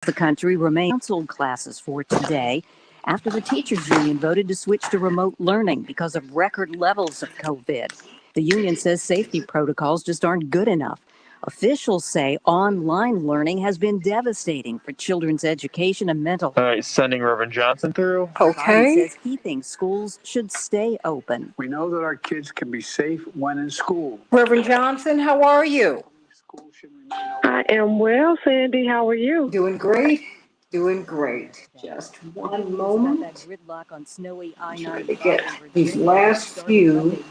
The country remain canceled classes for today after the teachers union voted to switch to remote learning because of record levels of COVID. The union says safety protocols just aren't good enough. Officials say online learning has been devastating for children's education and mental. All right, sending Reverend Johnson through. Biden says he thinks schools should stay open. We know that our kids can be safe when in school. Reverend Johnson, how are you? School should remain open. I am well, Sandy. How are you? Doing great. Doing great. Just one moment. That gridlock on snowy I-95 Trying to get these last few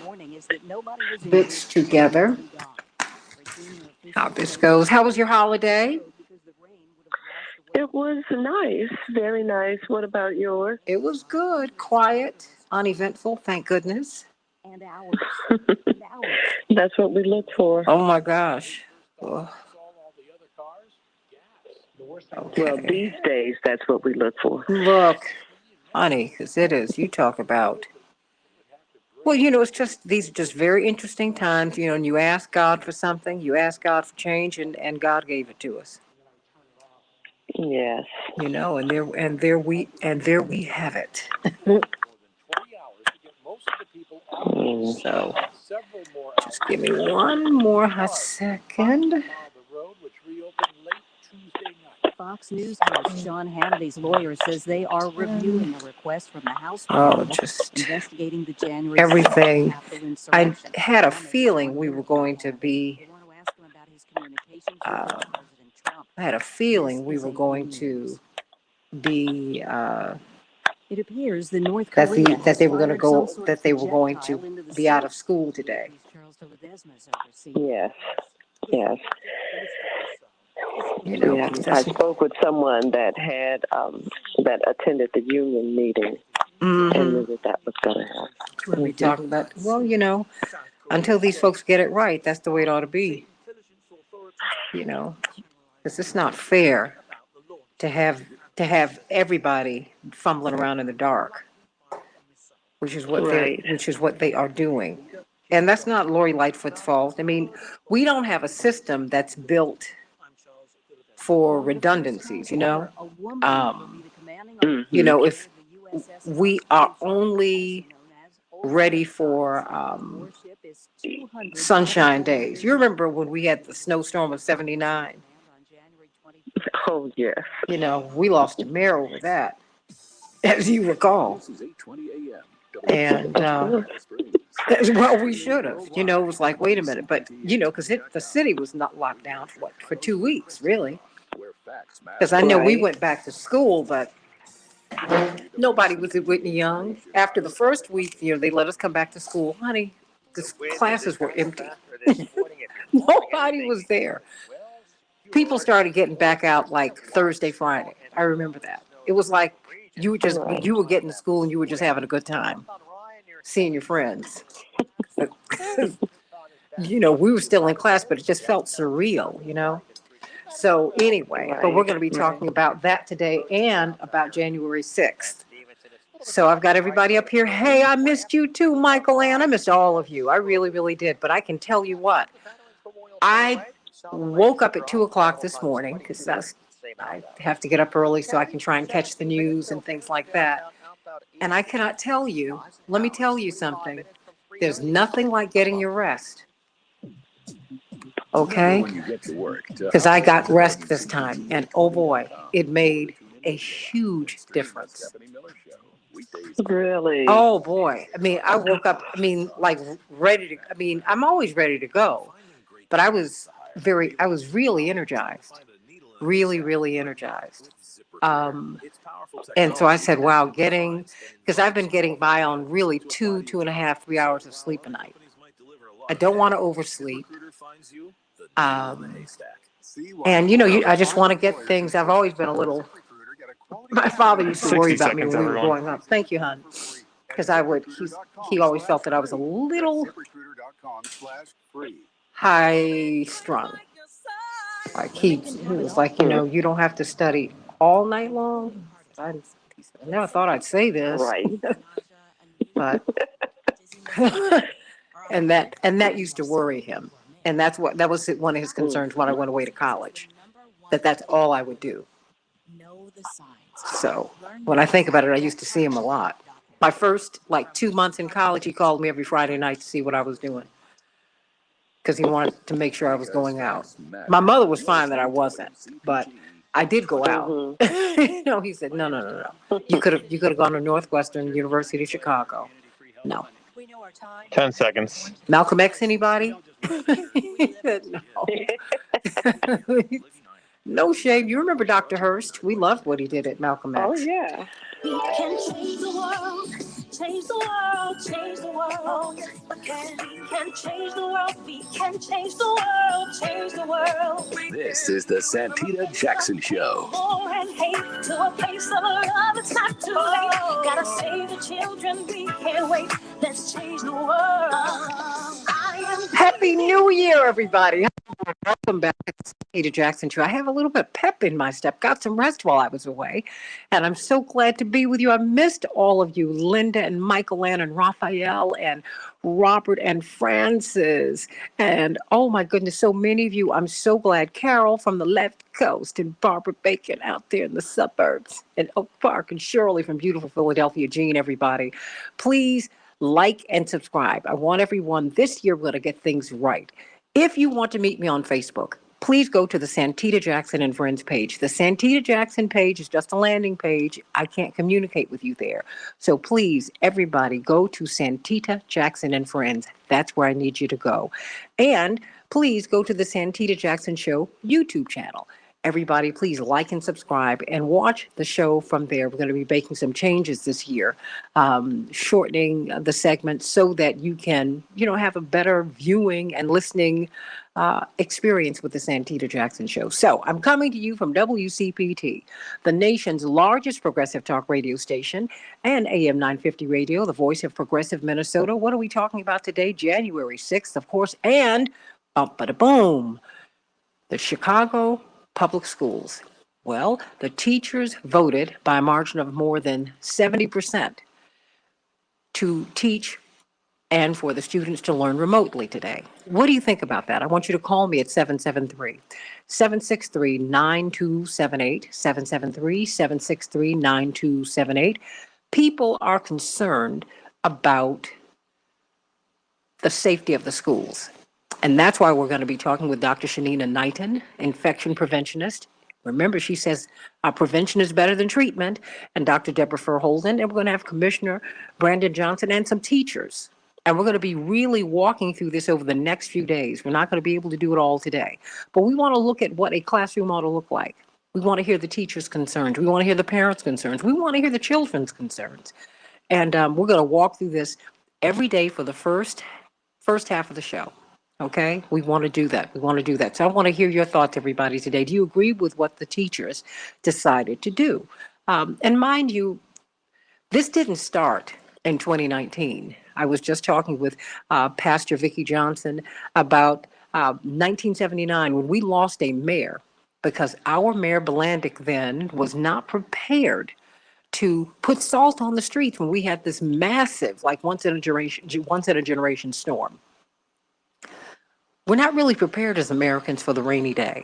bits together. How this goes. How was your holiday? It was nice, very nice. What about yours? It was good, quiet, uneventful, thank goodness. And hours. That's what we look for. Oh my gosh. Oh. Okay. Well, these days, that's what we look for. Look, honey, because it is. You talk about. Well, it's just these are just very interesting times, and you ask God for something, you ask God for change, and God gave it to us. Yes. And there we have it. So, just give me one more hot second. Fox News host Sean Hannity's lawyer says they are reviewing a request from the House just investigating the January everything. I insurrection. had a feeling we were going to be. I had a feeling we were going to be. It appears the North that Korea they were going to go. That they were going to be out of school today. Yes. Yes. I spoke with someone that had that attended the union meeting and knew that was going to happen. What are we talking about? Well, until these folks get it right, that's the way it ought to be. Because it's not fair to have everybody fumbling around in the dark, which is what they are doing. And that's not Lori Lightfoot's fault. I mean, we don't have a system that's built for redundancies, if we are only ready for sunshine days. You remember when we had the snowstorm of 79? Oh, yes. We lost a mayor over that, as you recall. And, well, we should have. It was like, wait a minute. But, because the city was not locked down for 2 weeks, really. Because I know we went back to school, but nobody was at Whitney Young. After the first week, they let us come back to school. Honey, the classes were empty. Nobody was there. People started getting back out like Thursday, Friday. I remember that. It was like you were getting to school and you were just having a good time, seeing your friends. We were still in class, but it just felt surreal, So anyway, but we're going to be talking about that today and about January 6th. So I've got everybody up here. Hey, I missed you too, Michael Ann. I missed all of you. I really, really did. But I can tell you what, I woke up at 2:00 this morning because I have to get up early so I can try and catch the news and things like that. And I cannot tell you, let me tell you something. There's nothing like getting your rest. Okay? Because I got rest this time. And oh boy, it made a huge difference. Really? Oh boy. I mean, I woke up, like ready to, I'm always ready to go. But I was really energized. Really, really energized. And so I said, wow, because I've been getting by on really 2.5, 3 hours of sleep a night. I don't want to oversleep. And I just want to get things. I've always been a little, my father used to worry about me when we were growing up. Thank you, hon. Because he always felt that I was a little high strung. Like he was like, you don't have to study all night long. I never thought I'd say this. Right. But and that used to worry him. And that was one of his concerns when I went away to college. That's all I would do. So when I think about it, I used to see him a lot. My first 2 months in college, he called me every Friday night to see what I was doing because he wanted to make sure I was going out. My mother was fine that I wasn't, but I did go out. He said, no, no, no, no. You could have gone to Northwestern University of Chicago. No. 10 seconds. Malcolm X, anybody? He said no. No shame. You remember Dr. Hurst? We loved what he did at Malcolm X. Oh, yeah. We can change the world, change the world, change the world. We can change the world, we can change the world, change the world. This is the Santita Jackson Show. War and hate to a place of love, it's not too late. Gotta save the children, we can't wait. Let's change the world. Happy New Year, everybody. Welcome back to the Santita Jackson Show. I have a little bit of pep in my step. Got some rest while I was away. And I'm so glad to be with you. I missed all of you, Linda and Michael Ann and Raphael and Robert and Francis. And oh my goodness, so many of you. I'm so glad. Carol from the left coast and Barbara Bacon out there in the suburbs and Oak Park and Shirley from beautiful Philadelphia. Jean, everybody. Please like and subscribe. I want everyone this year, we're going to get things right. If you want to meet me on Facebook, please go to the Santita Jackson and Friends page. The Santita Jackson page is just a landing page. I can't communicate with you there. So please, everybody, go to Santita Jackson and Friends. That's where I need you to go. And please go to the Santita Jackson Show YouTube channel. Everybody, please like and subscribe and watch the show from there. We're going to be making some changes this year, shortening the segments so that you can, have a better viewing and listening experience with the Santita Jackson Show. So I'm coming to you from WCPT, the nation's largest progressive talk radio station, and AM 950 Radio, the voice of progressive Minnesota. What are we talking about today? January 6th, of course, and boom, the Chicago Public Schools. Well, the teachers voted by a margin of more than 70% to teach and for the students to learn remotely today. What do you think about that? I want you to call me at 773-763-9278, 773-763-9278. People are concerned about the safety of the schools. And that's why we're going to be talking with Dr. Shanina Knighton, infection preventionist. Remember, she says prevention is better than treatment. And Dr. Deborah Furholden. And we're going to have Commissioner Brandon Johnson and some teachers. And we're going to be really walking through this over the next few days. We're not going to be able to do it all today. But we want to look at what a classroom ought to look like. We want to hear the teachers' concerns. We want to hear the parents' concerns. We want to hear the children's concerns. And we're going to walk through this every day for the first half of the show. Okay, we want to do that. So I want to hear your thoughts, everybody, today. Do you agree with what the teachers decided to do? And mind you, this didn't start in 2019. I was just talking with Pastor Vicki Johnson about 1979 when we lost a mayor because our mayor Blandick then was not prepared to put salt on the streets when we had this massive, once in a generation storm. We're not really prepared as Americans for the rainy day.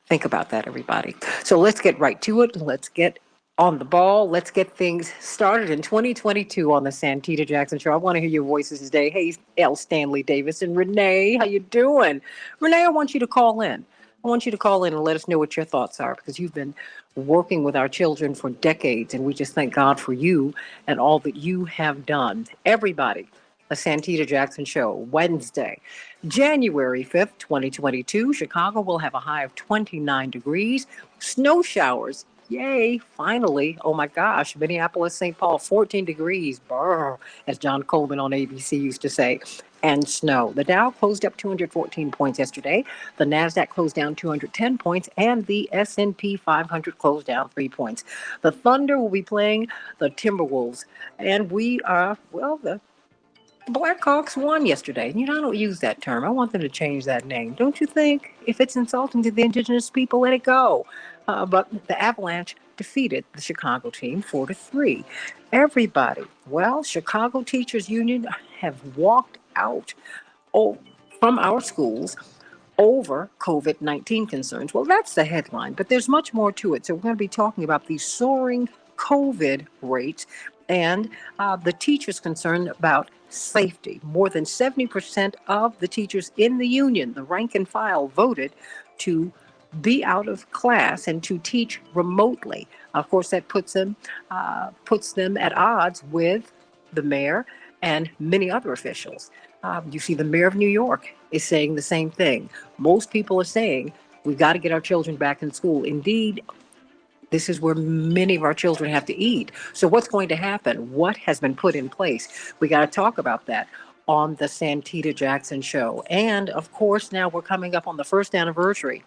Think about that, everybody. So let's get right to it. Let's get on the ball. Let's get things started in 2022 on the Santita Jackson Show. I want to hear your voices today. Hey, L. Stanley Davis and Renee, how you doing? Renee, I want you to call in. And let us know what your thoughts are because you've been working with our children for decades, and we just thank God for you and all that you have done. Everybody, the Santita Jackson Show, Wednesday, January 5th, 2022. Chicago will have a high of 29 degrees. Snow showers. Yay, finally. Oh my gosh. Minneapolis, St. Paul, 14 degrees. Brr, as John Coleman on ABC used to say. And snow. The Dow closed up 214 points yesterday. The NASDAQ closed down 210 points. And the S&P 500 closed down 3 points. The Thunder will be playing the Timberwolves. And we are, the Blackhawks won yesterday. I don't use that term. I want them to change that name. Don't you think? If it's insulting to the indigenous people, let it go. But the Avalanche defeated the Chicago team 4-3. Everybody, Chicago Teachers Union have walked out from our schools over COVID-19 concerns. Well, that's the headline, but there's much more to it. So we're going to be talking about these soaring COVID rates and the teachers concerned about safety. More than 70% of the teachers in the union, the rank and file, voted to be out of class and to teach remotely. Of course, that puts them at odds with the mayor and many other officials. You see, the mayor of New York is saying the same thing. Most people are saying we've got to get our children back in school. Indeed, this is where many of our children have to eat. So what's going to happen? What has been put in place? We got to talk about that on the Santita Jackson show. And of course, now we're coming up on the first anniversary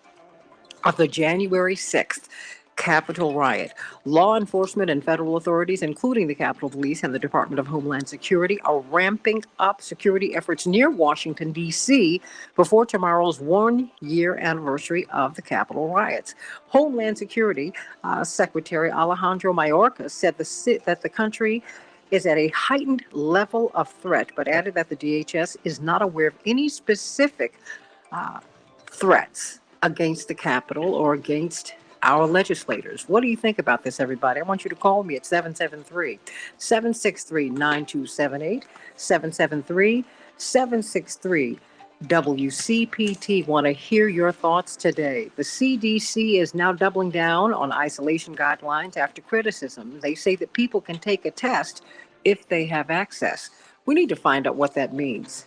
of the January 6th Capitol riot. Law enforcement and federal authorities, including the Capitol Police and the Department of Homeland Security, are ramping up security efforts near Washington, D.C. before tomorrow's one-year anniversary of the Capitol riots. Homeland Security Secretary Alejandro Mayorkas said that the country is at a heightened level of threat, but added that the DHS is not aware of any specific threats against the Capitol or against our legislators. What do you think about this, everybody? I want you to call me at 773-763-9278, 773-763 WCPT. Want to hear your thoughts today. The CDC is now doubling down on isolation guidelines after criticism. They say that people can take a test if they have access. We need to find out what that means.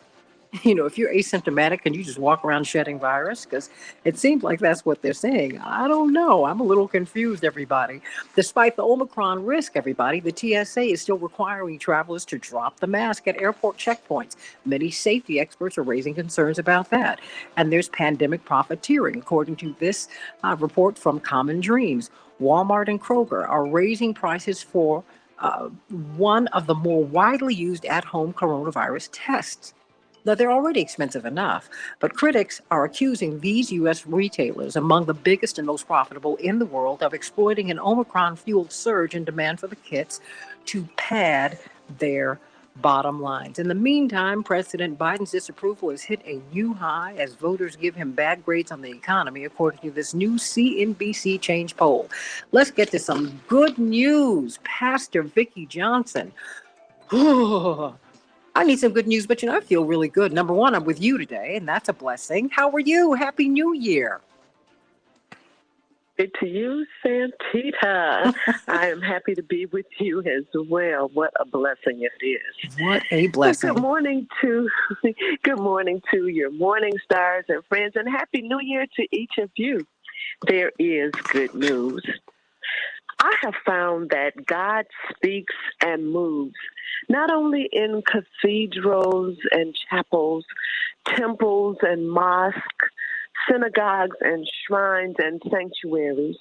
You know, if you're asymptomatic, can you just walk around shedding virus? Because it seems like that's what they're saying. I don't know. I'm a little confused, everybody. Despite the Omicron risk, everybody, the TSA is still requiring travelers to drop the mask at airport checkpoints. Many safety experts are raising concerns about that. And there's pandemic profiteering, according to this report from Common Dreams. Walmart and Kroger are raising prices for one of the more widely used at-home coronavirus tests. Now, they're already expensive enough, but critics are accusing these U.S. retailers, among the biggest and most profitable in the world, of exploiting an Omicron-fueled surge in demand for the kits to pad their bottom lines. In the meantime, President Biden's disapproval has hit a new high as voters give him bad grades on the economy, according to this new CNBC Change poll. Let's get to some good news. Pastor Vicki Johnson. I need some good news, but I feel really good. Number one, I'm with you today, and that's a blessing. How are you? Happy New Year. Good to you, Santita. I am happy to be with you as well. What a blessing it is. What a blessing. Good morning to your morning stars and friends, and Happy New Year to each of you. There is good news. I have found that God speaks and moves, not only in cathedrals and chapels, temples and mosques, synagogues and shrines and sanctuaries.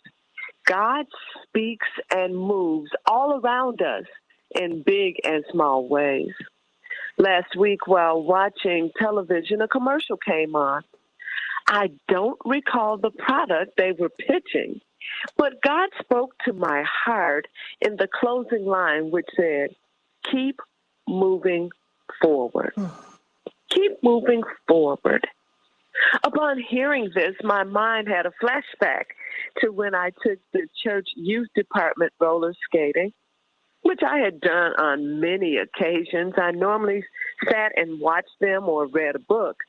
God speaks and moves all around us in big and small ways. Last week, while watching television, a commercial came on. I don't recall the product they were pitching, but God spoke to my heart in the closing line, which said, "Keep moving forward. Keep moving forward." Upon hearing this, my mind had a flashback to when I took the church youth department roller skating, which I had done on many occasions. I normally sat and watched them or read a book.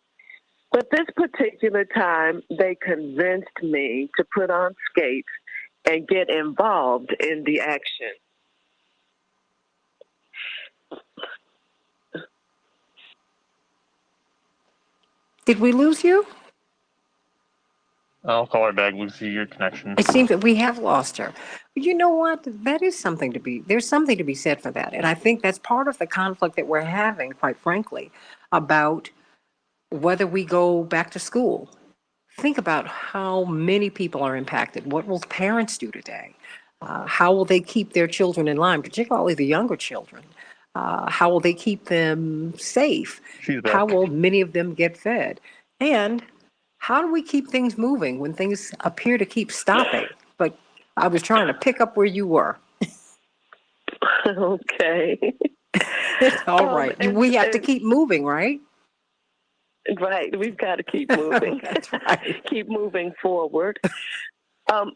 But this particular time, they convinced me to put on skates and get involved in the action. Did we lose you? I'll call her back. We'll see your connection. It seems that we have lost her. But you know what? There's something to be said for that. And I think that's part of the conflict that we're having, quite frankly, about whether we go back to school. Think about how many people are impacted. What will parents do today? How will they keep their children in line, particularly the younger children? How will they keep them safe? She's back. How will many of them get fed? And how do we keep things moving when things appear to keep stopping? But I was trying to pick up where you were. Okay. All right. We have to keep moving, right? Right. We've got to keep moving. That's right. Keep moving forward.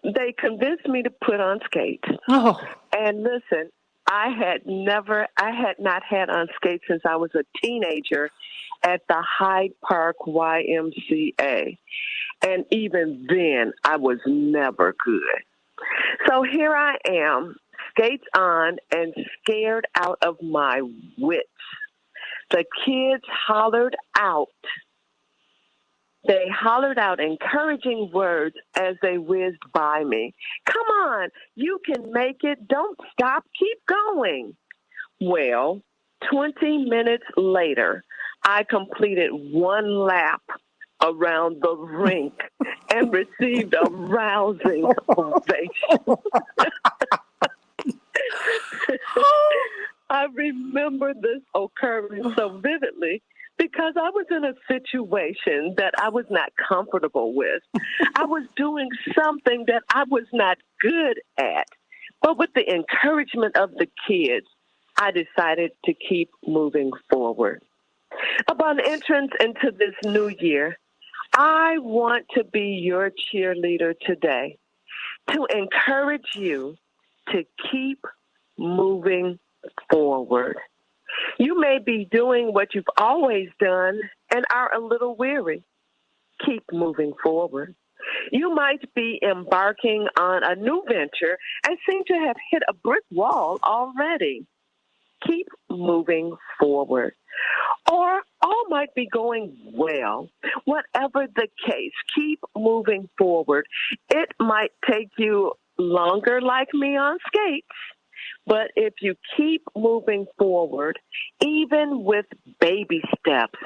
They convinced me to put on skates. Oh, And listen, I had not had on skates since I was a teenager at the Hyde Park YMCA. And even then, I was never good. So here I am, skates on and scared out of my wits. The kids hollered out. They hollered out encouraging words as they whizzed by me. Come on, you can make it. Don't stop. Keep going. Well, 20 minutes later, I completed one lap around the rink and received a rousing ovation. I remember this occurring so vividly because I was in a situation that I was not comfortable with. I was doing something that I was not good at. But with the encouragement of the kids, I decided to keep moving forward. Upon entrance into this new year, I want to be your cheerleader today, to encourage you to keep moving forward. You may be doing what you've always done and are a little weary. Keep moving forward. You might be embarking on a new venture and seem to have hit a brick wall already. Keep moving forward. Or all might be going well. Whatever the case, keep moving forward. It might take you longer, like me, on skates. But if you keep moving forward, even with baby steps,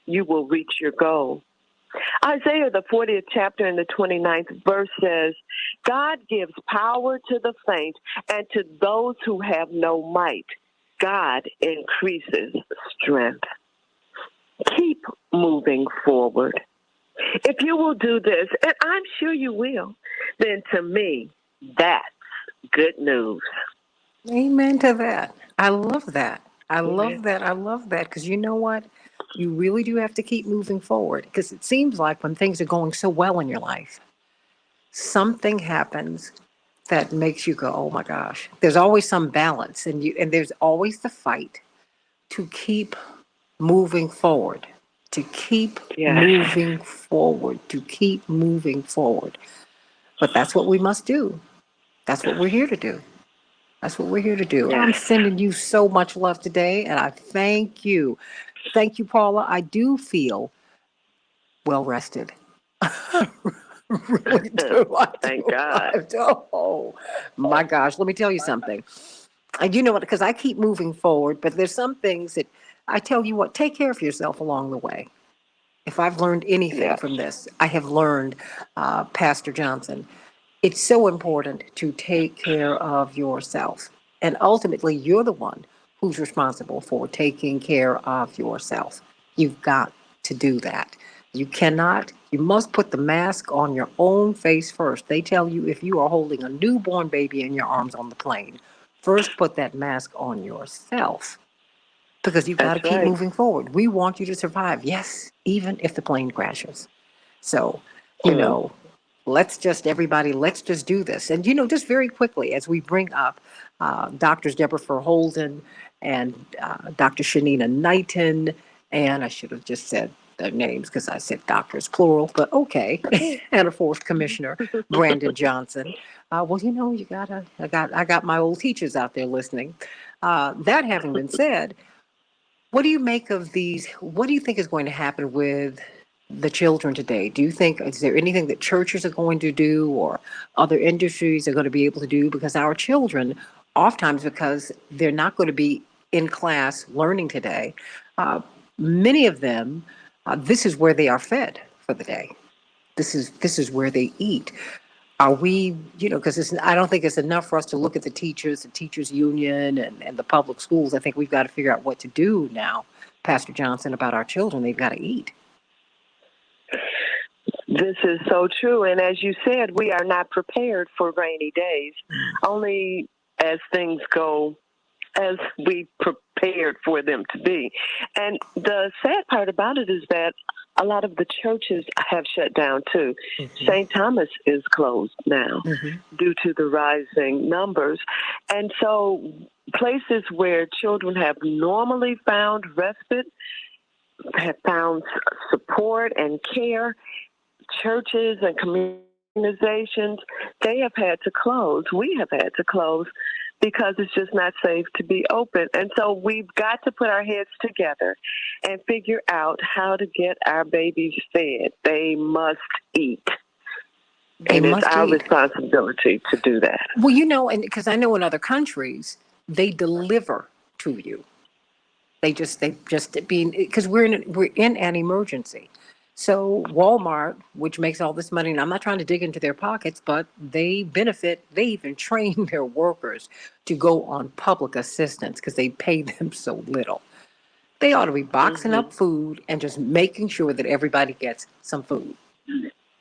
you will reach your goal. Isaiah, the 40th chapter and the 29th verse says, God gives power to the faint, and to those who have no might, God increases strength. Keep moving forward. If you will do this, and I'm sure you will, then to me, that's good news. amen to that. I love that. I love Amen. that. I love that. Because you know what? You really do have to keep moving forward. Because it seems like when things are going so well in your life, something happens that makes you go, oh my gosh. There's always some balance, and there's always the fight to keep moving forward, to keep Yes. moving forward, to keep moving forward. But that's what we must do. That's what we're here to do. That's what we're here to do. I'm Yes. sending you so much love today, and I thank you. Thank you, Paula. I do feel well rested. Really do. I Thank do. God. I do. Oh, my gosh. Let me tell you something. And you know what? Because I keep moving forward, but there's some things that I tell you what, take care of yourself along the way. If I've learned anything Yes. from this, I have learned, Pastor Johnson, it's so important to take care of yourself. And ultimately, you're the one who's responsible for taking care of yourself. You've got to do that. You must put the mask on your own face first. They tell you if you are holding a newborn baby in your arms on the plane, first put that mask on yourself because you've got to That's keep right. moving forward. We want you to survive, yes, even if the plane crashes. So, you Mm. know, let's just do this. And, just very quickly, as we bring up Doctors Deborah Holden and Dr. Shanina Knighton, and I should have just said their names because I said doctors plural, but okay. And of course, Commissioner Brandon Johnson. Well, I got my old teachers out there listening. That having been said, what do you make of these? What do you think is going to happen with the children today? Is there anything that churches are going to do or other industries are going to be able to do? Because our children, oftentimes because they're not going to be in class learning today, uh, many of them, this is where they are fed for the day. This is where they eat. Are we, because I don't think it's enough for us to look at the teachers union and the public schools. I think we've got to figure out what to do now, Pastor Johnson, about our children. They've got to eat. This is so true. And as you said, we are not prepared for rainy days. Only as things go as we prepared for them to be. And the sad part about it is that a lot of the churches have shut down too. St. Thomas is closed now due to the rising numbers. And so places where children have normally found respite, have found support and care, churches and organizations, they have had to close. We have had to close because it's just not safe to be open. And so we've got to put our heads together and figure out how to get our babies fed. They must eat. And it's our responsibility to do that. Well, and because I know in other countries, they deliver to you. They just being, because we're in an emergency. So Walmart, which makes all this money, and I'm not trying to dig into their pockets, but they benefit. They even train their workers to go on public assistance because they pay them so little. They ought to be boxing up food and just making sure that everybody gets some food.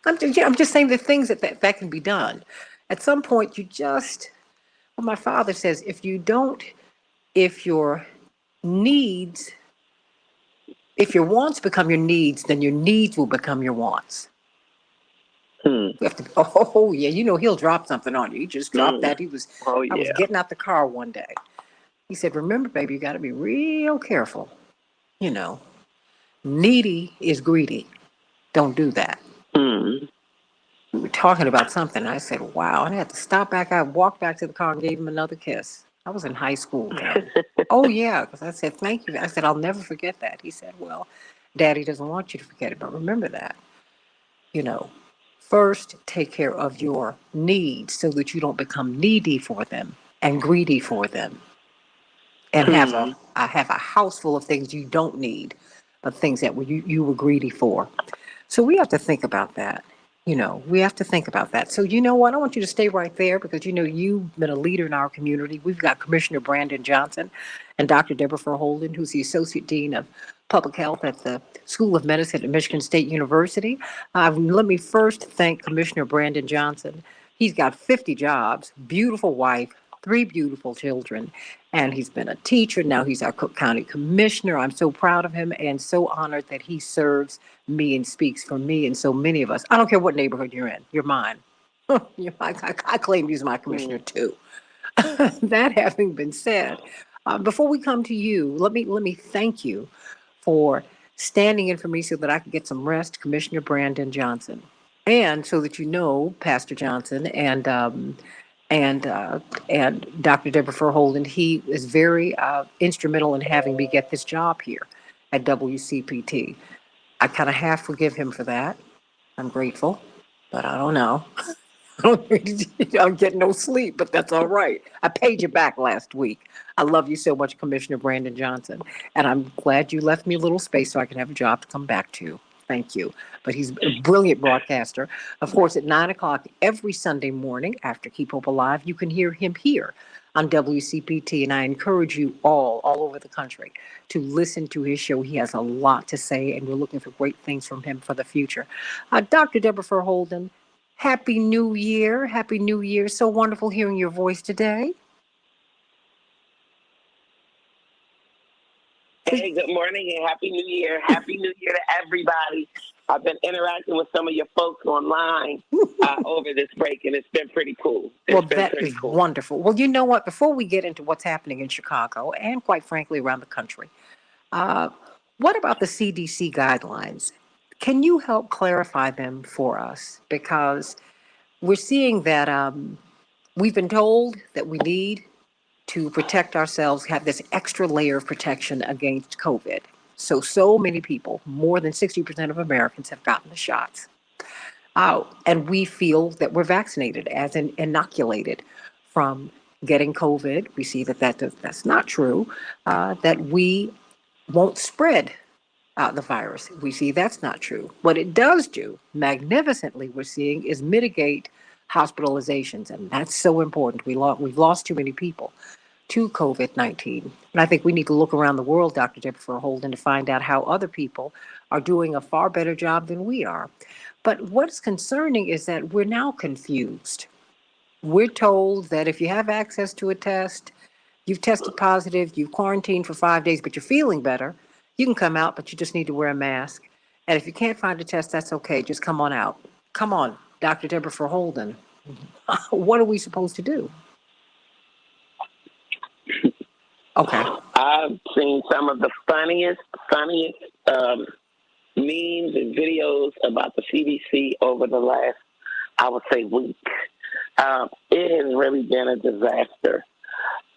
I'm just saying the things that can be done. At some point, my father says, if your needs, if your wants become your needs, then your needs will become your wants. You have to, he'll drop something on you. He just dropped that. I was getting out the car one day. He said, remember, baby, you got to be real careful. Needy is greedy. Don't do that. We were talking about something. I said, wow. And I had to stop back. I walked back to the car and gave him another kiss. I was in high school then. Oh, yeah. Because I said, thank you. I said, I'll never forget that. He said, well, Daddy doesn't want you to forget it. But remember that, first take care of your needs so that you don't become needy for them and greedy for them. And have a house full of things you don't need, but things that you were greedy for. So we have to think about that. We have to think about that. So you know what? I want you to stay right there because, you've been a leader in our community. We've got Commissioner Brandon Johnson and Dr. Deborah Verholden, who's the Associate Dean of Public Health at the School of Medicine at Michigan State University. Let me first thank Commissioner Brandon Johnson. He's got 50 jobs, beautiful wife, 3 beautiful children, and he's been a teacher. Now he's our Cook County Commissioner. I'm so proud of him and so honored that he serves me and speaks for me and so many of us. I don't care what neighborhood you're in. You're mine. I claim he's my commissioner too. That having been said, before we come to you, let me thank you for standing in for me so that I could get some rest, Commissioner Brandon Johnson. And so that Pastor Johnson and Dr. Deborah Verholden, he is very instrumental in having me get this job here at WCPT. I kind of half forgive him for that. I'm grateful, but I don't know. I'm getting no sleep, but that's all right. I paid you back last week. I love you so much, Commissioner Brandon Johnson, and I'm glad you left me a little space so I can have a job to come back to. Thank you. But he's a brilliant broadcaster. Of course, at 9 o'clock every Sunday morning after Keep Hope Alive, you can hear him here on WCPT. And I encourage you all over the country to listen to his show. He has a lot to say, and we're looking for great things from him for the future. Dr. Deborah Verholden, Happy New Year. Happy New Year. So wonderful hearing your voice today. Hey, good morning and Happy New Year. Happy New Year to everybody. I've been interacting with some of your folks online over this break, and it's been pretty cool. That is wonderful. Well, you know what? Before we get into what's happening in Chicago and quite frankly around the country, what about the CDC guidelines? Can you help clarify them for us? Because we're seeing that we've been told that we need to protect ourselves, have this extra layer of protection against COVID. So many people, more than 60% of Americans have gotten the shots. And we feel that we're vaccinated, as in inoculated from getting COVID. We see that's not true, that we won't spread the virus. We see that's not true. What it does do, magnificently, we're seeing, is mitigate hospitalizations. And that's so important. We've lost too many people to COVID-19. And I think we need to look around the world, Dr. Deborah Verholden, to find out how other people are doing a far better job than we are. But what's concerning is that we're now confused. We're told that if you have access to a test, You've tested positive, you've quarantined for 5 days, but you're feeling better. You can come out, but you just need to wear a mask. And if you can't find a test, that's okay. Just come on out. Come on, Dr. Deborah Holden. What are we supposed to do? Okay. I've seen some of the funniest memes and videos about the CDC over the last, I would say, week. It has really been a disaster.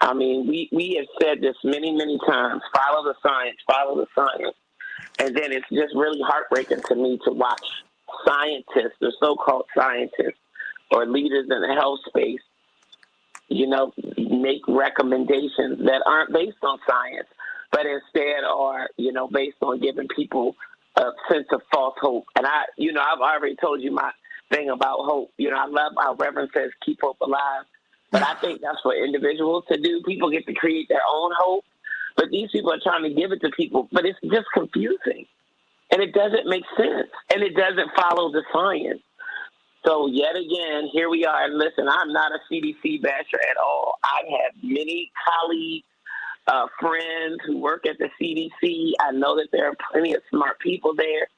I mean, we have said this many, many times, follow the science. And then it's just really heartbreaking to me to watch scientists, the so-called scientists, or leaders in the health space, make recommendations that aren't based on science, but instead are, based on giving people a sense of false hope. And I've already told you my thing about hope. I love how Reverend says, keep hope alive. But I think that's for individuals to do. People get to create their own hope. But these people are trying to give it to people. But it's just confusing. And it doesn't make sense. And it doesn't follow the science. So yet again, here we are. And listen, I'm not a CDC basher at all. I have many colleagues, friends who work at the CDC. I know that there are plenty of smart people there.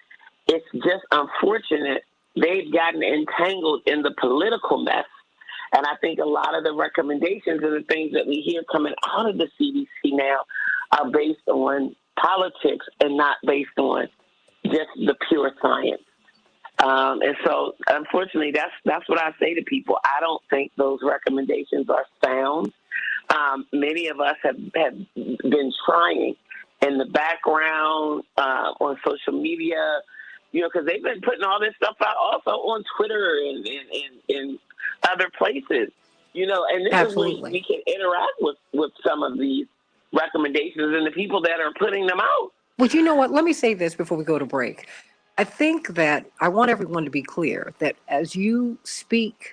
It's just unfortunate they've gotten entangled in the political mess. And I think a lot of the recommendations and the things that we hear coming out of the CDC now are based on politics and not based on just the pure science. And so, unfortunately, that's what I say to people. I don't think those recommendations are sound. Many of us have been trying in the background on social media, because they've been putting all this stuff out also on Twitter and other places, and this Absolutely. is where we can interact with some of these recommendations and the people that are putting them out. Well, you know what? Let me say this before we go to break. I think that I want everyone to be clear that as you speak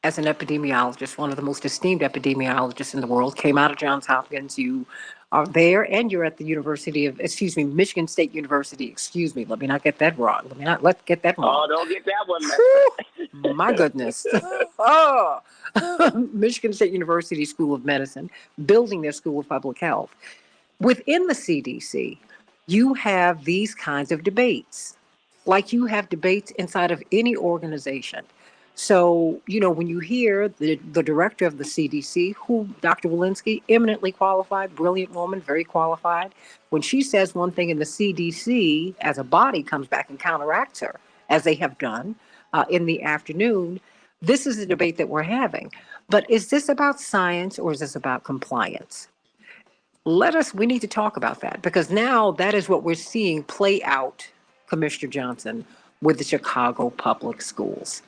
as an epidemiologist, one of the most esteemed epidemiologists in the world, came out of Johns Hopkins, you are there and you're at the Michigan State University. Let me not get that wrong. Let's get that wrong. Oh, don't get that one messed up. My goodness. Oh, Michigan State University School of Medicine, building their School of Public Health. Within the CDC, you have these kinds of debates, like you have debates inside of any organization. So, when you hear the director of the CDC, who Dr. Walensky, eminently qualified, brilliant woman, very qualified, when she says one thing and the CDC as a body comes back and counteracts her, as they have done in the afternoon, this is the debate that we're having. But is this about science or is this about compliance? We need to talk about that, because now that is what we're seeing play out, Commissioner Johnson, with the Chicago Public Schools.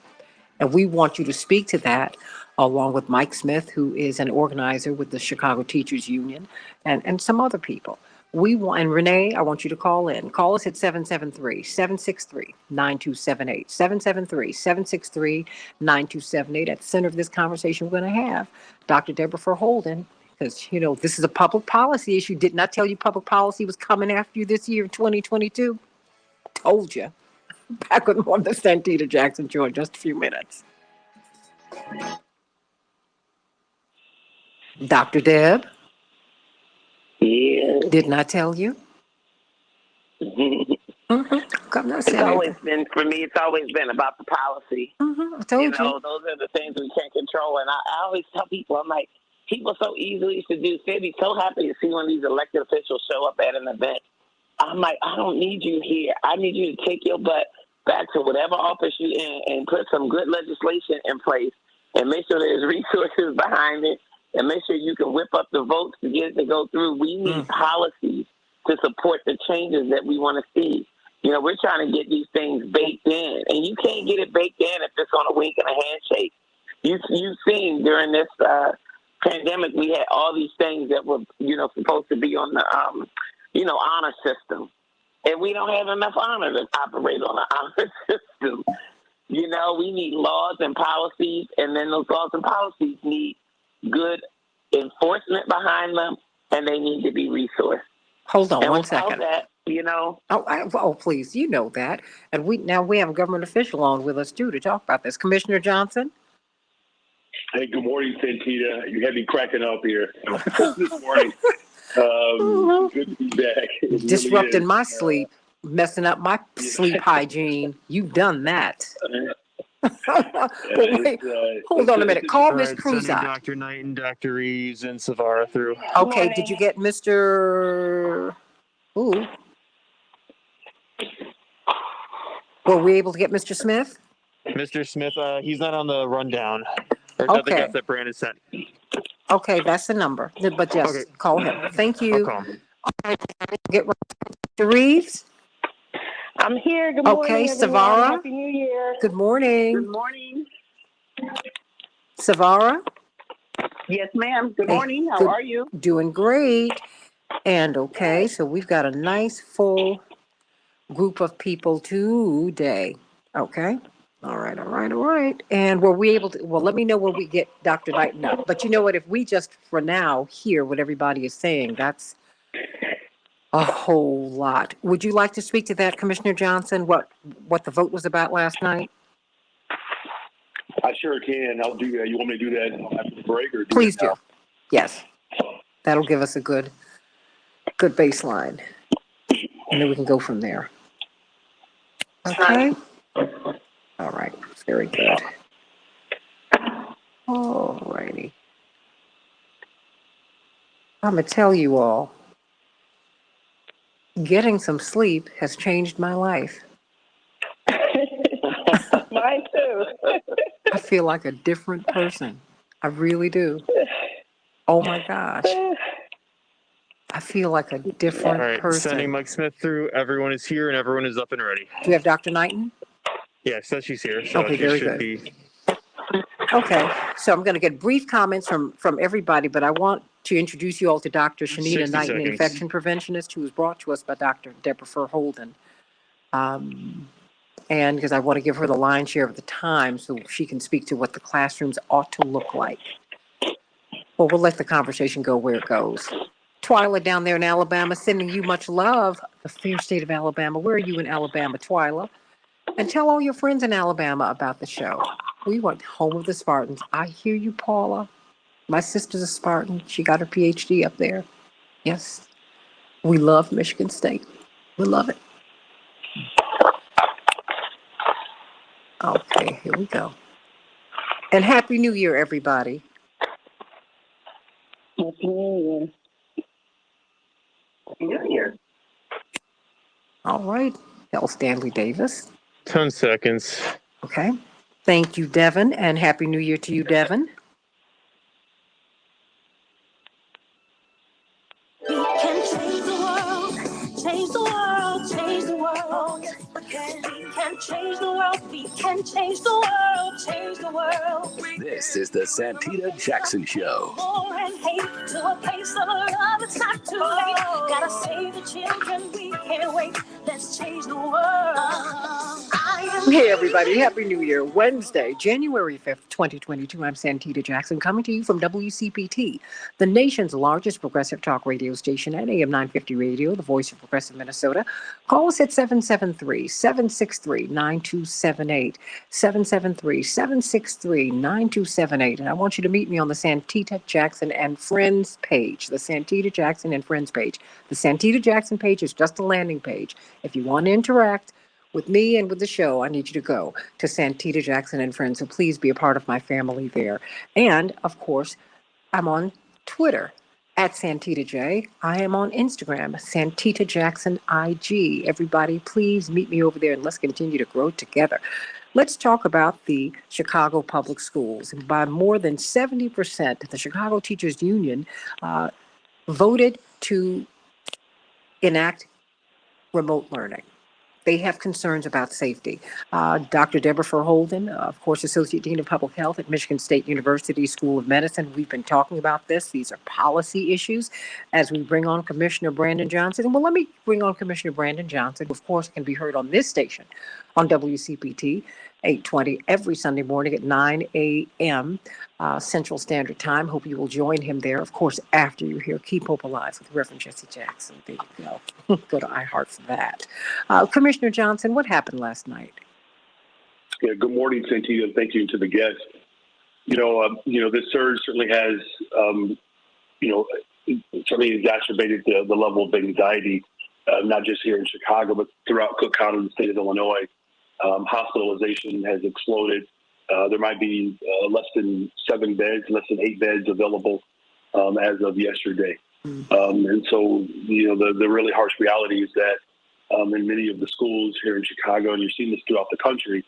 And we want you to speak to that, along with Mike Smith, who is an organizer with the Chicago Teachers Union, and some other people. And Renee, I want you to call in. Call us at 773-763-9278. 773-763-9278. At the center of this conversation we're going to have, Dr. Deborah Holden, because, this is a public policy issue. Did not tell you public policy was coming after you this year in 2022? Told you. Back with more of the Santita Jackson Show in just a few minutes. Dr. Deb? Yeah. Did not tell you? It's always been, for me, it's always been about the policy. I told you. Those are the things we can't control. And I always tell people, I'm like, people so easily seduced. They'd be so happy to see one of these elected officials show up at an event. I'm like, I don't need you here. I need you to take your butt back to whatever office you're in and put some good legislation in place and make sure there's resources behind it and make sure you can whip up the votes to get it to go through. We need policies to support the changes that we want to see. We're trying to get these things baked in, and you can't get it baked in if it's on a wink and a handshake. You've seen during this pandemic, we had all these things that were, supposed to be on the, honor system. And we don't have enough honor to operate on the honor system. We need laws and policies, and then those laws and policies need good enforcement behind them, and they need to be resourced. Hold on and one second. That, Oh, please, you know that. And we have a government official on with us, too, to talk about this. Commissioner Johnson? Hey, good morning, Santita. You had me cracking up here this morning. Good to be back. It Disrupting really my is. sleep, messing up my sleep hygiene. You've done that. But wait, hold on a minute. Call All Miss right, sending Cruzat. Dr. Knight and Dr. Reeves and Savara through. Okay, did you get Mr. Ooh. Were we able to get Mr. Smith? Mr. Smith, he's not on the rundown. Or not the Okay. guest that Brandon sent. Okay, that's the number. But yes, Okay. call him. Thank I'll you. call him. Get Mr. Reeves. I'm here. Good morning, Okay, everyone. Savara. Happy New Year. Good morning. Good morning. Savara. Yes, ma'am. Good Hey, morning. How good- are you? Doing great. And okay, so we've got a nice full group of people today. Okay. All right, all right, all right. And were we able to, well, let me know when we get Dr. Knighton up. But you know what, if we just for now hear what everybody is saying, that's a whole lot. Would you like to speak to that, Commissioner Johnson, what the vote was about last night? I sure can. I'll do that. You want me to do that after the break or do Please it now? do. Yes. That'll give us a good baseline. And then we can go from there. Okay. All right. Very good. All righty. I'm going to tell you all, getting some sleep has changed my life. Mine too. I feel like a different person. I really do. Oh my gosh. I feel like a different All right, person. sending Mike Smith through. Everyone is here and everyone is up and ready. Do you have Dr. Knighton? Yeah, so she's here. So Okay, she very should good. be. Okay, so I'm going to get brief comments from everybody, but I want to introduce you all to Dr. Shanita 60 Knighton, seconds. infection preventionist, who was brought to us by Dr. Deborah Holden. And because I want to give her the lion's share of the time so she can speak to what the classrooms ought to look like. Well, we'll let the conversation go where it goes. Twyla down there in Alabama, sending you much love. The fair state of Alabama. Where are you in Alabama, Twyla? And tell all your friends in Alabama about the show. We want home of the Spartans. I hear you, Paula. My sister's a Spartan. She got her PhD up there. Yes. We love Michigan State. We love it. Okay, here we go. And Happy New Year, everybody. Happy New Year. New Year. All right. L. Stanley Davis. 10 seconds. Okay. Thank you, Devin, and Happy New Year to you, Devin. We can change the world, change the world, change the world. Oh, yes, we can. We can change the world, we can change the world, change the world. This is the Santita Jackson Show. War and hate to a place of love, it's not too late. Gotta save the children, we can't wait. Let's change the world. Hey, everybody. Happy New Year. Wednesday, January 5th, 2022. I'm Santita Jackson, coming to you from WCPT, the nation's largest progressive talk radio station at AM 950 Radio, the voice of progressive Minnesota. Call us at 773-763-9278, 773-763-9278. And I want you to meet me on the Santita Jackson and Friends page, the Santita Jackson and Friends page. The Santita Jackson page is just a landing page. If you want to interact with me and with the show, I need you to go to Santita Jackson and Friends. So please be a part of my family there. And of course, I'm on Twitter at Santita J. I am on Instagram, Santita Jackson IG. Everybody, please meet me over there and let's continue to grow together. Let's talk about the Chicago Public Schools. By more than 70%, the Chicago Teachers Union voted to enact remote learning. They have concerns about safety. Dr. Deborah Holden, of course, Associate Dean of Public Health at Michigan State University School of Medicine. We've been talking about this. These are policy issues as we bring on Commissioner Brandon Johnson. Well, let me bring on Commissioner Brandon Johnson, who, of course, can be heard on this station on WCPT 820 every Sunday morning at 9 a.m. Central Standard Time. Hope you will join him there, of course, after you hear Keep Hope Alive with Reverend Jesse Jackson. There you go. Go to iHeart for that. Commissioner Johnson, what happened last night? Yeah, good morning, Santita. Thank you to the guests. This surge certainly has, certainly exacerbated the level of anxiety, not just here in Chicago, but throughout Cook County and the state of Illinois. Hospitalization has exploded. There might be less than 7 beds, less than 8 beds available as of yesterday. And so, the really harsh reality is that in many of the schools here in Chicago, and you've seen this throughout the country,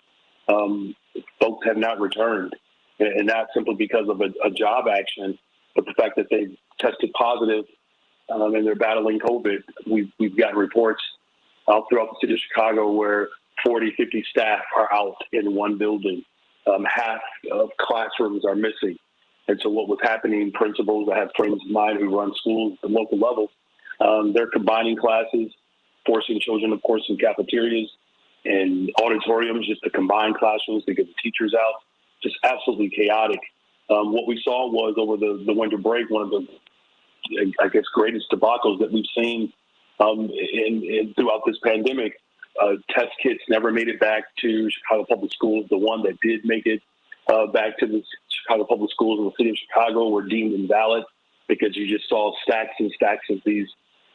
folks have not returned. And not simply because of a job action, but the fact that they tested positive and they're battling COVID. We've gotten reports out throughout the city of Chicago where 40, 50 staff are out in one building. Half of classrooms are missing. And so what was happening, principals, I have friends of mine who run schools at the local level, they're combining classes, forcing children, of course, in cafeterias and auditoriums just to combine classrooms to get the teachers out. Just absolutely chaotic. What we saw was over the winter break, one of the, I guess, greatest debacles that we've seen throughout this pandemic. Test kits never made it back to Chicago Public Schools. The one that did make it back to the Chicago Public Schools in the city of Chicago were deemed invalid because you just saw stacks and stacks of these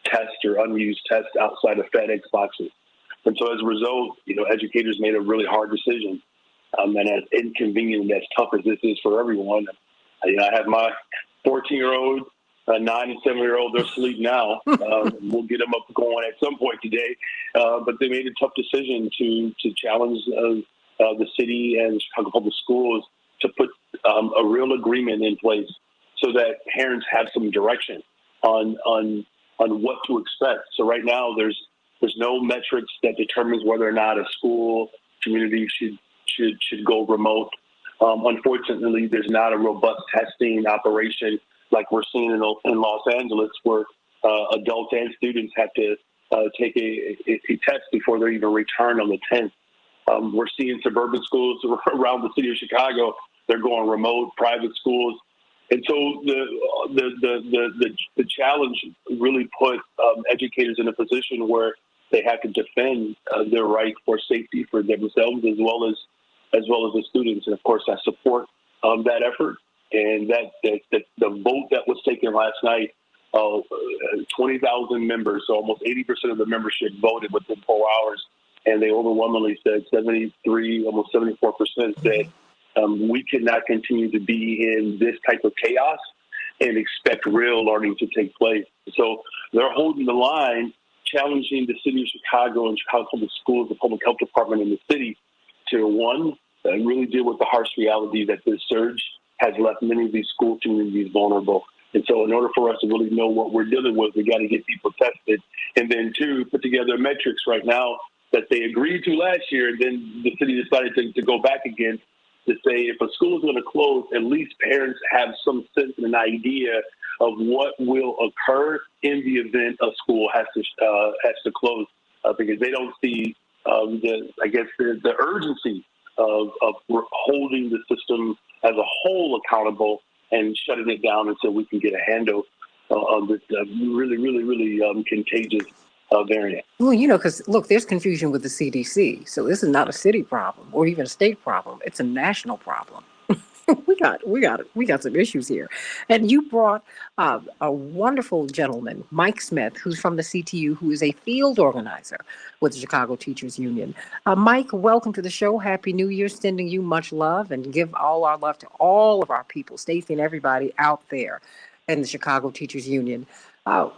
tests or unused tests outside of FedEx boxes. And so as a result, educators made a really hard decision. And as inconvenient and as tough as this is for everyone, I have my 14-year-old, 9 and 7-year-old, they're asleep now. We'll get them up going at some point today. But they made a tough decision to challenge the city and Chicago Public Schools to put a real agreement in place so that parents have some direction on what to expect. So right now, there's no metrics that determines whether or not a school community should go remote. Unfortunately, there's not a robust testing operation like we're seeing in Los Angeles, where adults and students have to take a test before they even return on the 10th. We're seeing suburban schools around the city of Chicago. They're going remote, private schools. And so the challenge really put educators in a position where they have to defend their right for safety for themselves as well as the students. And of course, I support that effort. And that the vote that was taken last night, 20,000 members, so almost 80% of the membership voted within 4 hours, and they overwhelmingly said 73, almost 74% said we cannot continue to be in this type of chaos and expect real learning to take place. So they're holding the line, challenging the city of Chicago and Chicago Public Schools, the public health department in the city, to one, really deal with the harsh reality that this surge has left many of these school communities vulnerable. And so in order for us to really know what we're dealing with, we got to get people tested. And then two, put together metrics right now that they agreed to last year. And then the city decided to go back again to say if a school is going to close, at least parents have some sense and an idea of what will occur in the event a school has to close, because they don't see the urgency of holding the system as a whole accountable and shutting it down until we can get a handle on this really contagious variant. Well, because look, there's confusion with the CDC. So this is not a city problem or even a state problem. It's a national problem. we got some issues here. And you brought a wonderful gentleman, Mike Smith, who's from the CTU, who is a field organizer with the Chicago Teachers Union. Mike, welcome to the show. Happy New Year. Sending you much love and give all our love to all of our people, Stacey and everybody out there in the Chicago Teachers Union.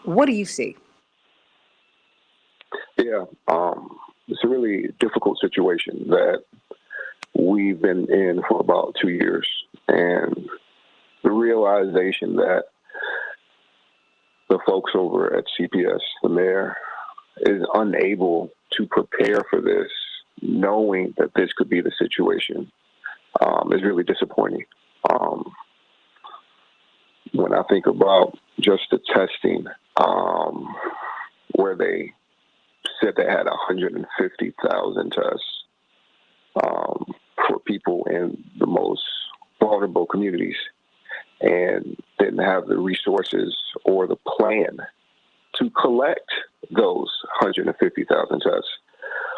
What do you see? Yeah, it's a really difficult situation that we've been in for about 2 years, and the realization that the folks over at CPS, the mayor, is unable to prepare for this, knowing that this could be the situation, is really disappointing. When I think about just the testing, where they said they had 150,000 tests for people in the most vulnerable communities, and didn't have the resources or the plan to collect those 150,000 tests.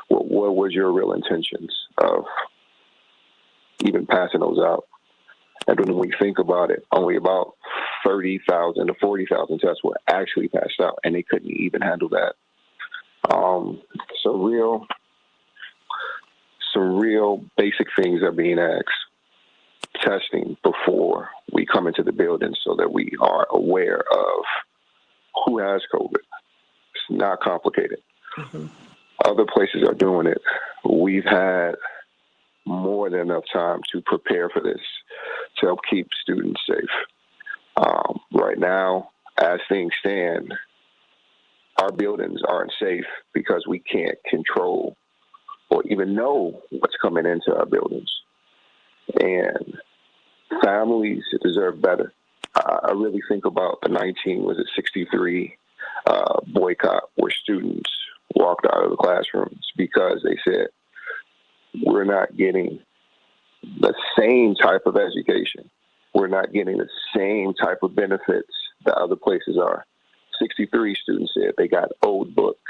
What was your real intentions of even passing those out? And then when we think about it, only about 30,000 to 40,000 tests were actually passed out, and they couldn't even handle that. Some real basic things are being asked. Testing before we come into the building so that we are aware of who has COVID. It's not complicated. Mm-hmm. Other places are doing it. We've had more than enough time to prepare for this to help keep students safe. Right now, as things stand, our buildings aren't safe because we can't control or even know what's coming into our buildings. And families deserve better. I really think about the 63 boycott where students walked out of the classrooms because they said, we're not getting the same type of education. We're not getting the same type of benefits that other places are. 63 students said they got old books.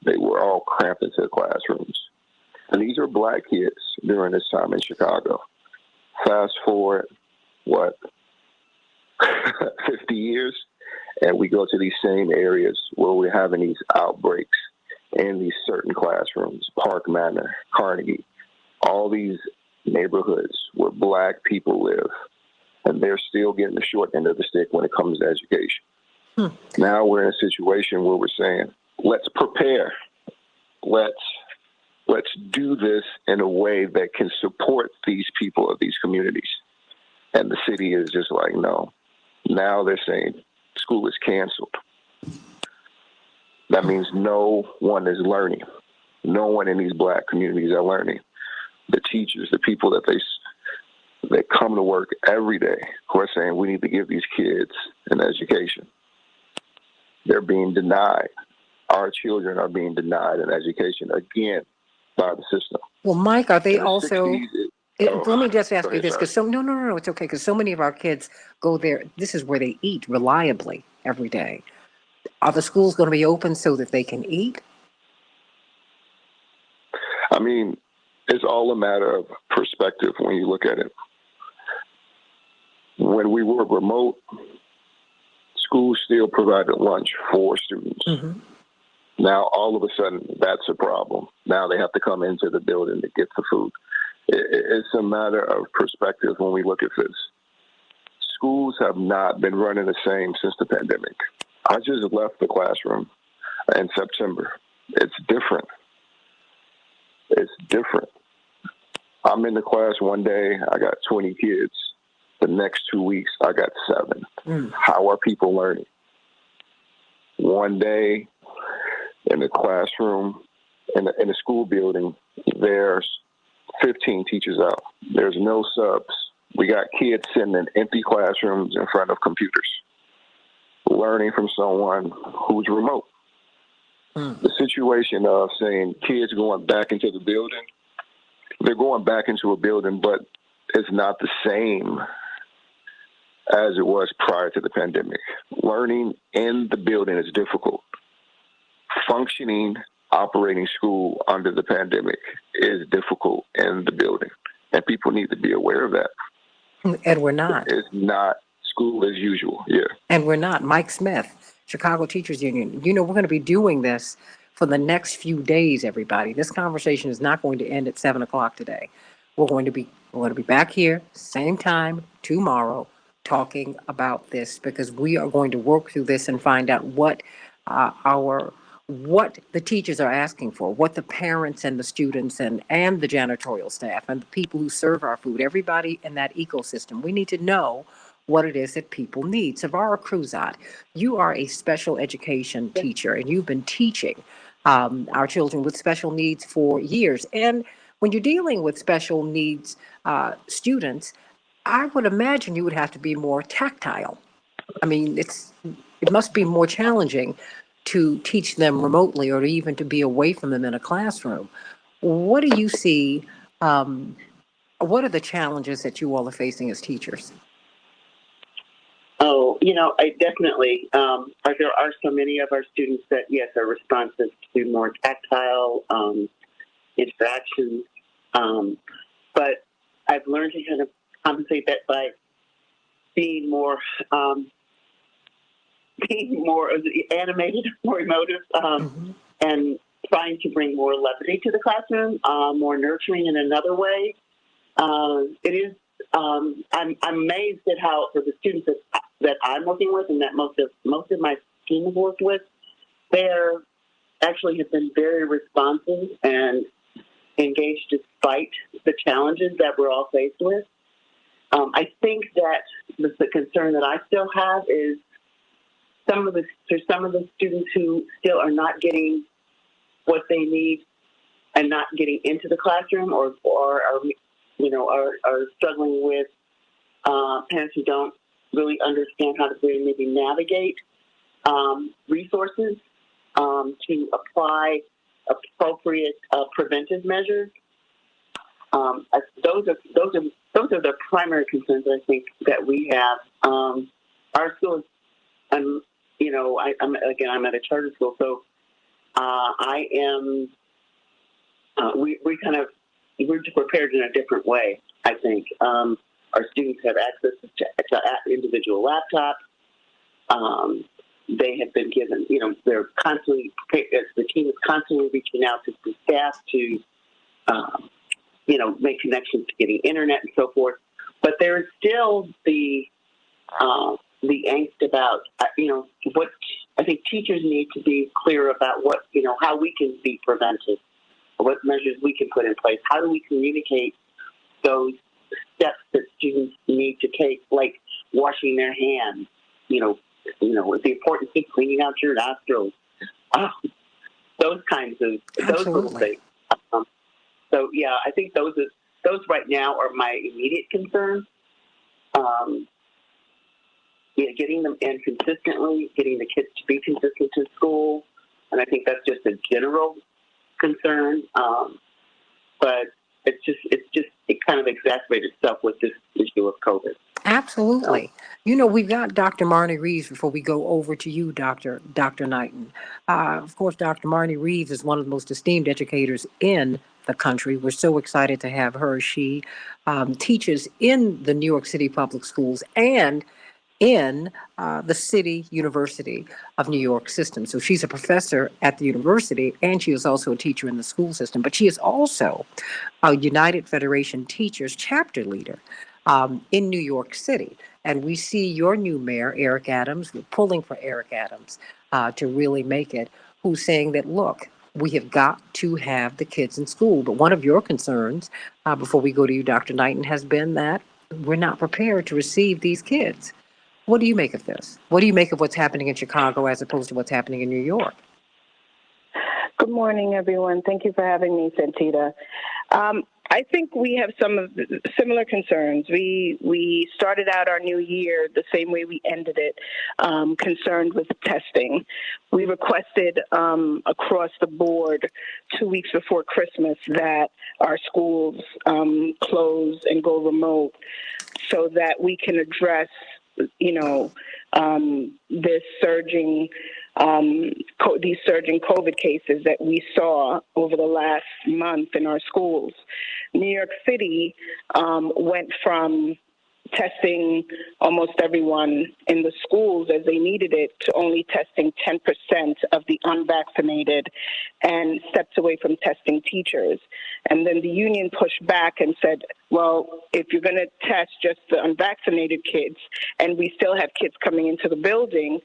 They were all cramped into the classrooms. And these are Black kids during this time in Chicago. Fast forward, 50 years, and we go to these same areas where we're having these outbreaks in these certain classrooms, Park Manor, Carnegie, all these neighborhoods where Black people live, and they're still getting the short end of the stick when it comes to education. Now we're in a situation where we're saying, let's prepare. Let's do this in a way that can support these people of these communities. And the city is just like, no. Now they're saying school is canceled. That means no one is learning. No one in these Black communities are learning. The teachers, the people that come to work every day who are saying we need to give these kids an education. They're being denied. Our children are being denied an education again by the system. Well, Mike, are they In the also? 60s, Let me just ask go you ahead, this, because no, it's okay, because so many of our kids go there. This is where they eat reliably every day. Are the schools going to be open so that they can eat? I mean, it's all a matter of perspective when you look at it. When we were remote, schools still provided lunch for students. Mm-hmm. Now, all of a sudden, that's a problem. Now they have to come into the building to get the food. It's a matter of perspective when we look at this. Schools have not been running the same since the pandemic. I just left the classroom in September. It's different. It's different. I'm in the class one day, I got 20 kids. The next 2 weeks, I got 7. How are people learning? One day in the classroom, in the school building, there's 15 teachers out. There's no subs. We got kids sitting in empty classrooms in front of computers, learning from someone who's remote. The situation of saying kids going back into the building, they're going back into a building, but it's not the same as it was prior to the pandemic. Learning in the building is difficult. Functioning, operating school under the pandemic is difficult in the building. And people need to be aware of that. And we're not. It's not school as usual, yeah. And we're not. Mike Smith, Chicago Teachers Union. You know, we're going to be doing this for the next few days, everybody. This conversation is not going to end at 7 o'clock today. We're going to be back here, same time tomorrow, talking about this, because we are going to work through this and find out what the teachers are asking for, what the parents and the students and the janitorial staff and the people who serve our food, everybody in that ecosystem. We need to know what it is that people need. Savara Cruzat, you are a special education teacher, and you've been teaching our children with special needs for years. And when you're dealing with special needs students, I would imagine you would have to be more tactile. I mean, it must be more challenging to teach them remotely or even to be away from them in a classroom. What do you see? What are the challenges that you all are facing as teachers? Oh, I definitely, there are so many of our students that, yes, are responsive to more tactile interactions. But I've learned to kind of compensate that by being more animated, more emotive, and trying to bring more levity to the classroom, more nurturing in another way. It is. I'm amazed at how, for the students that I'm working with, and that most of my team have worked with, they're actually have been very responsive and engaged despite the challenges that we're all faced with. I think that the concern that I still have is there's some of the students who still are not getting what they need and not getting into the classroom, or are struggling with parents who don't really understand how to really maybe navigate resources to apply appropriate preventive measures. Those are the primary concerns I think that we have. Our school is, I'm at a charter school, so we're prepared in a different way, I think. Our students have access to individual laptops. They have been given, they're constantly, the team is constantly reaching out to the staff to, make connections to getting internet and so forth. But there is still the angst about, what I think teachers need to be clear about what, how we can be preventive, what measures we can put in place. How do we communicate those steps that students need to take, like washing their hands, with the importance of cleaning out your nostrils, those kinds of those little things. So yeah, I think those right now are my immediate concerns. Getting them in consistently, getting the kids to be consistent in school, and I think that's just a general concern. But it kind of exacerbated itself with this issue of COVID. Absolutely. We've got Dr. Marnie Reeves before we go over to you, Dr. Knighton. Of course, Dr. Marnie Reeves is one of the most esteemed educators in the country. We're so excited to have her. She teaches in the New York City Public Schools and in the City University of New York system. So she's a professor at the university, and she is also a teacher in the school system. But she is also a United Federation Teachers chapter leader in New York City. And we see your new mayor, Eric Adams, we're pulling for Eric Adams to really make it, who's saying that, look, we have got to have the kids in school. But one of your concerns, before we go to you, Dr. Knighton, has been that we're not prepared to receive these kids. What do you make of this? What do you make of what's happening in Chicago as opposed to what's happening in New York? Good morning, everyone. Thank you for having me, Santita. I think we have some of the similar concerns. We started out our new year the same way we ended it, concerned with testing. We requested across the board 2 weeks before Christmas that our schools close and go remote so that we can address this surging these surging COVID cases that we saw over the last month in our schools. New York City went from testing almost everyone in the schools as they needed it to only testing 10% of the unvaccinated and stepped away from testing teachers. And then the union pushed back and said, well, if you're going to test just the unvaccinated kids and we still have kids coming into the building,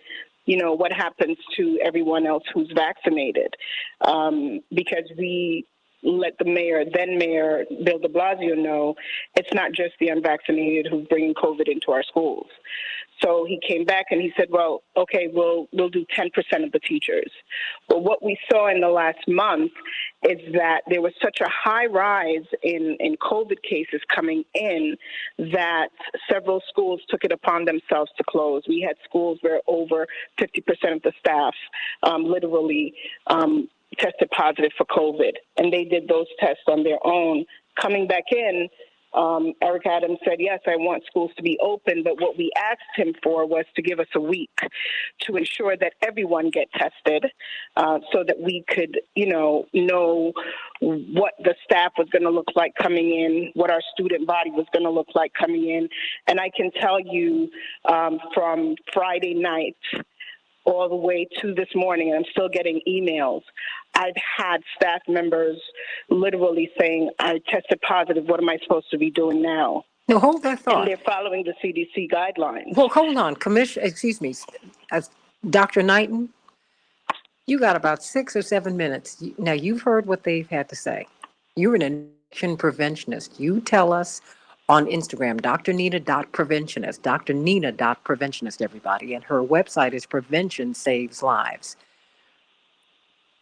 what happens to everyone else who's vaccinated? Because we let the then mayor, Bill de Blasio, know it's not just the unvaccinated who's bringing COVID into our schools. So he came back and he said, well, okay, we'll do 10% of the teachers. But what we saw in the last month is that there was such a high rise in COVID cases coming in that several schools took it upon themselves to close. We had schools where over 50% of the staff literally tested positive for COVID, and they did those tests on their own. Coming back in, Eric Adams said, yes, I want schools to be open, but what we asked him for was to give us a week to ensure that everyone get tested so that we could, know what the staff was going to look like coming in, what our student body was going to look like coming in. And I can tell you from Friday night all the way to this morning, and I'm still getting emails, I've had staff members literally saying, I tested positive, what am I supposed to be doing now? No, hold that thought. And they're following the CDC guidelines. Well, hold on, Dr. Knighton, you got about 6 or 7 minutes. Now, you've heard what they've had to say. You're an infection preventionist. You tell us on Instagram, drnina.preventionist, drnina.preventionist, everybody. And her website is Prevention Saves Lives.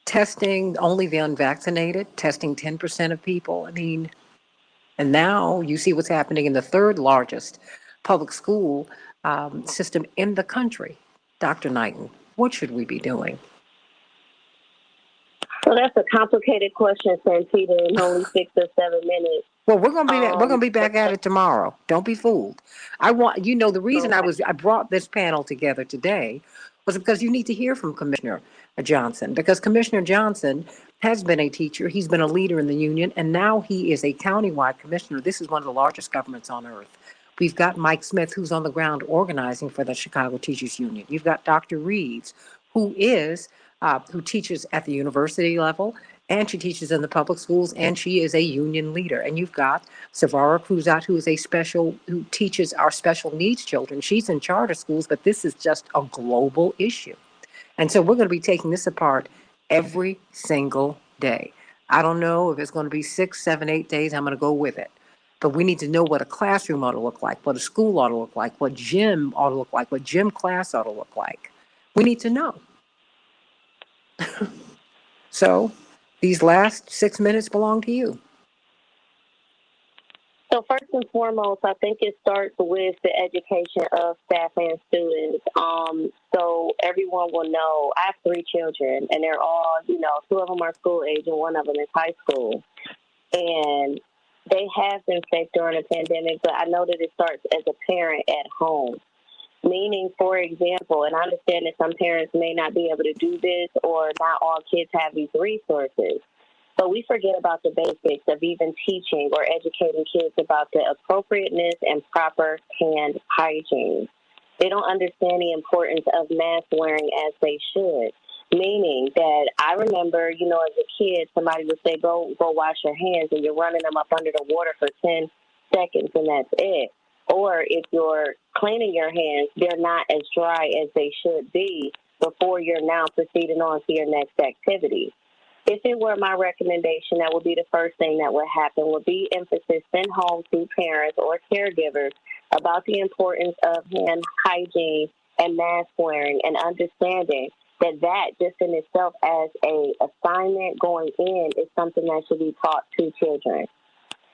Testing only the unvaccinated, testing 10% of people. I mean, and now you see what's happening in the third largest public school system in the country. Dr. Knighton, what should we be doing? So that's a complicated question, Santita, in only 6 or 7 minutes. Well, we're gonna be back at it tomorrow. Don't be fooled. The reason I brought this panel together today was because you need to hear from Commissioner Johnson, because Commissioner Johnson has been a teacher, he's been a leader in the union, and now he is a countywide commissioner. This is one of the largest governments on earth. We've got Mike Smith, who's on the ground organizing for the Chicago Teachers Union. You've got Dr. Reeves, who teaches at the university level, and she teaches in the public schools, and she is a union leader. And you've got Savara Cruzat, who teaches our special needs children. She's in charter schools, but this is just a global issue. And so we're going to be taking this apart every single day. I don't know if it's going to be 6, 7, 8 days. I'm going to go with it. But we need to know what a classroom ought to look like, what a school ought to look like, what gym ought to look like, what gym class ought to look like. We need to know. So these last 6 minutes belong to you. So first and foremost, I think it starts with the education of staff and students. So everyone will know. I have 3 children, and they're all, 2 of them are school age, and 1 of them is high school. And they have been safe during the pandemic, but I know that it starts as a parent at home. Meaning, for example, and I understand that some parents may not be able to do this, or not all kids have these resources. But we forget about the basics of even teaching or educating kids about the appropriateness and proper hand hygiene. They don't understand the importance of mask wearing as they should. Meaning that I remember, as a kid, somebody would say, go wash your hands, and you're running them up under the water for 10 seconds, and that's it. Or if you're cleaning your hands, they're not as dry as they should be before you're now proceeding on to your next activity. If it were my recommendation, that would be the first thing that would happen, would be emphasis sent home to parents or caregivers about the importance of hand hygiene and mask wearing, and understanding that just in itself as a assignment going in is something that should be taught to children.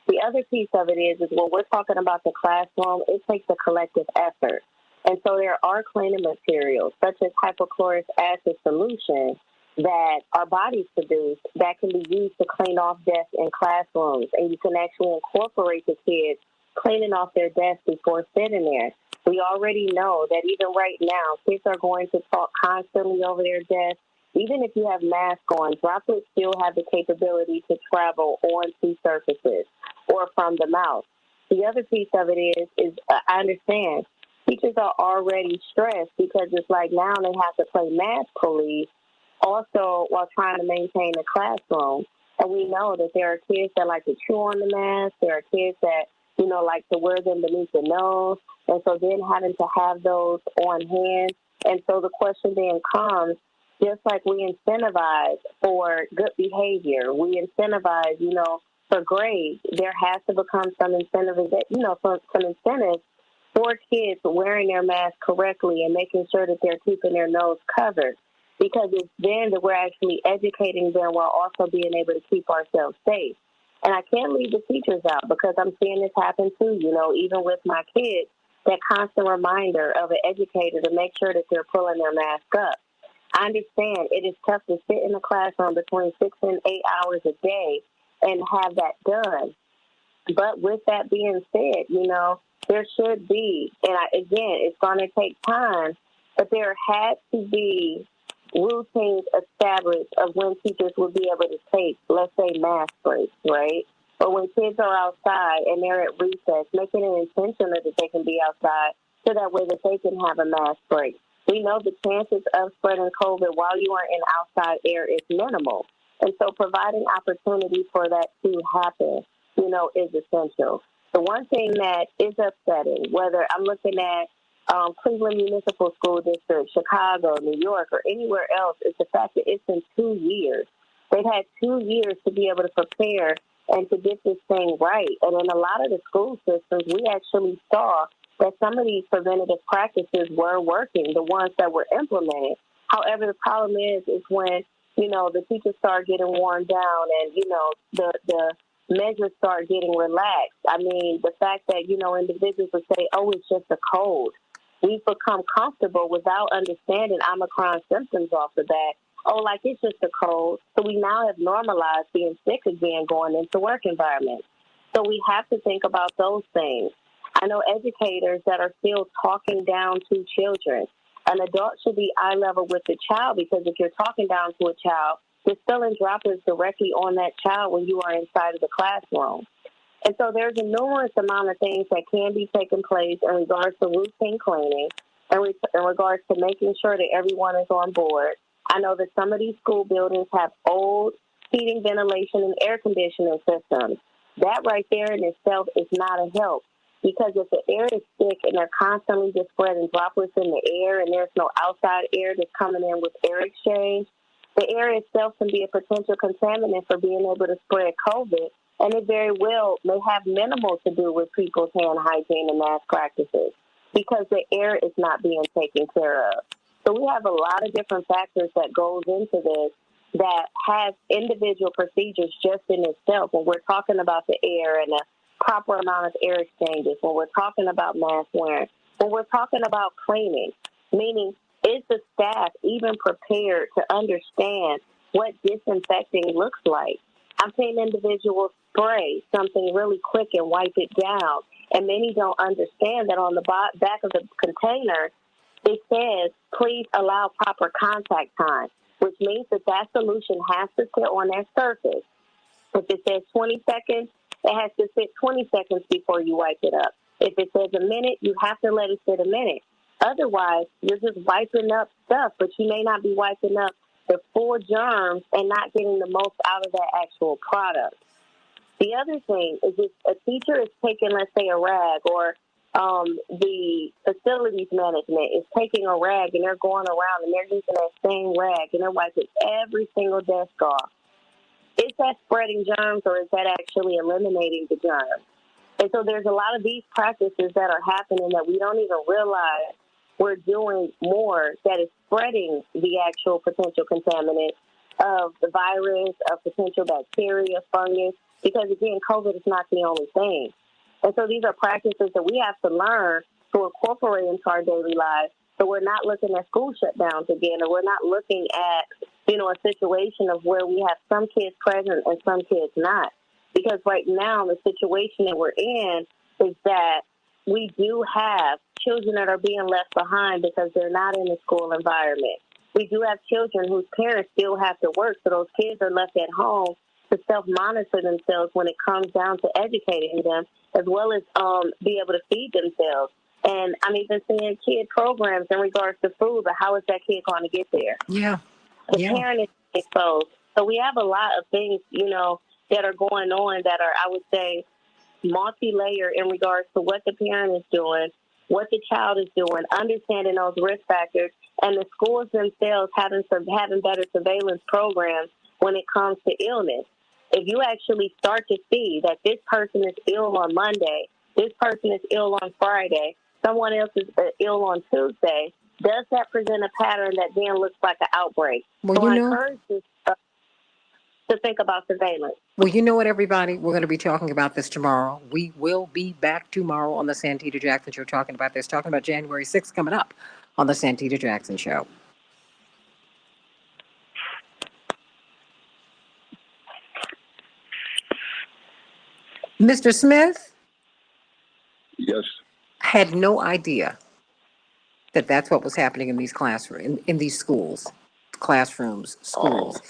The other piece of it is when we're talking about the classroom, it takes a collective effort. And so there are cleaning materials, such as hypochlorous acid solution, that our bodies produce that can be used to clean off desks in classrooms. And you can actually incorporate the kids cleaning off their desks before sitting there. We already know that even right now, kids are going to talk constantly over their desks. Even if you have masks on, droplets still have the capability to travel onto surfaces or from the mouth. The other piece of it is I understand teachers are already stressed because it's like now they have to play mask police also while trying to maintain the classroom. And we know that there are kids that like to chew on the mask. There are kids that, like to wear them beneath the nose. And so then having to have those on hand. And so the question then comes, just like we incentivize for good behavior, we incentivize, for grades, there has to become some incentive, some incentives for kids wearing their mask correctly and making sure that they're keeping their nose covered. Because it's then that we're actually educating them while also being able to keep ourselves safe. And I can't leave the teachers out because I'm seeing this happen too, even with my kids, that constant reminder of an educator to make sure that they're pulling their mask up. I understand it is tough to sit in the classroom between 6 and 8 hours a day and have that done. But with that being said, there should be, and again, it's going to take time, but there had to be routines established of when teachers would be able to take, let's say, math breaks, right? Or when kids are outside and they're at recess, making it intentional that they can be outside so that way that they can have a math break. We know the chances of spreading COVID while you are in outside air is minimal. And so providing opportunity for that to happen, is essential. The one thing that is upsetting, whether I'm looking at Cleveland Municipal School District, Chicago, New York, or anywhere else, is the fact that it's been 2 years. They've had 2 years to be able to prepare and to get this thing right. And in a lot of the school systems, we actually saw that some of these preventative practices were working, the ones that were implemented. However, the problem is when, the teachers start getting worn down and, the measures start getting relaxed. I mean, the fact that, individuals would say, oh, it's just a cold. We've become comfortable without understanding Omicron symptoms off the bat. Oh, like it's just a cold. So we now have normalized being sick again going into work environments. So we have to think about those things. I know educators that are still talking down to children. An adult should be eye level with the child, because if you're talking down to a child, you're spilling droplets directly on that child when you are inside of the classroom. And so there's a numerous amount of things that can be taking place in regards to routine cleaning, and in regards to making sure that everyone is on board. I know that some of these school buildings have old heating, ventilation, and air conditioning systems. That right there in itself is not a help, because if the air is thick and they're constantly just spreading droplets in the air and there's no outside air that's coming in with air exchange, the air itself can be a potential contaminant for being able to spread COVID, and it very well may have minimal to do with people's hand hygiene and mask practices because the air is not being taken care of. So we have a lot of different factors that goes into this that has individual procedures just in itself. When we're talking about the air and the proper amount of air exchanges, when we're talking about mask wearing, when we're talking about cleaning, meaning is the staff even prepared to understand what disinfecting looks like? I've seen individuals spray something really quick and wipe it down, and many don't understand that on the back of the container, it says, please allow proper contact time, which means that solution has to sit on that surface. If it says 20 seconds, it has to sit 20 seconds before you wipe it up. If it says a minute, you have to let it sit a minute. Otherwise, you're just wiping up stuff, but you may not be wiping up the full germs and not getting the most out of that actual product. The other thing is if a teacher is taking, let's say, a rag, or the facilities management is taking a rag and they're going around and they're using that same rag and they're wiping every single desk off. Is that spreading germs, or is that actually eliminating the germs? And so there's a lot of these practices that are happening that we don't even realize we're doing more that is spreading the actual potential contaminant of the virus, of potential bacteria, fungus, because, again, COVID is not the only thing. And so these are practices that we have to learn to incorporate into our daily lives, so we're not looking at school shutdowns again, or we're not looking at, a situation of where we have some kids present and some kids not. Because right now the situation that we're in is that we do have children that are being left behind because they're not in the school environment. We do have children whose parents still have to work, so those kids are left at home to self-monitor themselves when it comes down to educating them, as well as be able to feed themselves. And I'm even seeing kid programs in regards to food, but how is that kid going to get there? Yeah. The parent is exposed. So we have a lot of things, that are going on that are, I would say, multi-layer in regards to what the parent is doing, what the child is doing, understanding those risk factors, and the schools themselves having better surveillance programs when it comes to illness. If you actually start to see that this person is ill on Monday, this person is ill on Friday, someone else is ill on Tuesday, does that present a pattern that then looks like an outbreak? Well, so I encourage you to think about surveillance. Well, you know what, everybody? We're going to be talking about this tomorrow. We will be back tomorrow on the Santita Jackson Show talking about this, talking about January 6th coming up on the Santita Jackson Show. Mr. Smith? Yes. Had no idea that that's what was happening in these classrooms, in these schools, classrooms, schools.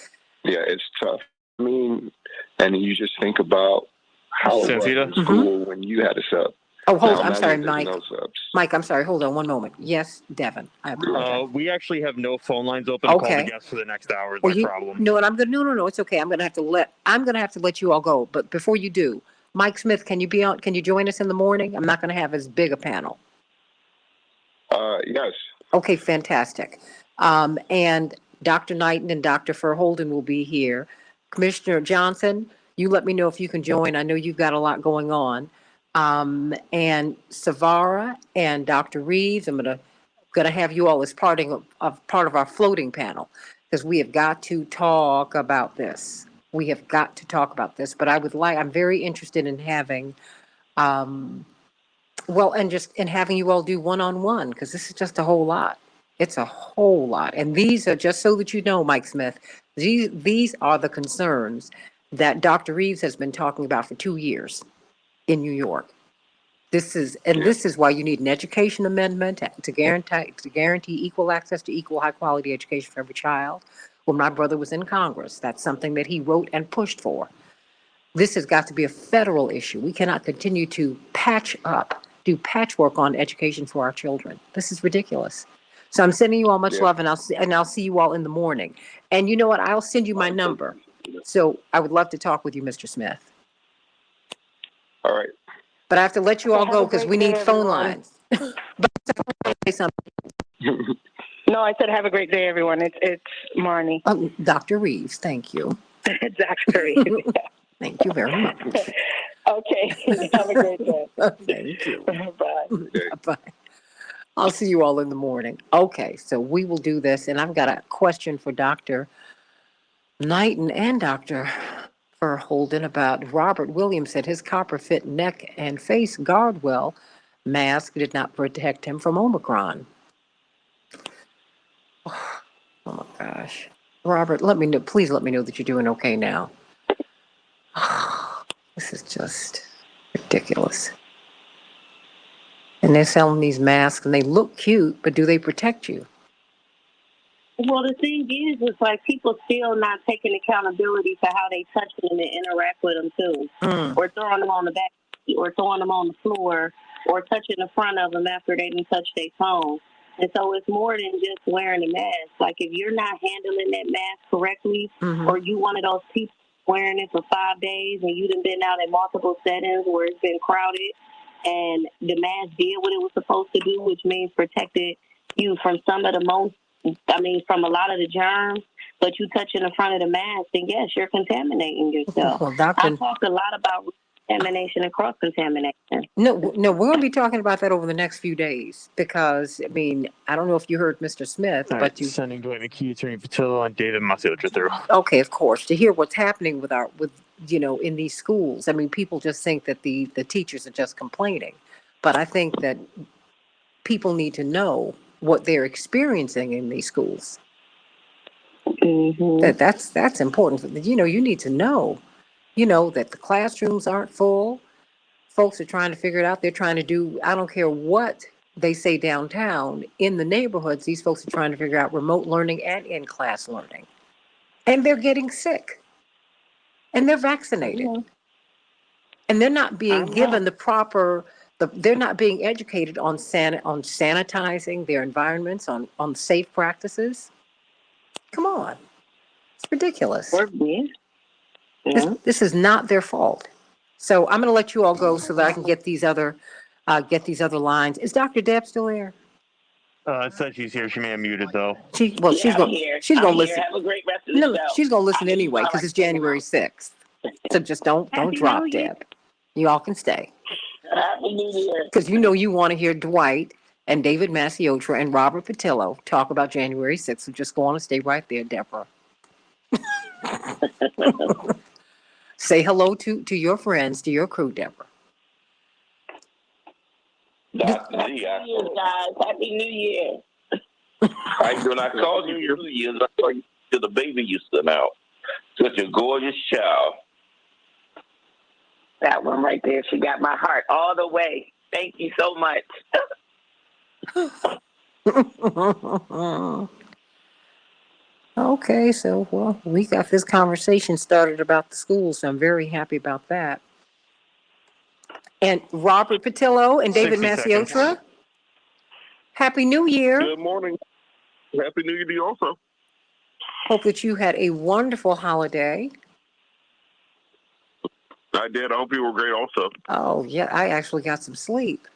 Yeah, it's tough. I mean, and you just think about how it was Santita? in school when you had a sub. Oh, hold Now, on. I'm sorry, imagine there's Mike. no subs. Mike, I'm sorry. Hold on one moment. Yes, Devin. I apologize. We actually have no phone lines open to call the Okay. guests for the next hour is Well, my problem. No, and I'm gonna no, it's okay. I'm gonna have to let you all go. But before you do, Mike Smith, can you join us in the morning? I'm not gonna have as big a panel. Yes. Okay, fantastic. And Dr. Knighton and Dr. Verholden will be here. Commissioner Johnson, you let me know if you can join. I know you've got a lot going on. And Savara and Dr. Reeves, I'm gonna have you all as part of our floating panel, because we have got to talk about this. We have got to talk about this, but I'm very interested in having, and just in having you all do one-on-one, because this is just a whole lot. It's a whole lot. And these are, just so that you know, Mike Smith, these are the concerns that Dr. Reeves has been talking about for 2 years in New York. This is why you need an education amendment to guarantee equal access to equal high quality education for every child. When my brother was in Congress, that's something that he wrote and pushed for. This has got to be a federal issue. We cannot continue to do patchwork on education for our children. This is ridiculous. So I'm sending you all much love, and I'll see you all in the morning. And you know what? I'll send you my number. So I would love to talk with you, Mr. Smith. All right. But I have to let you all go because we need phone lines. Say something. No, I said have a great day, everyone. It's Marnie. Dr. Reeves, thank you. Dr. Reeves. Thank you very much. Okay. Have a great day. Thank you. Bye. Bye. I'll see you all in the morning. Okay, so we will do this, and I've got a question for Dr. Knighton and Dr. Verholden about Robert Williams said his copper-fit neck and face guardwell mask did not protect him from Omicron. Oh my gosh. Robert, please let me know that you're doing okay now. This is just ridiculous. And they're selling these masks and they look cute, but do they protect you? Well, the thing is, it's like people still not taking accountability for how they touch them and interact with them too, or throwing them on the back, or throwing them on the floor, or touching the front of them after they didn't touch their phone. And so it's more than just wearing a mask. Like if you're not handling that mask correctly, or you one of those people wearing it for 5 days, and you done been out in multiple settings where it's been crowded, and the mask did what it was supposed to do, which means protected you from from a lot of the germs, but you touching the front of the mask, then yes, you're contaminating yourself. Well, I talked a lot about contamination and cross-contamination. No, we're going to be talking about that over the next few days because, I don't know if you heard Mr. Smith, but you... Sending Dwight McKee, Attorney Patillo, and David Masiocha through. Okay, of course, to hear what's happening in these schools. People just think that the teachers are just complaining, but I think that people need to know what they're experiencing in these schools. That's important. You need to know, that the classrooms aren't full. Folks are trying to figure it out. They're trying to do, I don't care what they say downtown, in the neighborhoods, these folks are trying to figure out remote learning and in-class learning. And they're getting sick. And they're vaccinated. And they're not being given the proper... they're not being educated on sanitizing their environments, on safe practices. Come on. It's ridiculous. This is not their fault. So I'm going to let you all go so that I can get these other lines. Is Dr. Deb still there? It says she's here. She may have muted though. She's going to listen. Have a great rest of the show. She's going to listen anyway because it's January 6th. So just don't drop, Deb. You all can stay. Happy New Year. Because you want to hear Dwight and David Masiocha and Robert Patillo talk about January 6th. So just go on and stay right there, Deborah. Say hello to your friends, to your crew, Deborah. Happy New Year, guys. Happy New Year. When I called you New Year's, I saw you to the baby you sent out. Such a gorgeous child. That one right there, she got my heart all the way. Thank you so much. Okay, so, well, we got this conversation started about the school, so I'm very happy about that. And Robert Patillo and David 60 seconds. Masiotra, Happy New Year. Good morning. Happy New Year to you also. Hope that you had a wonderful holiday. I did. I hope you were great also. Oh, yeah, I actually got some sleep.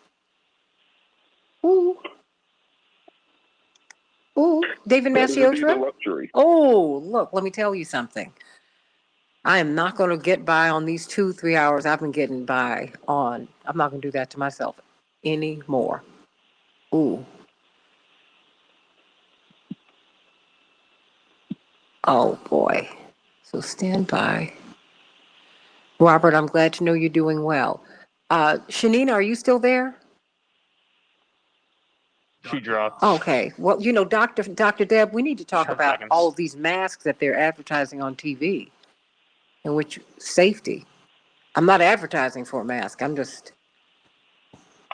Ooh. Ooh, David That is indeed a Masiotra. luxury. Oh, look, let me tell you something. I am not going to get by on these 2-3 hours I've been getting by on. I'm not going to do that to myself anymore. Ooh. Oh, boy. So stand by. Robert, I'm glad to know you're doing well. Shanina, are you still there? She dropped. Okay. Well, Dr. Deb, we need to talk 10 about seconds. all of these masks that they're advertising on TV and which safety. I'm not advertising for a mask. I'm just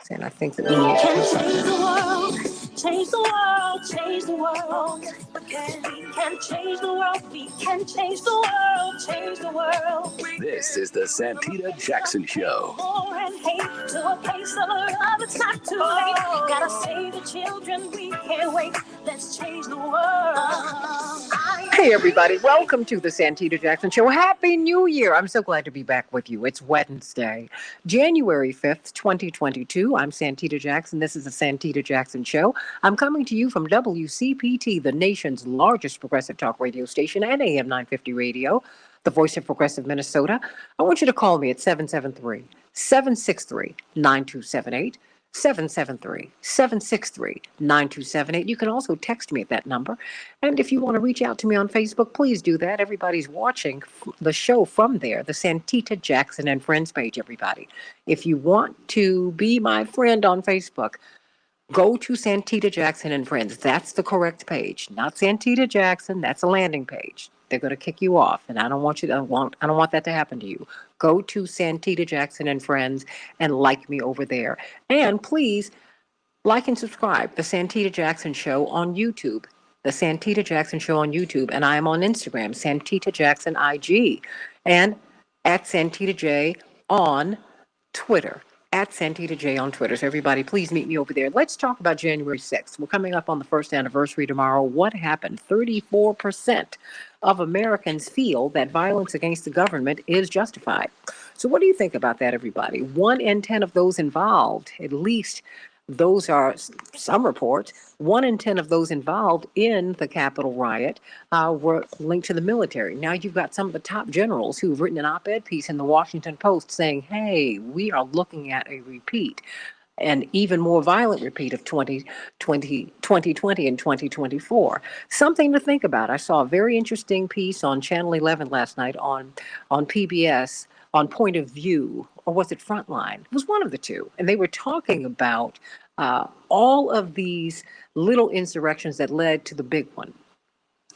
saying I think that we need to Can do change something. the world, change the world, change the world. We can change the world, we can change the world, change the world. This is the Santita Jackson Show. War and hate to a place of love, it's not too late. Gotta save the children, we can't wait. Let's change the world. Hey, everybody. Welcome to the Santita Jackson Show. Happy New Year. I'm so glad to be back with you. It's Wednesday, January 5th, 2022. I'm Santita Jackson. This is the Santita Jackson Show. I'm coming to you from WCPT, the nation's largest progressive talk radio station, and AM 950 radio, the voice of progressive Minnesota. I want you to call me at 773-763-9278. 773-763-9278. You can also text me at that number. And if you want to reach out to me on Facebook, please do that. Everybody's watching the show from there, the Santita Jackson and Friends page, everybody. If you want to be my friend on Facebook, go to Santita Jackson and Friends. That's the correct page. Not Santita Jackson. That's a landing page. They're going to kick you off, and I don't want that to happen to you. Go to Santita Jackson and Friends and like me over there. And please like and subscribe the Santita Jackson Show on YouTube. The Santita Jackson Show on YouTube, and I am on Instagram, Santita Jackson IG, and at Santita J on Twitter. At Santita J on Twitter. So everybody, please meet me over there. Let's talk about January 6th. We're coming up on the first anniversary tomorrow. What happened? 34% of Americans feel that violence against the government is justified. So what do you think about that, everybody? 1 in 10 of those involved, at least those are some reports, 1 in 10 of those involved in the Capitol riot were linked to the military. Now you've got some of the top generals who've written an op-ed piece in the Washington Post saying, hey, we are looking at a repeat, an even more violent repeat of 2020 and 2024. Something to think about. I saw a very interesting piece on Channel 11 last night on PBS on Point of View, or was it Frontline? It was one of the two. And they were talking about all of these little insurrections that led to the big one,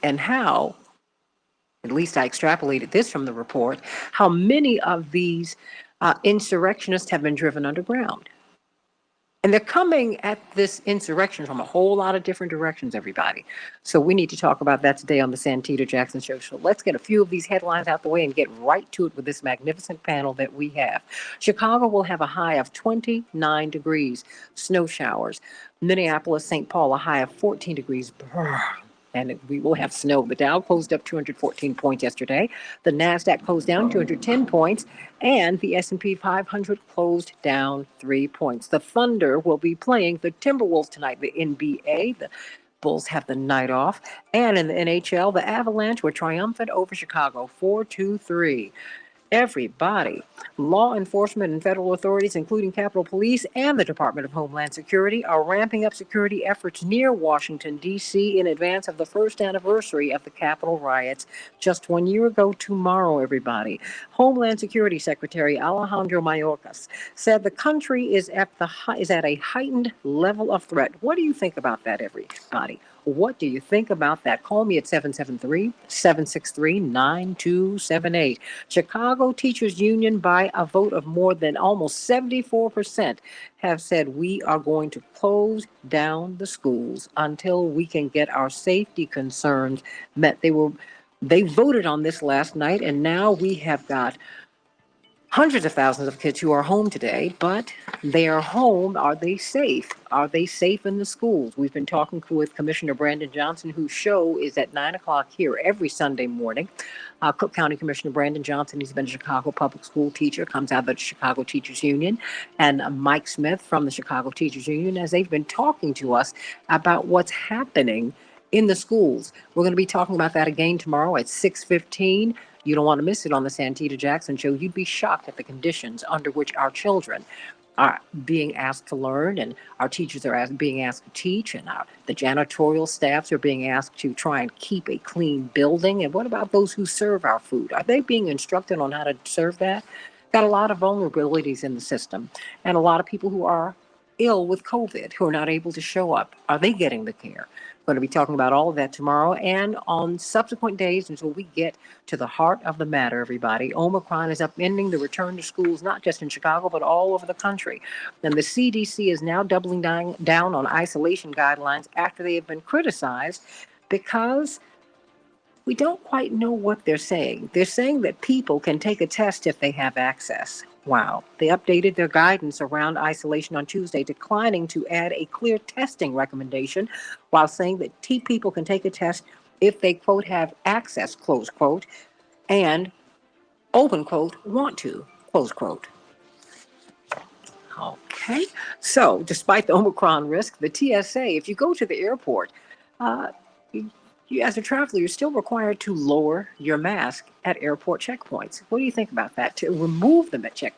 and how, at least I extrapolated this from the report, how many of these insurrectionists have been driven underground. And they're coming at this insurrection from a whole lot of different directions, everybody. So we need to talk about that today on the Santita Jackson Show. So let's get a few of these headlines out the way and get right to it with this magnificent panel that we have. Chicago will have a high of 29 degrees, snow showers. Minneapolis, St. Paul, a high of 14 degrees. And we will have snow. The Dow closed up 214 points yesterday. The NASDAQ closed down 210 points. And the S&P 500 closed down 3 points. The Thunder will be playing the Timberwolves tonight. The NBA, the Bulls have the night off. And in the NHL, the Avalanche were triumphant over Chicago, 4-2-3. Everybody, law enforcement and federal authorities, including Capitol Police and the Department of Homeland Security, are ramping up security efforts near Washington, D.C. in advance of the first anniversary of the Capitol riots just 1 year ago tomorrow, everybody. Homeland Security Secretary Alejandro Mayorkas said the country is at a heightened level of threat. What do you think about that, everybody? What do you think about that? Call me at 773-763-9278. Chicago Teachers Union, by a vote of more than almost 74%, have said we are going to close down the schools until we can get our safety concerns met. They voted on this last night, and now we have got hundreds of thousands of kids who are home today, but they are home. Are they safe? Are they safe in the schools? We've been talking with Commissioner Brandon Johnson, whose show is at 9 o'clock here every Sunday morning. Cook County Commissioner Brandon Johnson, he's been a Chicago public school teacher, comes out of the Chicago Teachers Union, and Mike Smith from the Chicago Teachers Union, as they've been talking to us about what's happening in the schools. We're going to be talking about that again tomorrow at 6:15. You don't want to miss it on the Santita Jackson Show. You'd be shocked at the conditions under which our children are being asked to learn, and our teachers are being asked to teach, and the janitorial staffs are being asked to try and keep a clean building. And what about those who serve our food? Are they being instructed on how to serve that? Got a lot of vulnerabilities in the system, and a lot of people who are ill with COVID who are not able to show up. Are they getting the care? Going to be talking about all of that tomorrow and on subsequent days until we get to the heart of the matter, everybody. Omicron is upending the return to schools, not just in Chicago, but all over the country. And the CDC is now doubling down on isolation guidelines after they have been criticized because we don't quite know what they're saying. They're saying that people can take a test if they have access. Wow. They updated their guidance around isolation on Tuesday, declining to add a clear testing recommendation while saying that people can take a test if they, quote, have access, close quote, and, open quote, want to, close quote. Okay. So despite the Omicron risk, the TSA, if you go to the airport, you, as a traveler, you're still required to lower your mask at airport checkpoints. What do you think about that? To remove them at checkpoints?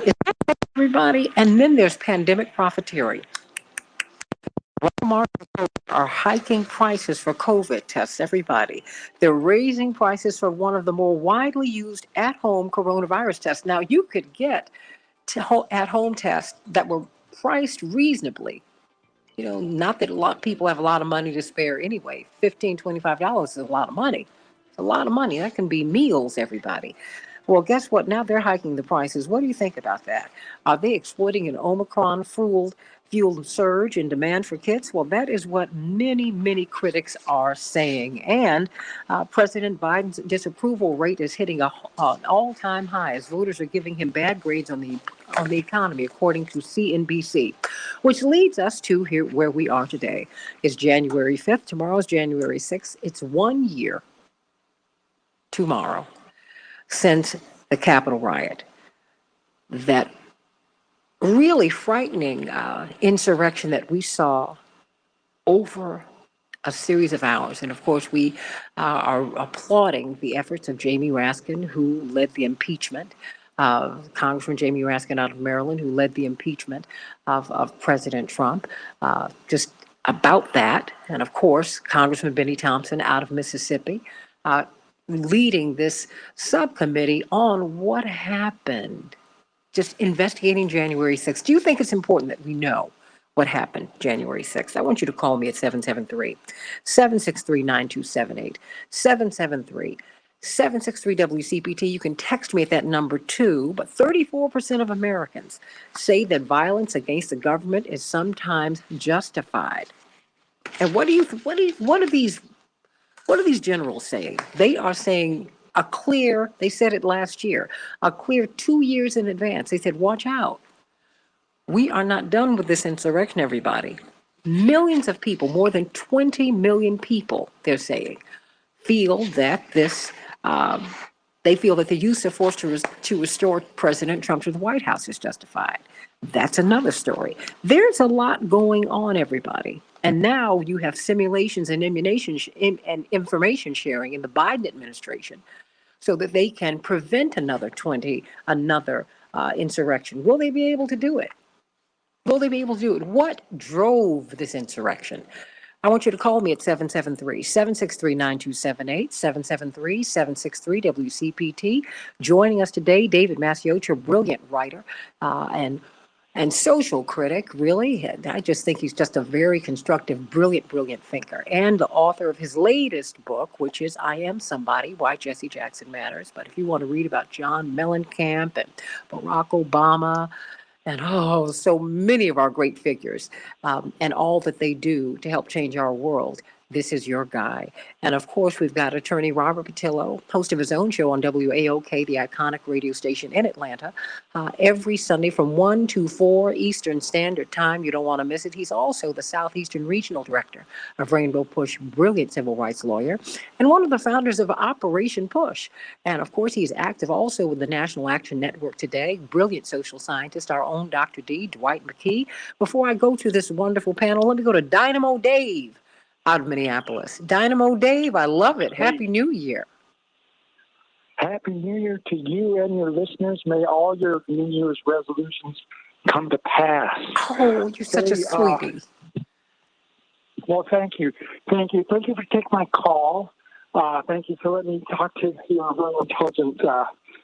Is that everybody? And then there's pandemic profiteering. Walmart are hiking prices for COVID tests, everybody. They're raising prices for one of the more widely used at-home coronavirus tests. Now, you could get at-home tests that were priced reasonably. You know, not that a lot of people have a lot of money to spare anyway. $15, $25 is a lot of money. It's a lot of money. That can be meals, everybody. Well, guess what? Now they're hiking the prices. What do you think about that? Are they exploiting an Omicron-fueled surge in demand for kits? Well, that is what many, many critics are saying. And President Biden's disapproval rate is hitting an all-time high as voters are giving him bad grades on the economy, according to CNBC, which leads us to here where we are today. It's January 5th. Tomorrow is January 6th. It's 1 year tomorrow since the Capitol riot, that really frightening insurrection that we saw over a series of hours. And of course, we are applauding the efforts of Jamie Raskin, who led the impeachment, Congressman Jamie Raskin out of Maryland, who led the impeachment of President Trump. Just about that. And of course, Congressman Benny Thompson out of Mississippi, leading this subcommittee on what happened, just investigating January 6th. Do you think it's important that we know what happened January 6th? I want you to call me at 773-763-9278, 773-763-WCPT. You can text me at that number too, but 34% of Americans say that violence against the government is sometimes justified. And what are these generals saying? They are saying they said it last year, a clear 2 years in advance. They said, watch out. We are not done with this insurrection, everybody. Millions of people, more than 20 million people, they're saying, feel that they feel that the use of force to restore President Trump to the White House is justified. That's another story. There's a lot going on, everybody. And now you have simulations and information sharing in the Biden administration so that they can prevent another insurrection. Will they be able to do it? Will they be able to do it? What drove this insurrection? I want you to call me at 773-763-9278, 773-763-WCPT. Joining us today, David Masiocha, brilliant writer and And social critic, really, I just think he's just a very constructive, brilliant thinker, and the author of his latest book, which is I Am Somebody, Why Jesse Jackson Matters. But if you want to read about John Mellencamp and Barack Obama, and so many of our great figures, and all that they do to help change our world, this is your guy. And of course, we've got attorney Robert Patillo, host of his own show on WAOK, the iconic radio station in Atlanta, every Sunday from 1 to 4 Eastern Standard Time. You don't want to miss it. He's also the Southeastern Regional Director of Rainbow Push, brilliant civil rights lawyer, and one of the founders of Operation Push. And of course, he's active also with the National Action Network today, brilliant social scientist, our own Dr. D, Dwight McKee. Before I go to this wonderful panel, let me go to Dynamo Dave out of Minneapolis. Dynamo Dave, I love it. Happy New Year. Happy New Year to you and your listeners. May all your New Year's resolutions come to pass. Oh, you're such a sweetie. Well, thank you. Thank you. Thank you for taking my call. Thank you for letting me talk to your very intelligent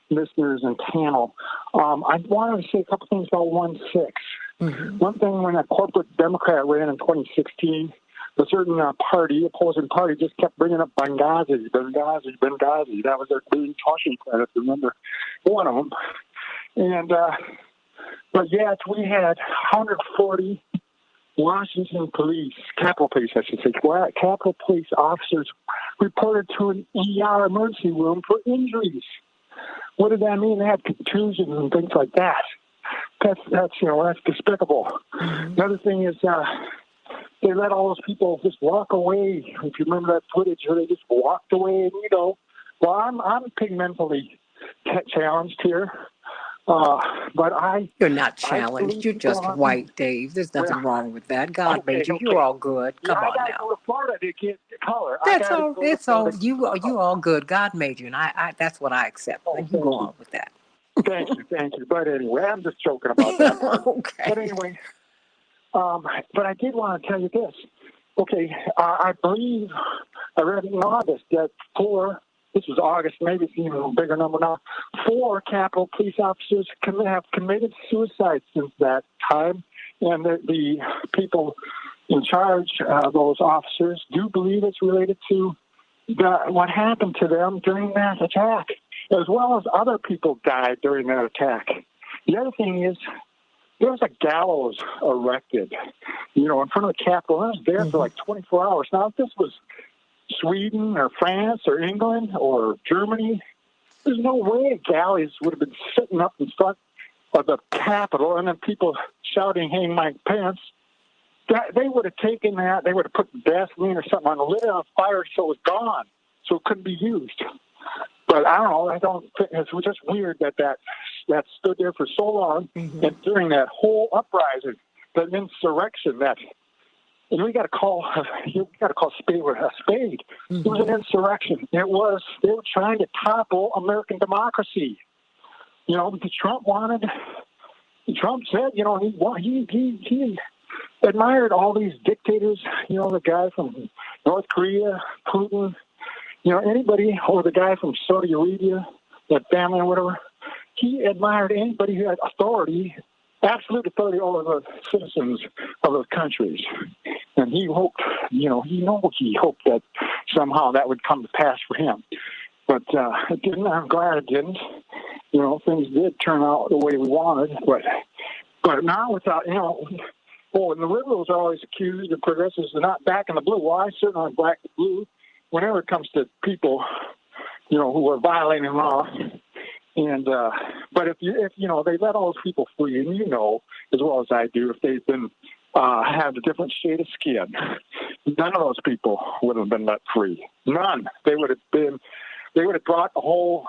listeners and panel. I wanted to say a couple things about 1-6. Mm-hmm. One thing, when a corporate Democrat ran in 2016, a certain opposing party, just kept bringing up Benghazi. That was their leading talking point, if you remember one of them. And, but yet we had 140 Washington police, Capitol Police, I should say, Capitol Police officers reported to an ER emergency room for injuries. What did that mean? They had contusions and things like that. That's despicable. Mm-hmm. Another thing is, they let all those people just walk away. If you remember that footage where they just walked away, and well, I'm pigmentally challenged here, but You're not challenged. You're just white, Dave. There's nothing wrong with that. God made you. You're all good. Come on now. I gotta go to Florida to get color. That's all. It's all. You all good. God made you, and I that's what I accept. You go on with that. Thank you. But anyway, I'm just joking about that. Okay. But anyway. But I did want to tell you this. Okay, I believe I read in August that this was August, maybe it's even a bigger number now, 4 Capitol Police officers have committed suicide since that time. And the people in charge of those officers do believe it's related to what happened to them during that attack, as well as other people died during that attack. The other thing is, there was a gallows erected, in front of the Capitol. I was there for like 24 hours. Now, if this was Sweden or France or England or Germany, there's no way galleys would have been sitting up in front of the Capitol and then people shouting, "Hang my pants." They would have taken that, they would have put gasoline or something on, lit it on fire so it was gone, so it couldn't be used. But I don't know, it's just weird that stood there for so long, and during that whole uprising, that insurrection, and we got to call spade with a spade. It was an insurrection. They were trying to topple American democracy. Because Trump said, he admired all these dictators, the guy from North Korea, Putin, anybody, or the guy from Saudi Arabia, that family or whatever. He admired anybody who had authority, absolute authority over the citizens of those countries. And he hoped, he hoped that somehow that would come to pass for him. But it didn't. I'm glad it didn't. Things did turn out the way we wanted. But now without, and the liberals are always accused, the progressives are not back in the blue. Well, I certainly am black and blue whenever it comes to people, who are violating law. And but if they let all those people free, and as well as I do, if they've been had a different shade of skin, none of those people would have been let free. None. They would have brought the whole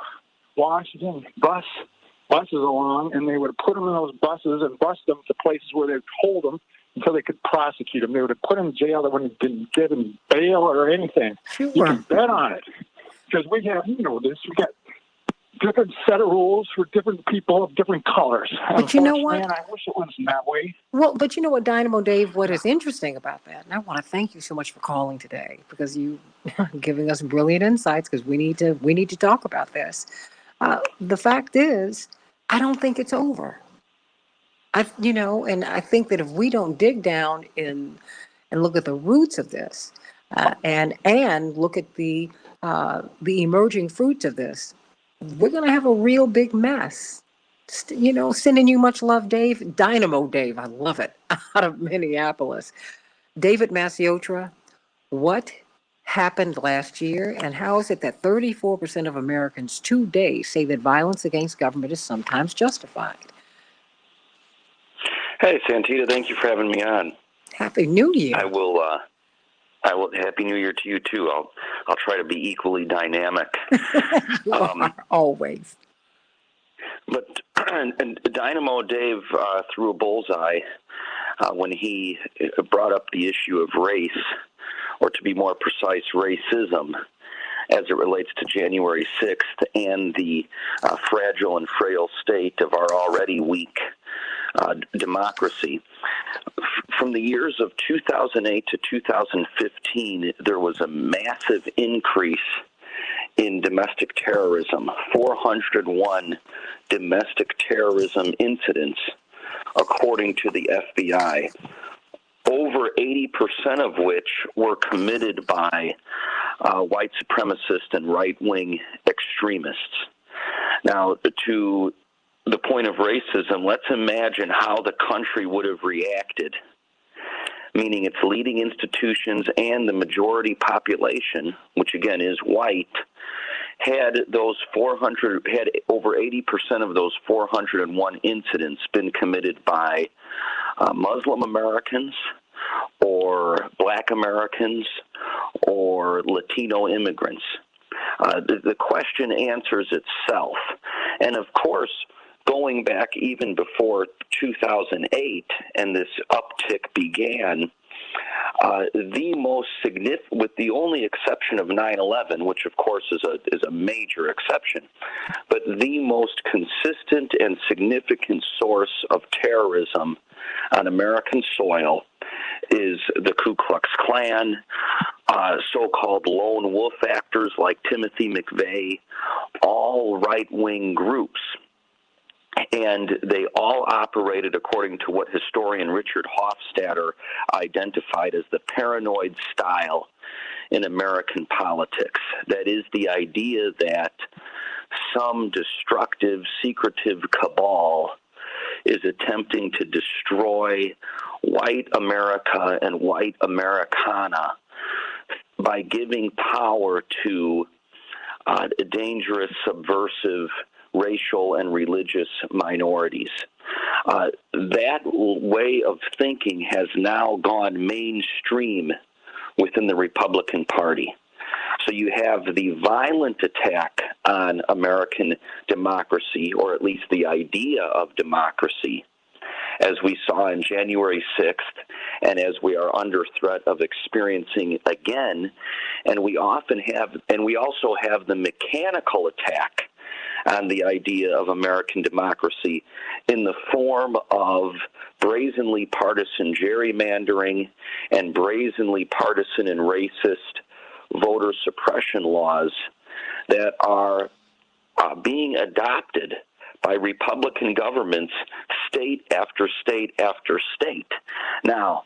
Washington buses along, and they would have put them in those buses and bused them to places where they'd hold them until they could prosecute them. They would have put them in jail. They wouldn't have been given bail or anything. Sure. You can bet on it. Because we have, we got different set of rules for different people of different colors. But you know what? Man, I wish it wasn't that way. Well, but you know what, Dynamo Dave, what is interesting about that, and I want to thank you so much for calling today, because you giving us brilliant insights, because we need to talk about this. The fact is, I don't think it's over. And I think that if we don't dig down in and look at the roots of this, and look at the emerging fruits of this, we're going to have a real big mess. Sending you much love, Dave. Dynamo Dave, I love it, out of Minneapolis. David Masiotra, what happened last year, and how is it that 34% of Americans today say that violence against government is sometimes justified? Hey, Santita, thank you for having me on. Happy New Year. I will. Happy New Year to you too. I'll try to be equally dynamic. You are, always. But and Dynamo Dave threw a bullseye when he brought up the issue of race, or to be more precise, racism, as it relates to January 6th and the fragile and frail state of our already weak democracy. From the years of 2008 to 2015, there was a massive increase in domestic terrorism, 401 domestic terrorism incidents, according to the FBI, over 80% of which were committed by white supremacist and right-wing extremists. Now, to the point of racism, let's imagine how the country would have reacted, meaning its leading institutions and the majority population, which again is white, had over 80% of those 401 incidents been committed by Muslim Americans or Black Americans or Latino immigrants. The question answers itself. And of course, going back even before 2008 and this uptick began, the most significant, with the only exception of 9/11, which of course is a major exception, but the most consistent and significant source of terrorism on American soil is the Ku Klux Klan, so-called lone wolf actors like Timothy McVeigh, all right-wing groups. And they all operated according to what historian Richard Hofstadter identified as the paranoid style in American politics. That is the idea that some destructive, secretive cabal is attempting to destroy white America and white Americana by giving power to dangerous, subversive, racial and religious minorities. That way of thinking has now gone mainstream within the Republican Party. So you have the violent attack on American democracy, or at least the idea of democracy, as we saw on January 6th, and as we are under threat of experiencing again. And we also have the mechanical attack on the idea of American democracy in the form of brazenly partisan gerrymandering and brazenly partisan and racist voter suppression laws that are being adopted by Republican governments state after state after state. Now,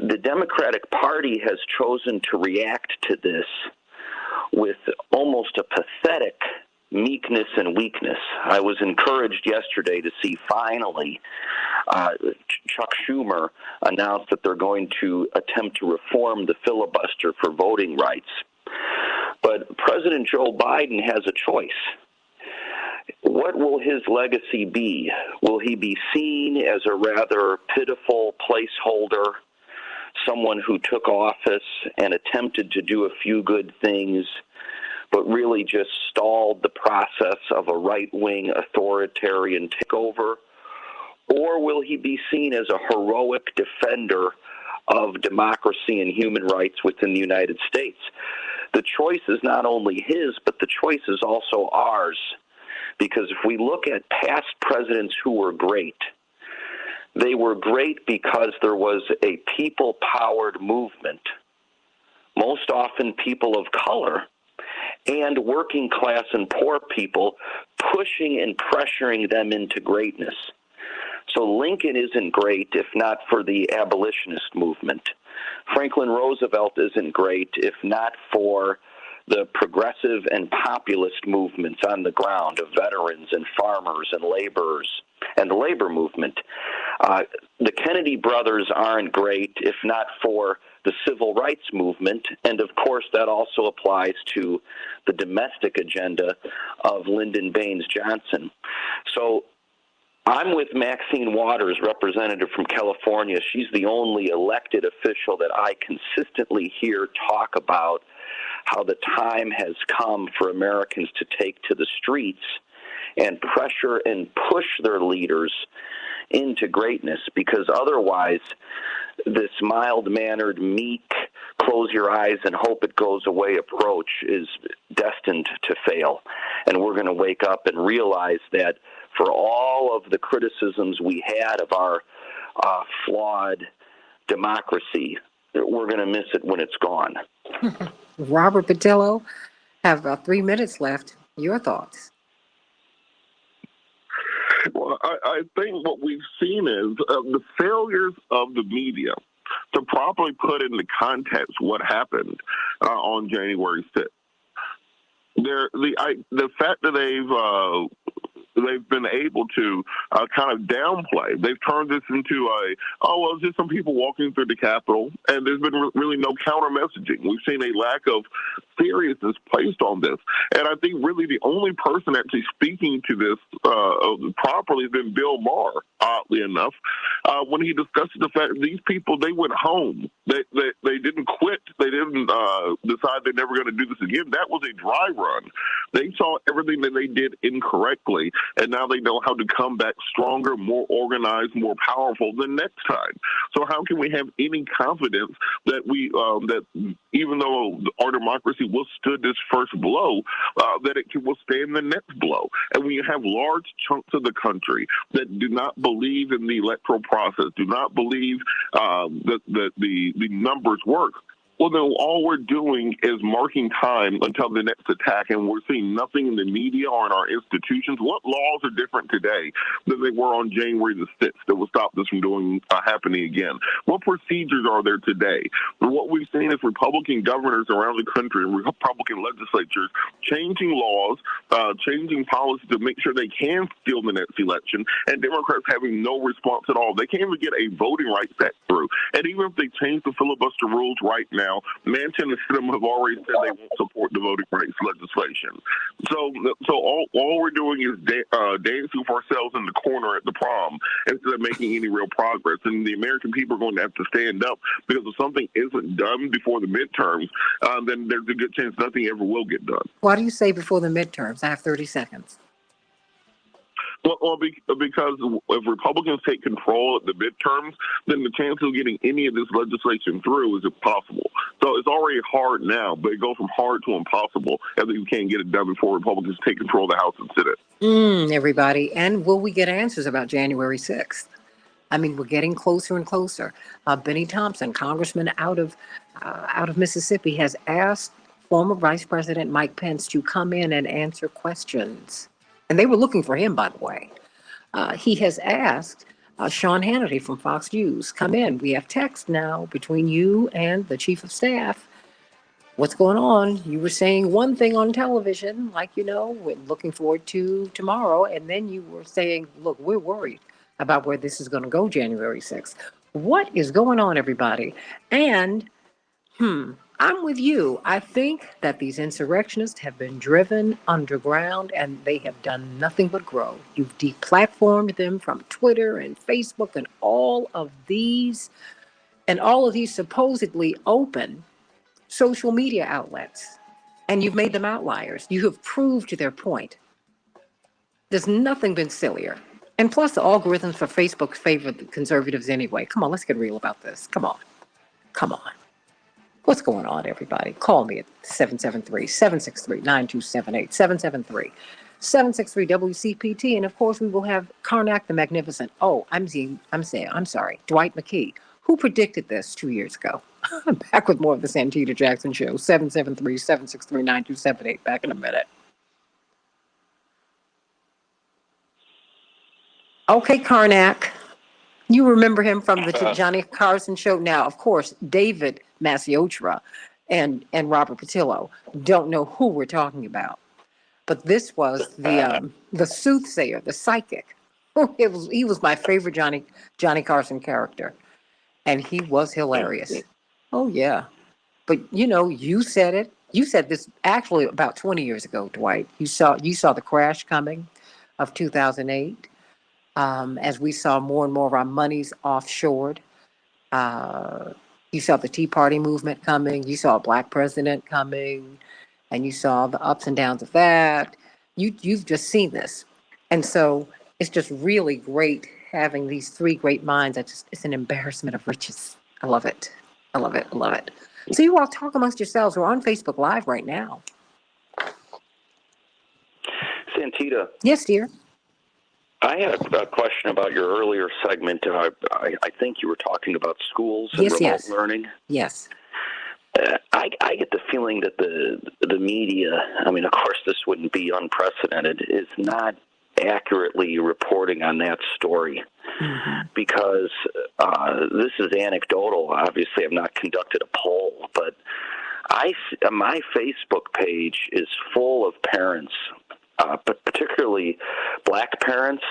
the Democratic Party has chosen to react to this with almost a pathetic meekness and weakness. I was encouraged yesterday to see finally Chuck Schumer announce that they're going to attempt to reform the filibuster for voting rights. But President Joe Biden has a choice. What will his legacy be? Will he be seen as a rather pitiful placeholder, someone who took office and attempted to do a few good things, but really just stalled the process of a right-wing authoritarian takeover? Or will he be seen as a heroic defender of democracy and human rights within the United States? The choice is not only his, but the choice is also ours. Because if we look at past presidents who were great, they were great because there was a people-powered movement, most often people of color, and working class and poor people pushing and pressuring them into greatness. So Lincoln isn't great if not for the abolitionist movement. Franklin Roosevelt isn't great if not for the progressive and populist movements on the ground of veterans and farmers and laborers and the labor movement. The Kennedy brothers aren't great if not for the civil rights movement, and of course that also applies to the domestic agenda of Lyndon Baines Johnson. So I'm with Maxine Waters, representative from California. She's the only elected official that I consistently hear talk about how the time has come for Americans to take to the streets and pressure and push their leaders into greatness, because otherwise this mild-mannered, meek, close your eyes and hope it goes away approach is destined to fail. And we're going to wake up and realize that for all of the criticisms we had of our flawed democracy, we're going to miss it when it's gone. Robert Patillo, have about 3 minutes left. Your thoughts? Well, I think what we've seen is the failures of the media to properly put into context what happened on January 6th. The fact that they've been able to kind of downplay. They've turned this into it's just some people walking through the Capitol, and there's been really no counter messaging. We've seen a lack of seriousness placed on this. And I think really the only person actually speaking to this properly has been Bill Maher, oddly enough, when he discussed the fact that these people, they went home. They didn't quit. They didn't decide they're never going to do this again. That was a dry run. They saw everything that they did incorrectly, and now they know how to come back stronger, more organized, more powerful than next time. So how can we have any confidence that that even though our democracy withstood this first blow, that it can withstand the next blow? And when you have large chunks of the country that do not believe in the electoral process, do not believe that the numbers work, well, then all we're doing is marking time until the next attack, and we're seeing nothing in the media or in our institutions. What laws are different today than they were on January the 6th that will stop this from happening again? What procedures are there today? And what we've seen is Republican governors around the country and Republican legislatures changing laws, changing policies to make sure they can steal the next election, and Democrats having no response at all. They can't even get a voting rights act through. And even if they change the filibuster rules right now, Manchin and Stidham have already said they won't support the voting rights legislation. So all we're doing is dancing for ourselves in the corner at the prom instead of making any real progress. And the American people are going to have to stand up, because if something isn't done before the midterms, then there's a good chance nothing ever will get done. Why do you say before the midterms? I have 30 seconds. Well, because if Republicans take control at the midterms, then the chance of getting any of this legislation through is impossible. So it's already hard now, but it goes from hard to impossible if you can't get it done before Republicans take control of the House and Senate. Everybody. And will we get answers about January 6th? I mean, we're getting closer and closer. Benny Thompson, congressman out of Mississippi, has asked former Vice President Mike Pence to come in and answer questions. And they were looking for him, by the way. He has asked Sean Hannity from Fox News, come in. We have text now between you and the chief of staff. What's going on? You were saying one thing on television, like, we're looking forward to tomorrow. And then you were saying, look, we're worried about where this is going to go January 6th. What is going on, everybody? And, I'm with you. I think that these insurrectionists have been driven underground, and they have done nothing but grow. You've deplatformed them from Twitter and Facebook and all of these supposedly open social media outlets, and you've made them outliers. You have proved their point. There's nothing been sillier. And plus, the algorithms for Facebook favor the conservatives anyway. Come on, let's get real about this. Come on. What's going on, everybody? Call me at 773-763-9278, 773-763-WCPT. And of course, we will have Karnak the Magnificent. Oh, I'm sorry, Dwight McKee. Who predicted this 2 years ago? I'm back with more of the Santita Jackson Show, 773-763-9278. Back in a minute. Okay, Karnak. You remember him from the Johnny Carson show? Now, of course, David Maciotra and Robert Patillo don't know who we're talking about. But this was the soothsayer, the psychic. He was my favorite Johnny Carson character, and he was hilarious. Oh yeah, but you said it. You said this actually about 20 years ago, Dwight. You saw the crash coming of 2008, as we saw more and more of our monies offshored. You saw the Tea Party movement coming. You saw a black president coming, and you saw the ups and downs of that. You've just seen this, and so it's just really great having these three great minds. It's an embarrassment of riches. I love it. I love it. I love it. So you all talk amongst yourselves. We're on Facebook Live right now. Santita. Yes, dear. I had a question about your earlier segment. I think you were talking about schools and remote learning. Yes. I get the feeling that the media, I mean, of course this wouldn't be unprecedented, is not accurately reporting on that story. Mm-hmm. Because this is anecdotal. Obviously, I've not conducted a poll, but my Facebook page is full of parents, but particularly black parents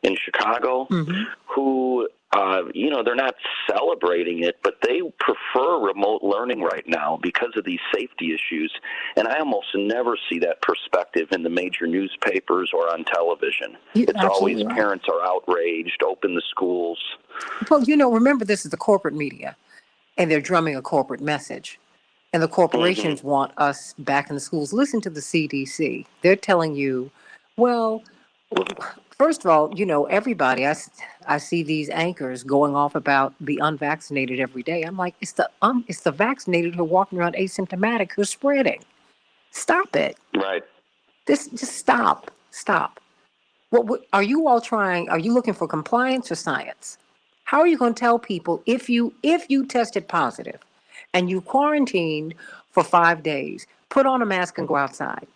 in Chicago, mm-hmm. who, they're not celebrating it, but they prefer remote learning right now because of these safety issues. And I almost never see that perspective in the major newspapers or on television. It's always right. Parents are outraged, open the schools. Well, remember this is the corporate media, and they're drumming a corporate message. And the corporations mm-hmm. want us back in the schools. Listen to the CDC. They're telling you, well, first of all, everybody, I see these anchors going off about the unvaccinated every day. I'm like, it's the vaccinated who are walking around asymptomatic who's spreading. Stop it. Right. Just stop. What are you all trying? Are you looking for compliance or science? How are you going to tell people if you tested positive and you quarantined for 5 days, put on a mask and go outside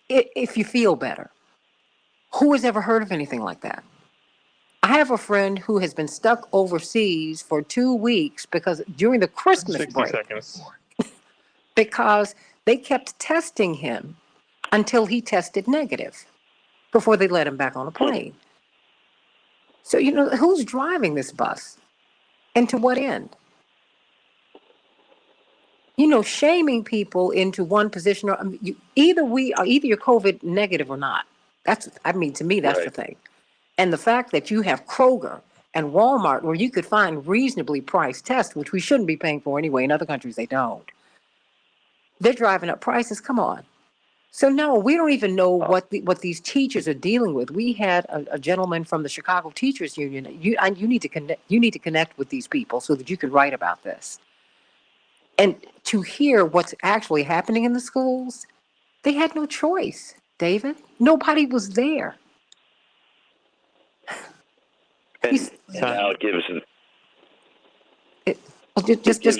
if you feel better? Who has ever heard of anything like that? I have a friend who has been stuck overseas for 2 weeks because during the Christmas 60 break, seconds. because they kept testing him until he tested negative before they let him back on a plane. So, who's driving this bus and to what end? Shaming people into one position, or either you're COVID negative or not. To me, that's right. The thing. And the fact that you have Kroger and Walmart where you could find reasonably priced tests, which we shouldn't be paying for anyway. In other countries, they don't. They're driving up prices. Come on. So no, we don't even know what these teachers are dealing with. We had a gentleman from the Chicago Teachers Union. You need to connect with these people so that you can write about this. And to hear what's actually happening in the schools, they had no choice, David. Nobody was there. And now it gives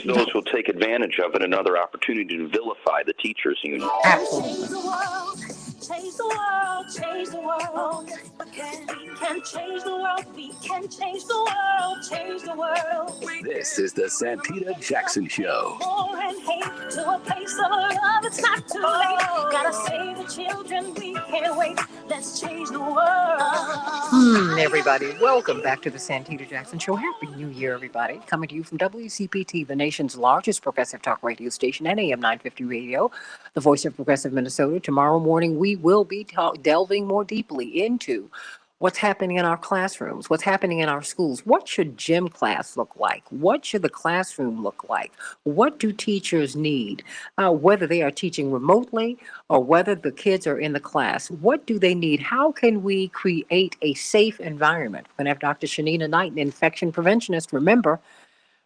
those who'll take advantage of it another opportunity to vilify the teachers union. Absolutely. Change the world, change the world. We can change the world, we can change the world, change the world. This is the Santita Jackson Show. War and hate to a place of love, it's not too late. Gotta save the children, we can't wait. Let's change the world. Everybody, welcome back to the Santita Jackson Show. Happy New Year, everybody. Coming to you from WCPT, the nation's largest progressive talk radio station, and AM 950 Radio, the voice of progressive Minnesota. Tomorrow morning, we will be delving more deeply into what's happening in our classrooms, what's happening in our schools. What should gym class look like? What should the classroom look like? What do teachers need? Whether they are teaching remotely or whether the kids are in the class, what do they need? How can we create a safe environment? We're going to have Dr. Shanina Knight, an infection preventionist. Remember,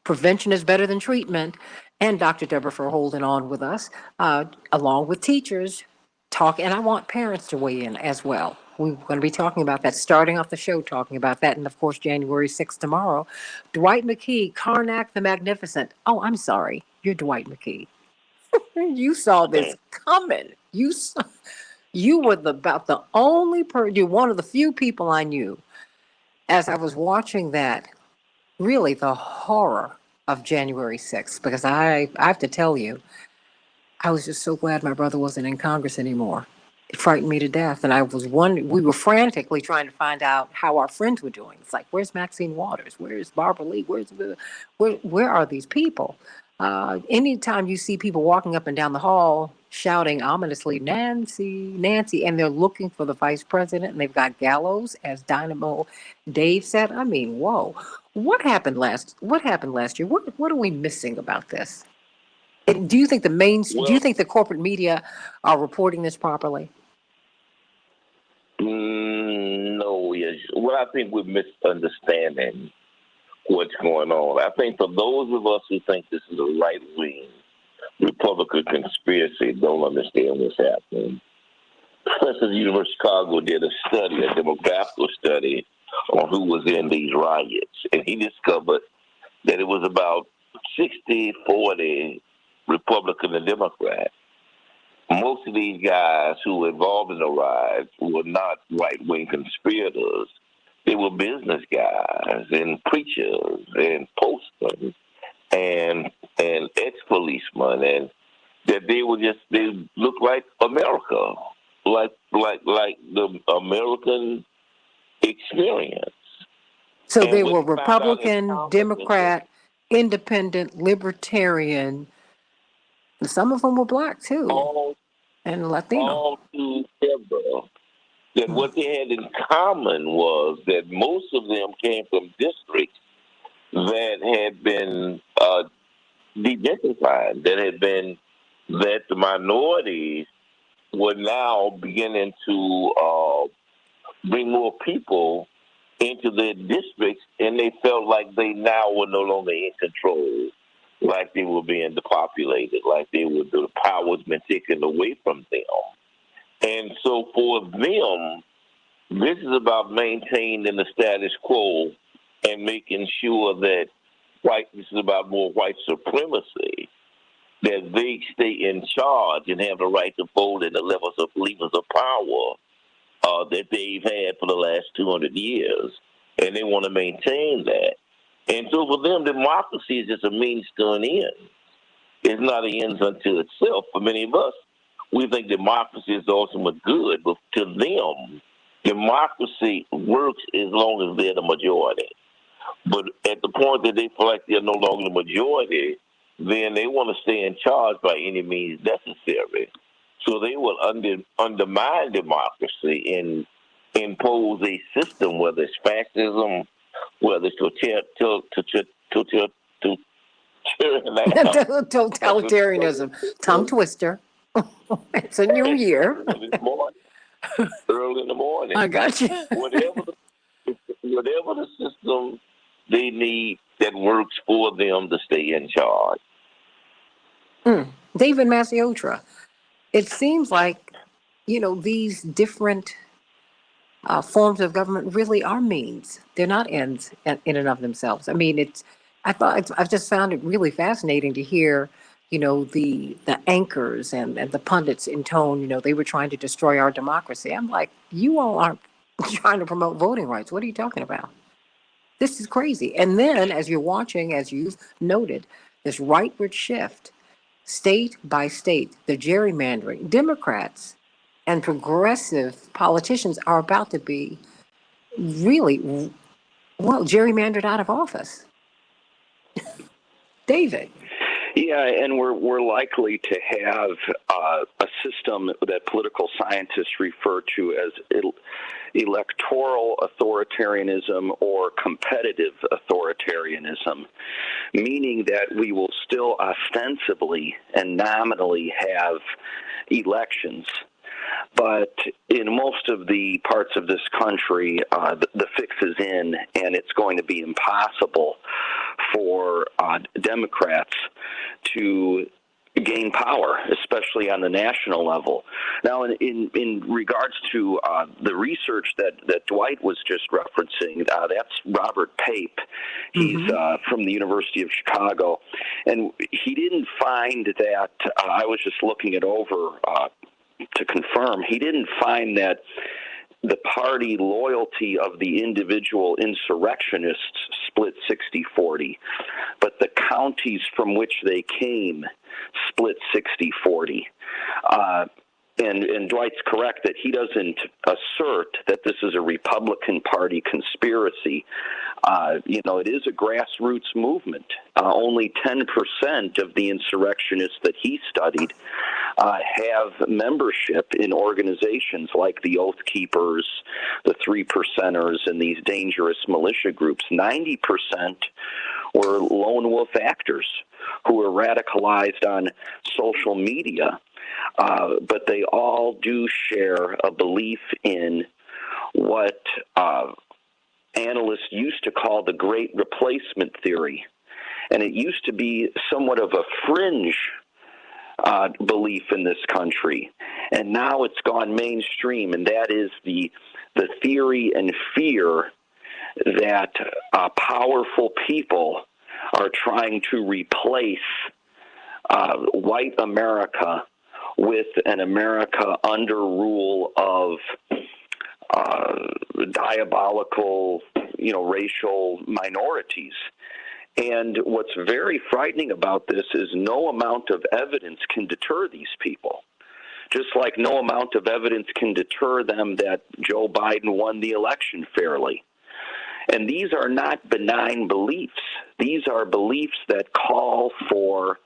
prevention is better than treatment. And Dr. Deborah for holding on with us, along with teachers. And I want parents to weigh in as well. We're going to be talking about that, starting off the show, talking about that. And of course, January 6th tomorrow. Dwight McKee, Karnak the Magnificent. Oh, I'm sorry. You're Dwight McKee. You saw this coming. You were about the only person, you're one of the few people I knew as I was watching that really the horror of January 6th, because I have to tell you, I was just so glad my brother wasn't in Congress anymore. It frightened me to death. And I was wondering, we were frantically trying to find out how our friends were doing. It's like, where's Maxine Waters? Where's Barbara Lee? Where are these people? Anytime you see people walking up and down the hall shouting ominously, Nancy, Nancy, and they're looking for the vice president, and they've got gallows, as Dynamo Dave said. I mean, whoa. What happened last year? What are we missing about this? And do you think do you think the corporate media are reporting this properly? No, yes. Well, I think we're misunderstanding what's going on. I think for those of us who think this is a right-wing Republican conspiracy, don't understand what's happening. Professor at the University of Chicago did a study, a demographical study, on who was in these riots, and he discovered that it was about 60-40 Republican and Democrat. Most of these guys who were involved in the riots were not right-wing conspirators. They were business guys and preachers and postmen and ex-policemen, and that they looked like America, like the American experience. So they were Republican, Democrat, Independent, Libertarian. Some of them were black too, and Latino. All together. That what they had in common was that most of them came from districts that had been de-gentrified, that the minorities were now beginning to bring more people into their districts, and they felt like they now were no longer in control, like they were being depopulated, like the power was been taken away from them. And so for them, this is about maintaining the status quo and making sure that this is about more white supremacy, that they stay in charge and have the right to vote in the levers of power that they've had for the last 200 years. And they want to maintain that. And so for them, democracy is just a means to an end. It's not an end unto itself. For many of us, we think democracy is the ultimate good, but to them, democracy works as long as they're the majority. But at the point that they feel like they're no longer the majority, then they want to stay in charge by any means necessary. So they will undermine democracy and impose a system, whether it's fascism, whether it's totalitarianism, tongue twister. It's a new year. Early in the morning. I got you. Whatever the system they need that works for them to stay in charge. David Masiotra, it seems like, these different forms of government really are means. They're not ends in and of themselves. I mean, I've just found it really fascinating to hear, the anchors and the pundits intone, they were trying to destroy our democracy. I'm like, you all aren't trying to promote voting rights. What are you talking about? This is crazy. And then as you're watching, as you've noted, this rightward shift, state by state, the gerrymandering, Democrats and progressive politicians are about to be really, gerrymandered out of office. David. Yeah, and we're likely to have a system that political scientists refer to as electoral authoritarianism or competitive authoritarianism, meaning that we will still ostensibly and nominally have elections. But in most of the parts of this country, the fix is in, and it's going to be impossible for Democrats to gain power, especially on the national level. Now, in regards to the research that Dwight was just referencing, that's Robert Pape. He's from the University of Chicago, and he didn't find that, I was just looking it over to confirm, he didn't find that the party loyalty of the individual insurrectionists split 60-40, but the counties from which they came split 60-40. And Dwight's correct that he doesn't assert that this is a Republican Party conspiracy. It is a grassroots movement. Only 10% of the insurrectionists that he studied have membership in organizations like the Oath Keepers, the Three Percenters, and these dangerous militia groups. 90% were lone wolf actors who were radicalized on social media. But they all do share a belief in what analysts used to call the Great Replacement Theory. And it used to be somewhat of a fringe belief in this country. And now it's gone mainstream, and that is the theory and fear that powerful people are trying to replace white America with an America under rule of diabolical, racial minorities. And what's very frightening about this is no amount of evidence can deter these people. Just like no amount of evidence can deter them that Joe Biden won the election fairly. And these are not benign beliefs. These are beliefs that call for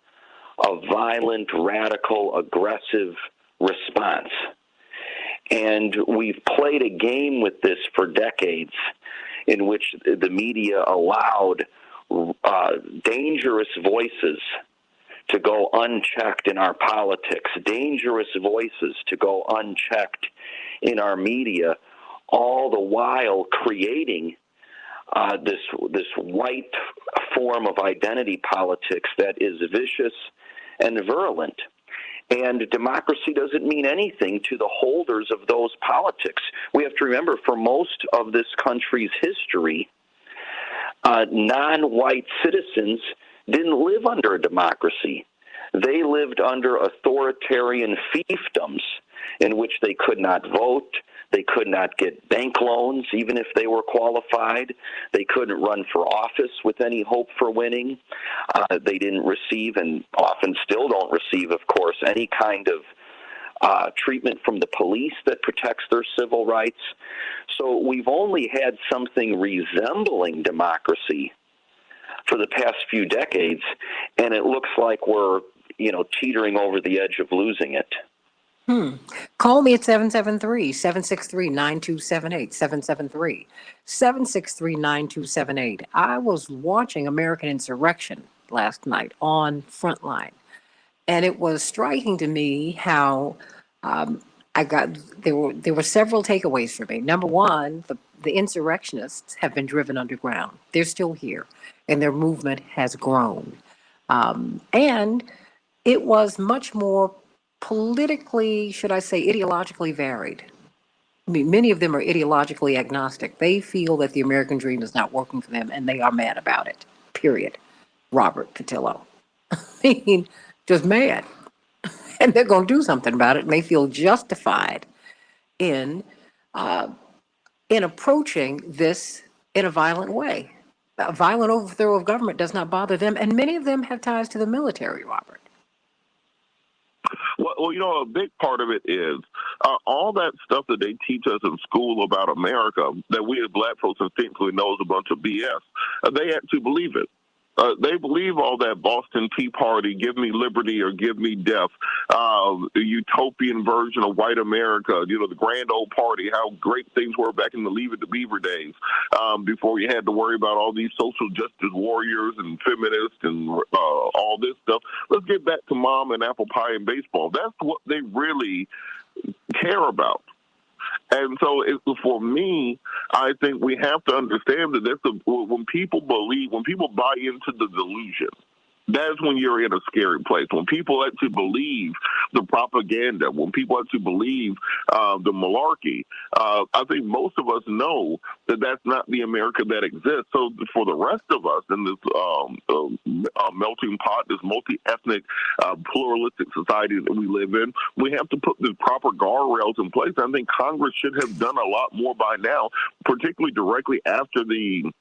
a violent, radical, aggressive response. And we've played a game with this for decades in which the media allowed dangerous voices to go unchecked in our politics, dangerous voices to go unchecked in our media, all the while creating this white form of identity politics that is vicious and virulent. And democracy doesn't mean anything to the holders of those politics. We have to remember, for most of this country's history, non-white citizens didn't live under a democracy. They lived under authoritarian fiefdoms in which they could not vote, they could not get bank loans, even if they were qualified. They couldn't run for office with any hope for winning. They didn't receive, and often still don't receive, of course, any kind of treatment from the police that protects their civil rights. So we've only had something resembling democracy for the past few decades, and it looks like we're, teetering over the edge of losing it. Call me at 773-763-9278, 773-763-9278. I was watching American Insurrection last night on Frontline, and it was striking to me how there were several takeaways for me. Number one, the insurrectionists have been driven underground. They're still here, and their movement has grown. And it was much more politically, should I say, ideologically varied. I mean, many of them are ideologically agnostic. They feel that the American dream is not working for them, and they are mad about it, period. Robert Patillo. I mean, just mad. And they're going to do something about it, and they feel justified in approaching this in a violent way. A violent overthrow of government does not bother them, and many of them have ties to the military, Robert. Well, a big part of it is all that stuff that they teach us in school about America that we as black folks instinctively know is a bunch of BS. They actually believe it. They believe all that Boston Tea Party, give me liberty or give me death, utopian version of white America, the grand old party, how great things were back in the Leave It to Beaver days, before you had to worry about all these social justice warriors and feminists and all this stuff. Let's get back to mom and apple pie and baseball. That's what they really care about. And so for me, I think we have to understand that when people buy into the delusion That's when you're in a scary place. When people actually believe the propaganda, when people actually believe the malarkey, I think most of us know that that's not the America that exists. So for the rest of us in this melting pot, this multi-ethnic, pluralistic society that we live in, we have to put the proper guardrails in place. I think Congress should have done a lot more by now, particularly directly after the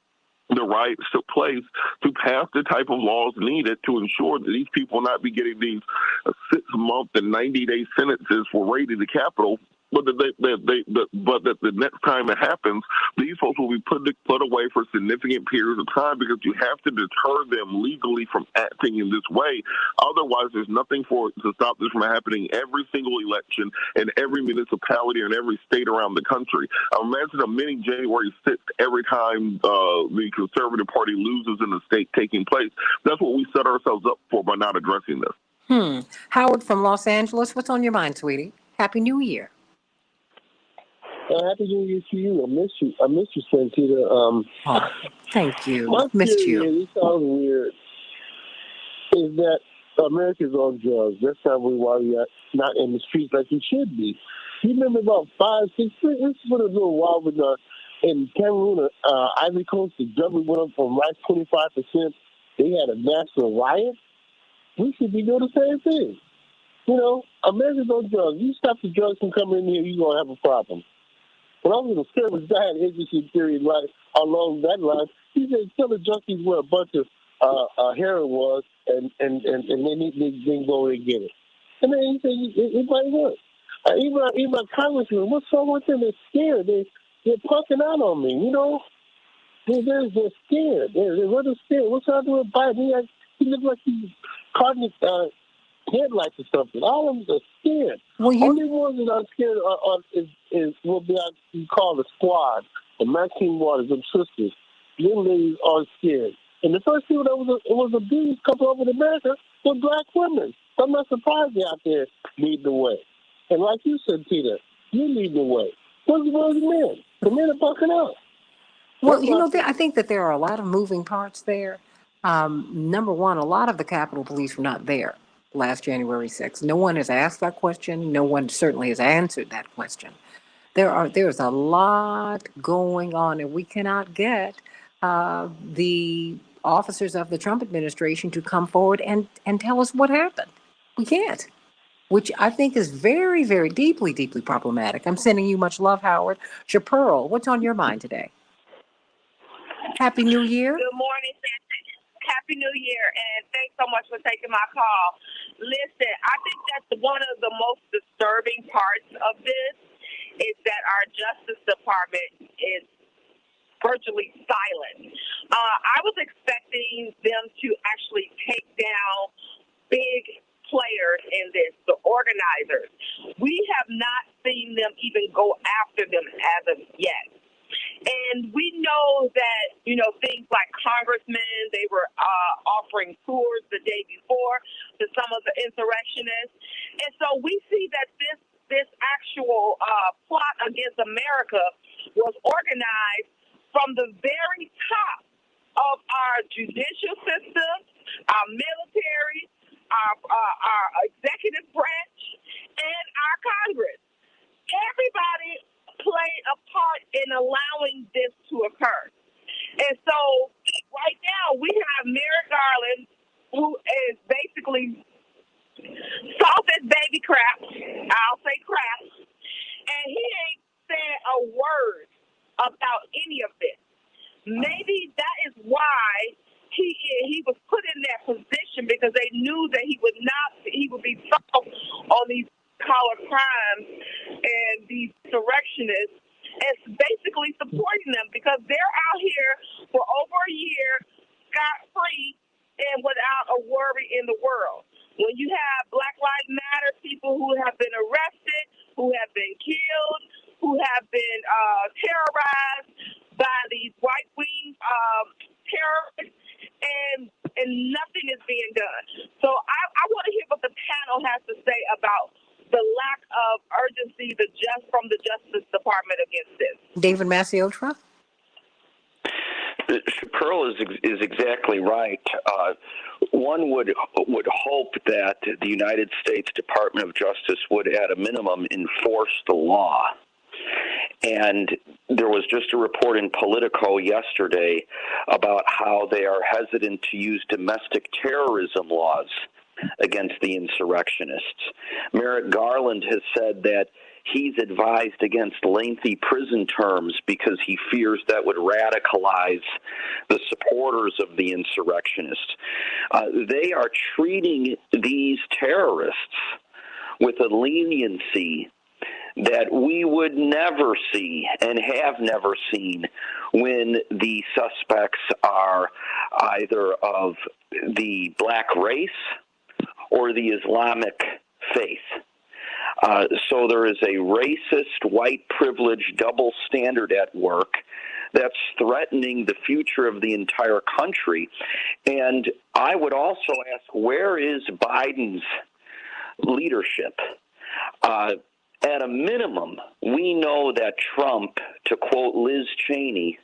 riots took place, to pass the type of laws needed to ensure that these people not be getting these 6-month and 90-day sentences for raiding the Capitol. But that the next time it happens, these folks will be put away for significant periods of time, because you have to deter them legally from acting in this way. Otherwise, there's nothing to stop this from happening every single election in every municipality and every state around the country. Imagine a mini January 6th every time the Conservative Party loses in the state taking place. That's what we set ourselves up for by not addressing this. Howard from Los Angeles, what's on your mind, sweetie? Happy New Year. Happy New Year to you. I miss you, Santita. Thank you. My Missed theory you. is, it sounds weird, is that America's on drugs. That's why we are not in the streets like we should be. You remember about 5, 6 years, this was a little while with in Cameroon, Ivory Coast, the drug went up from like 25%. They had a national riot. We should be doing the same thing. You know, America's on drugs. You stop the drugs from coming in here, you're going to have a problem. When I was in the service, I had an interesting theory right along that line. He said, tell the junkies where a bunch of heroin was, and then they go and get it. And then he said, it might work. Even my congressman, what's wrong with them? They're scared. They're pucking out on me, you know? They're scared. They're really scared. What's wrong with Biden? He looks like he's caught in headlights or something. All of them are scared. Only ones that are scared is what we call the squad, the Maxine Waters, them sisters. Them ladies are scared. And the first people that was abused coming over to America were black women. So I'm not surprised they're out there leading the way. And like you said, Peter, you lead the way. What's the men? The men are bucking out. Well, you know, I think that there are a lot of moving parts there. Number one, a lot of the Capitol Police were not there last January 6th. No one has asked that question. No one certainly has answered that question. There's a lot going on, and we cannot get the officers of the Trump administration to come forward and tell us what happened. We can't, which I think is very, very deeply, deeply problematic. I'm sending you much love, Howard. Chapearl, what's on your mind today? Happy New Year. Good morning, Santita. Happy New Year, and thanks so much for taking my call. Listen, I think that's one of the most disturbing parts of this is that our Justice Department is virtually silent. I was expecting them to actually take down big players in this, the organizers. We have not seen them even go after them as of yet. And we know that, you know, things like congressmen, they were offering tours the day before to some of the insurrectionists. And so we see that this actual plot against America was organized from the very top of our judicial system, our military, our executive branch, and our Congress. Everybody played a part in allowing this to occur. And so right now we have Merrick Garland, who is basically soft as baby crap. I'll say crap. And he ain't said a word about any of this. Maybe that is why he was put in that position, because they knew that he would be soft on these collar crimes and these insurrectionists, and basically supporting them, because they're out here for over a year scot-free and without a worry in the world. When you have Black Lives Matter people who have been arrested, who have been killed, who have been terrorized by these right-wing terrorists, and nothing is being done. So I want to hear what the panel has to say about the lack of urgency from the Justice Department against this. David Masiotra? Pearl is exactly right. One would hope that the United States Department of Justice would, at a minimum, enforce the law. And there was just a report in Politico yesterday about how they are hesitant to use domestic terrorism laws against the insurrectionists. Merrick Garland has said that he's advised against lengthy prison terms because he fears that would radicalize the supporters of the insurrectionists. They are treating these terrorists with a leniency that we would never see and have never seen when the suspects are either of the black race or the Islamic faith. So there is a racist, white privilege double standard at work that's threatening the future of the entire country. And I would also ask, where is Biden's leadership? At a minimum, we know that Trump, to quote Liz Cheney,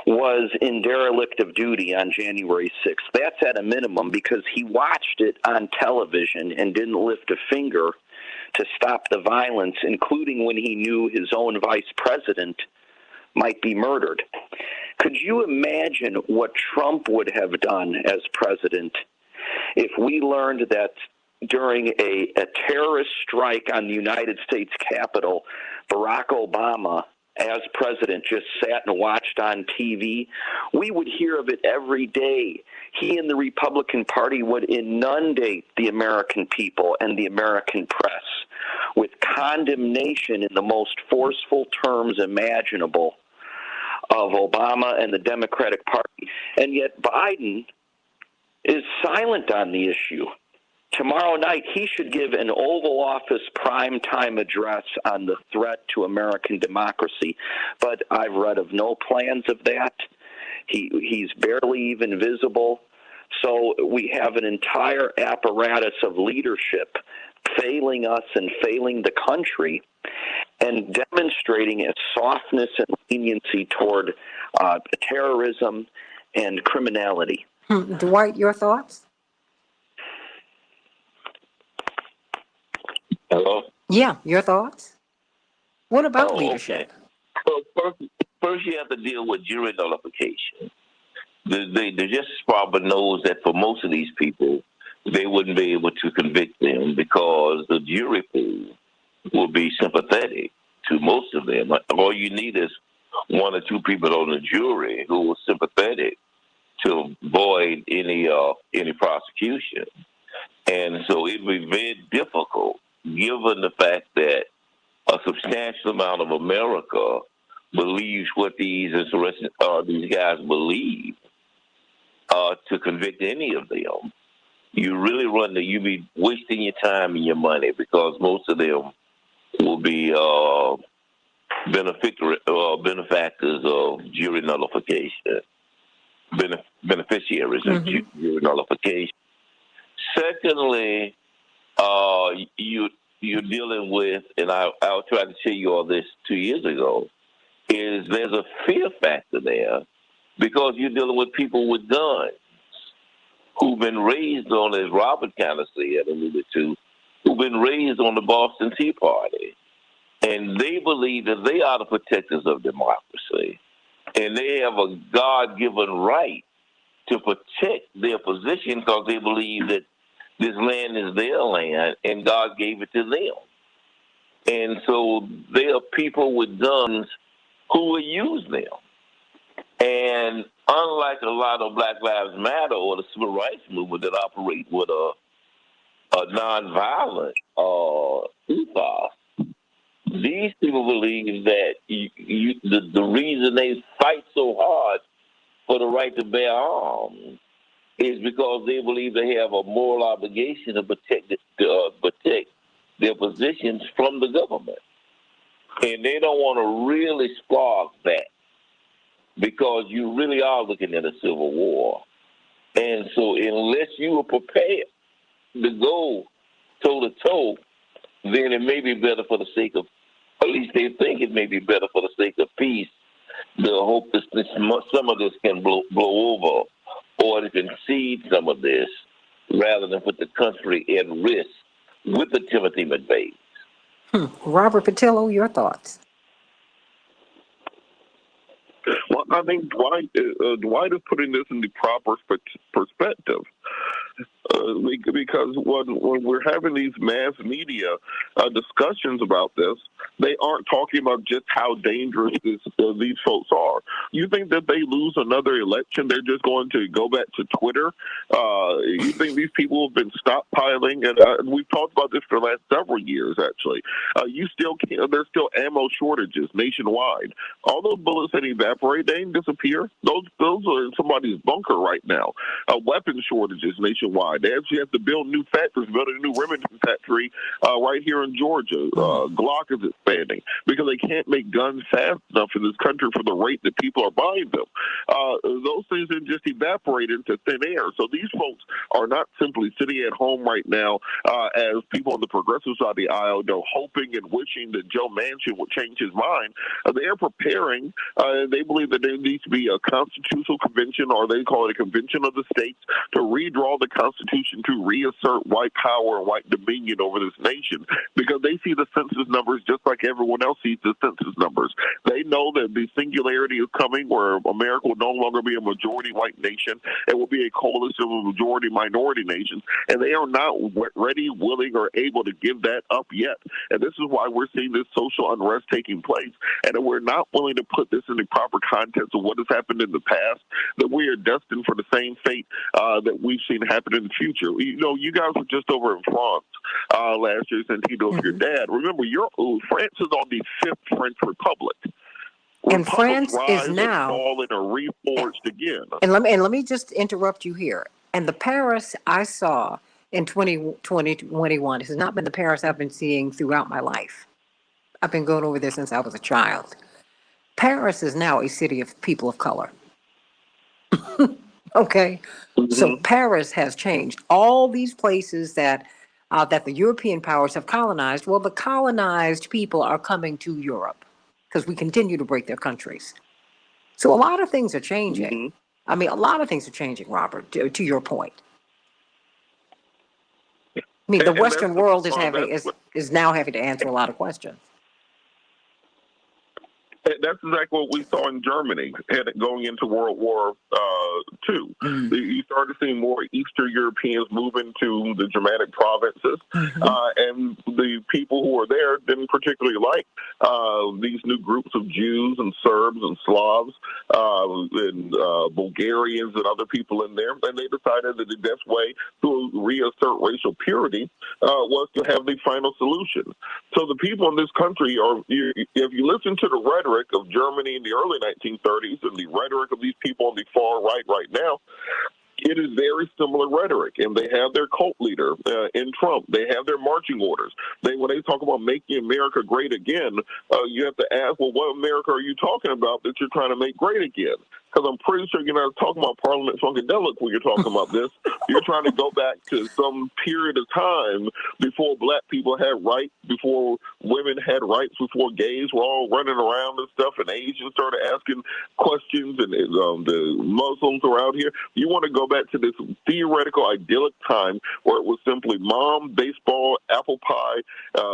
was in derelict of duty on January 6th. That's at a minimum because he watched it on television and didn't lift a finger to stop the violence, including when he knew his own vice president might be murdered. Could you imagine what Trump would have done as president if we learned that during a terrorist strike on the United States Capitol, Barack Obama, as president, just sat and watched on TV? We would hear of it every day. He and the Republican Party would inundate the American people and the American press with condemnation in the most forceful terms imaginable of Obama and the Democratic Party. And yet Biden is silent on the issue. Tomorrow night, he should give an Oval Office primetime address on the threat to American democracy. But I've read of no plans of that. He's barely even visible. So we have an entire apparatus of leadership failing us and failing the country and demonstrating a softness and leniency toward terrorism and criminality. Dwight, your thoughts? Hello? Yeah, your thoughts? What about leadership? Okay. So first you have to deal with jury nullification. The Justice Department knows that for most of these people, they wouldn't be able to convict them because the jury pool will be sympathetic to most of them. All you need is one or two people on the jury who are sympathetic to avoid any prosecution. And so it would be very difficult, given the fact that a substantial amount of America believes what these guys believe, to convict any of them. You really you be wasting your time and your money because most of them will be benefactors of jury nullification, beneficiaries of jury nullification. Secondly, you're dealing with, and I tried to tell you all this 2 years ago, is there's a fear factor there because you're dealing with people with guns who've been raised on, as Robert kind of said, alluded to, who've been raised on the Boston Tea Party. And they believe that they are the protectors of democracy. And they have a God-given right to protect their position because they believe that this land is their land and God gave it to them. And so there are people with guns who will use them. And unlike a lot of Black Lives Matter or the Civil Rights Movement that operate with a nonviolent ethos, these people believe that the reason they fight so hard for the right to bear arms is because they believe they have a moral obligation to protect their positions from the government. And they don't want to really spark that because you really are looking at a civil war. And so unless you are prepared to go toe-to-toe, then it may be better for the sake of, at least they think it may be better for the sake of peace, to hope that some of this can blow over or to concede some of this rather than put the country at risk with the Timothy McVeigh. Robert Patillo, your thoughts? Well, I think Dwight is putting this in the proper perspective. Because when we're having these mass media discussions about this, they aren't talking about just how dangerous these folks are. You think that they lose another election, they're just going to go back to Twitter? You think these people have been stockpiling? And we've talked about this for the last several years, actually. You still can't. There's still ammo shortages nationwide. All those bullets that evaporate, they ain't disappear. Those are in somebody's bunker right now. Weapon shortages nationwide. They actually have to build new factories, build a new Remington factory right here in Georgia. Glock is expanding because they can't make guns fast enough in this country for the rate that people are buying them. Those things didn't just evaporate into thin air. So these folks are not simply sitting at home right now as people on the progressive side of the aisle, hoping and wishing that Joe Manchin would change his mind. They are preparing. They believe that there needs to be a constitutional convention, or they call it a convention of the states, to redraw the Constitution to reassert white power and white dominion over this nation, because they see the census numbers just like everyone else sees the census numbers. They know that the singularity is coming, where America will no longer be a majority white nation. It will be a coalition of majority minority nations, and they are not ready, willing, or able to give that up yet. And this is why we're seeing this social unrest taking place, and we're not willing to put this in the proper context of what has happened in the past, that we are destined for the same fate that we've seen happen in the future. You know, you guys were just over in France last year, Santita, with your dad. Remember, France is on the fifth French Republic. And France is and now fall and are reforged again. And let me just interrupt you here. And the Paris I saw in 2021 has not been the Paris I've been seeing throughout my life. I've been going over there since I was a child. Paris is now a city of people of color. Okay, so Paris has changed. All these places that the European powers have colonized, well, the colonized people are coming to Europe because we continue to break their countries. So a lot of things are changing. I mean, a lot of things are changing, Robert, to your point. I mean, the Western world is now having to answer a lot of questions. That's exactly what we saw in Germany going into World War II. You started seeing more Eastern Europeans move into the Germanic provinces, and the people who were there didn't particularly like these new groups of Jews and Serbs and Slavs and Bulgarians and other people in there, and they decided that the best way to reassert racial purity was to have the final solution. So the people in this country if you listen to the rhetoric of Germany in the early 1930s and the rhetoric of these people on the far right now, it is very similar rhetoric, and they have their cult leader in Trump. They have their marching orders. When they talk about making America great again, you have to ask, well, what America are you talking about that you're trying to make great again? Because I'm pretty sure you're not talking about Parliament Funkadelic when you're talking about this. You're trying to go back to some period of time before black people had rights, before women had rights, before gays were all running around and stuff, and Asians started asking questions, and the Muslims are out here. You want to go back to this theoretical, idyllic time where it was simply mom, baseball, apple pie,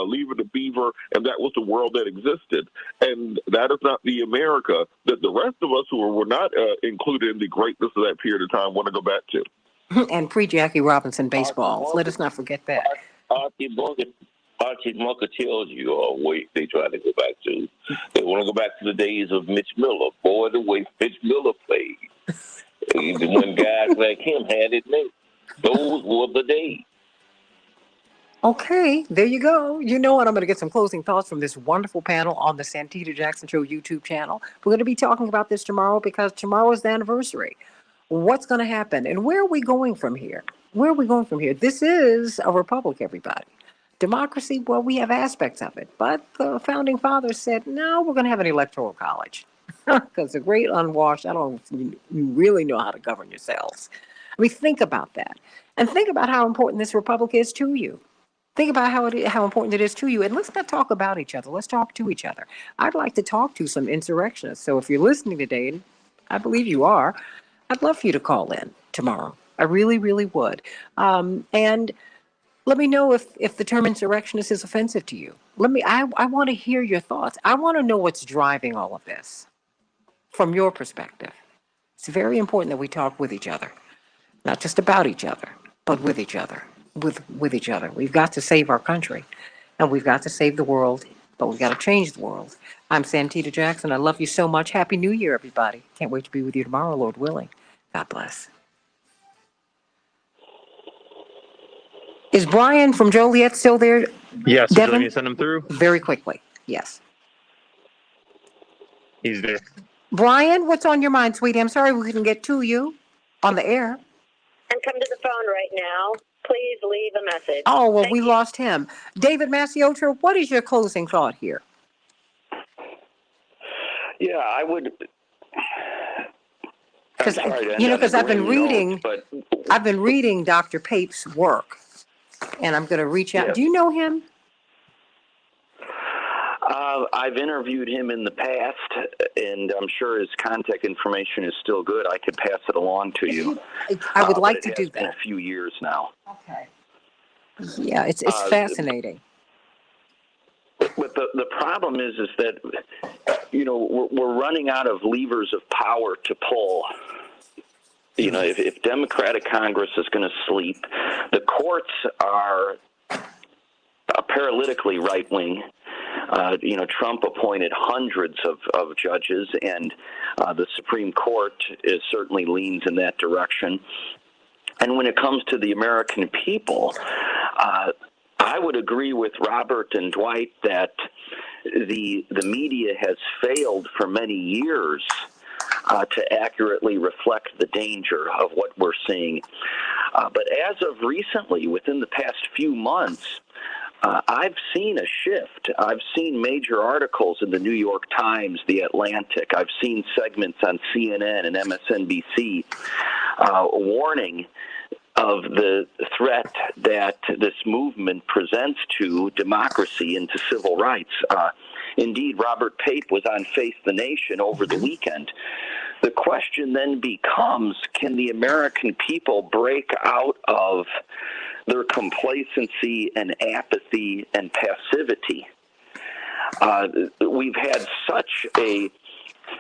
Leave It to Beaver, and that was the world that existed. And that is not the America that the rest of us who were not included in the greatness of that period of time want to go back to. And pre-Jackie Robinson baseball. Let us not forget that. Archie Bunker tells you what they try to go back to. They want to go back to the days of Mitch Miller. Boy, the way Mitch Miller played. When guys like him had it made. Those were the days. Okay, there you go. You know what? I'm going to get some closing thoughts from this wonderful panel on the Santita Jackson Show YouTube channel. We're going to be talking about this tomorrow because tomorrow is the anniversary. What's going to happen? And where are we going from here? Where are we going from here? This is a republic, everybody. Democracy, well, we have aspects of it. But the founding fathers said, no, we're going to have an electoral college. Because the great unwashed, I don't know if you really know how to govern yourselves. I mean, think about that. And think about how important this republic is to you. Think about how important it is to you. And let's not talk about each other. Let's talk to each other. I'd like to talk to some insurrectionists. So if you're listening today, and I believe you are, I'd love for you to call in tomorrow. I really, really would. And let me know if the term insurrectionist is offensive to you. I want to hear your thoughts. I want to know what's driving all of this from your perspective. It's very important that we talk with each other, not just about each other, but with each other, with each other. We've got to save our country, and we've got to save the world, but we've got to change the world. I'm Santita Jackson. I love you so much. Happy New Year, everybody. Can't wait to be with you tomorrow, Lord willing. God bless. Is Brian from Joliet still there? Yes, would you like me Devin? to send him through? Very quickly, yes. He's there. Brian, what's on your mind, sweetie? I'm sorry we couldn't get to you on the air. And come to the phone right now. Please leave a message. Oh, well, we lost him. David Maciotro, what is your closing thought here? Yeah, I would. Because I've been reading, I've been reading Dr. Pape's work, and I'm going to reach out. Yes. Do you know him? I've interviewed him in the past, and I'm sure his contact information is still good. I could pass it along to you. I would like to do that. Been a few years now. Okay. Yeah, it's fascinating. But the problem is that we're running out of levers of power to pull. If Democratic Congress is going to sleep, the courts are paralytically right wing. Trump appointed hundreds of judges, and the Supreme Court certainly leans in that direction. And when it comes to the American people, I would agree with Robert and Dwight that the media has failed for many years to accurately reflect the danger of what we're seeing. But as of recently, within the past few months, I've seen a shift. I've seen major articles in the New York Times, The Atlantic. I've seen segments on CNN and MSNBC warning of the threat that this movement presents to democracy and to civil rights. Indeed, Robert Pape was on Face the Nation over the weekend. The question then becomes, can the American people break out of their complacency and apathy and passivity? We've had such a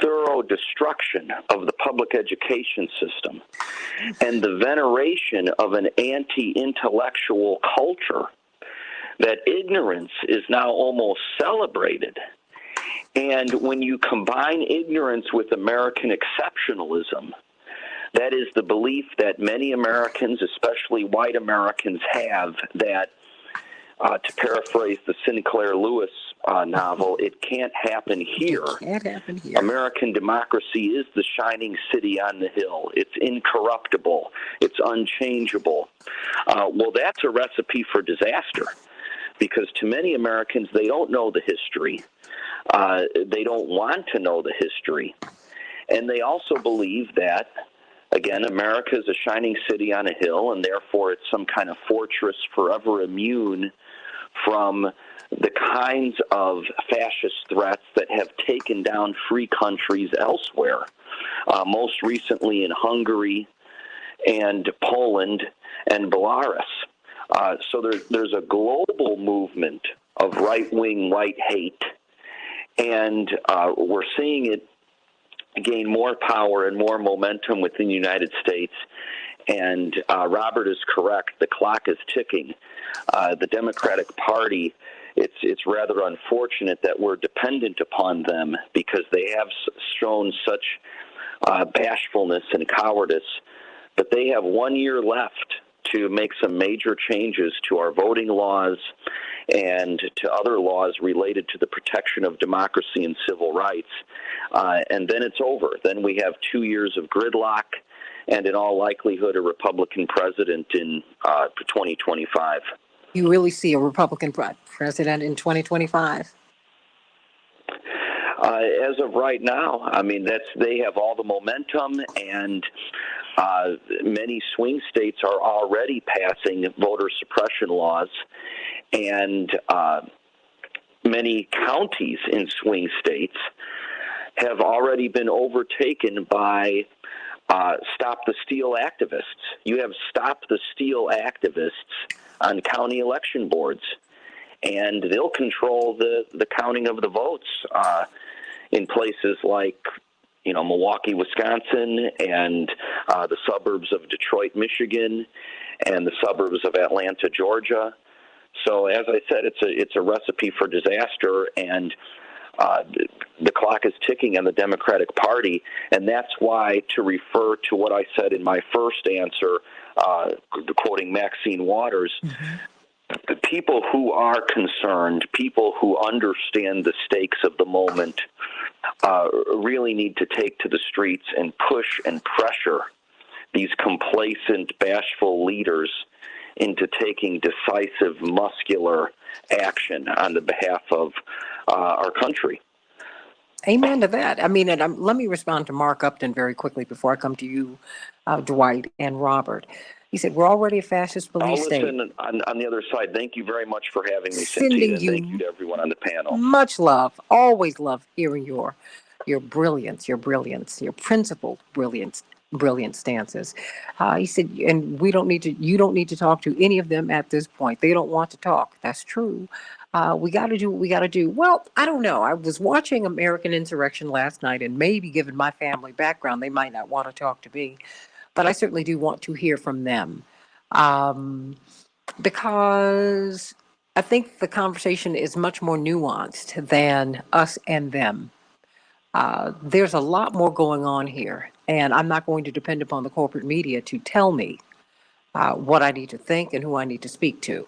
thorough destruction of the public education system and the veneration of an anti-intellectual culture that ignorance is now almost celebrated. And when you combine ignorance with American exceptionalism, that is the belief that many Americans, especially white Americans, have that, to paraphrase the Sinclair Lewis novel, it can't happen here. It can't happen here. American democracy is the shining city on the hill. It's incorruptible. It's unchangeable. Well, that's a recipe for disaster, because to many Americans, they don't know the history. They don't want to know the history. And they also believe that, again, America is a shining city on a hill, and therefore it's some kind of fortress forever immune from the kinds of fascist threats that have taken down free countries elsewhere, most recently in Hungary and Poland and Belarus. So there's a global movement of right-wing white hate, and we're seeing it gain more power and more momentum within the United States. And Robert is correct. The clock is ticking. The Democratic Party, it's rather unfortunate that we're dependent upon them, because they have shown such bashfulness and cowardice. But they have 1 year left to make some major changes to our voting laws and to other laws related to the protection of democracy and civil rights. And then it's over. Then we have 2 years of gridlock and, in all likelihood, a Republican president in 2025. You really see a Republican president in 2025? As of right now, I mean, they have all the momentum, and many swing states are already passing voter suppression laws, and many counties in swing states have already been overtaken by Stop the Steal activists. You have Stop the Steal activists on county election boards, and they'll control the counting of the votes in places like, Milwaukee, Wisconsin, and the suburbs of Detroit, Michigan, and the suburbs of Atlanta, Georgia. So, as I said, it's a recipe for disaster, and the clock is ticking on the Democratic Party, and that's why, to refer to what I said in my first answer, quoting Maxine Waters, the people who are concerned, people who understand the stakes of the moment, really need to take to the streets and push and pressure these complacent, bashful leaders into taking decisive, muscular action on the behalf of our country. Amen to that. I mean, and let me respond to Mark Upton very quickly before I come to you, Dwight and Robert. He said, we're already a fascist police state. I'll listen on the other side. Thank you very much for having me, Sending Santita, and you thank you to everyone on the panel. much love. Always love hearing your brilliance, your principled brilliant stances. He said, and you don't need to talk to any of them at this point. They don't want to talk. That's true. We got to do what we got to do. Well, I don't know. I was watching American Insurrection last night, and maybe given my family background, they might not want to talk to me, but I certainly do want to hear from them. Because I think the conversation is much more nuanced than us and them. There's a lot more going on here, and I'm not going to depend upon the corporate media to tell me what I need to think and who I need to speak to.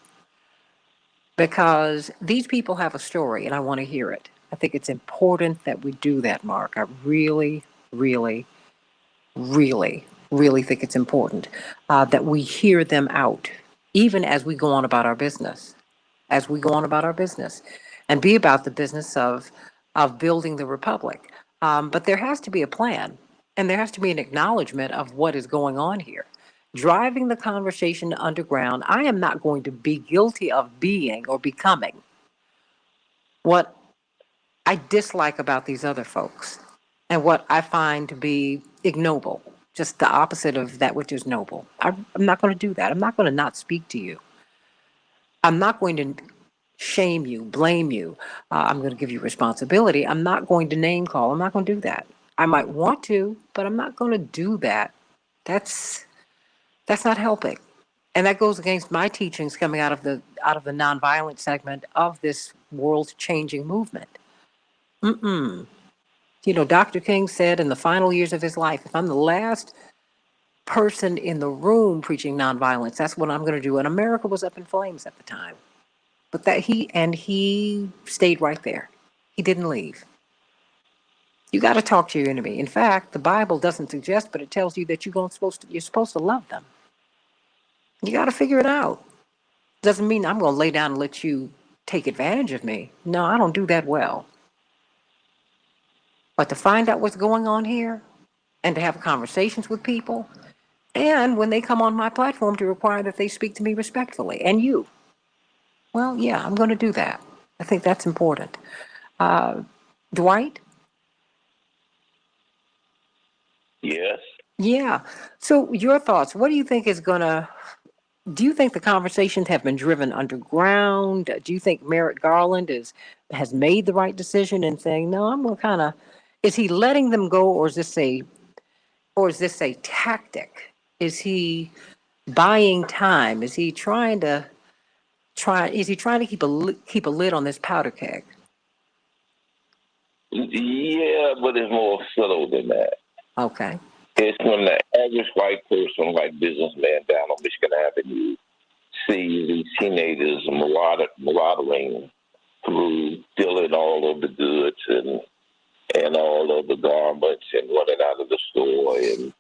Because these people have a story, and I want to hear it. I think it's important that we do that, Mark. I really, really, really, really think it's important that we hear them out, even as we go on about our business. And be about the business of building the republic. But there has to be a plan, and there has to be an acknowledgement of what is going on here. Driving the conversation underground, I am not going to be guilty of being or becoming what I dislike about these other folks and what I find to be ignoble, just the opposite of that which is noble. I'm not going to do that. I'm not going to not speak to you. I'm not going to shame you, blame you. I'm going to give you responsibility. I'm not going to name call. I'm not going to do that. I might want to, but I'm not going to do that. That's not helping. And that goes against my teachings coming out of the nonviolent segment of this world-changing movement. Dr. King said in the final years of his life, if I'm the last person in the room preaching nonviolence, that's what I'm going to do. And America was up in flames at the time. But he stayed right there. He didn't leave. You got to talk to your enemy. In fact, the Bible doesn't suggest, but it tells you that you're supposed to love them. You got to figure it out. Doesn't mean I'm going to lay down and let you take advantage of me. No, I don't do that well. But to find out what's going on here and to have conversations with people, and when they come on my platform, to require that they speak to me respectfully. And you. Well, yeah, I'm going to do that. I think that's important. Dwight? Yes. Yeah. So your thoughts, what do you think do you think the conversations have been driven underground? Do you think Merrick Garland has made the right decision in saying, no, I'm going to kind of, is he letting them go, or is this a tactic? Is he buying time? Is he trying to keep a lid on this powder keg? Yeah, but it's more subtle than that. Okay. It's when the average white person, like businessman down on Michigan Avenue, see these teenagers marauding through, stealing all of the goods and all of the garments and running out of the store. And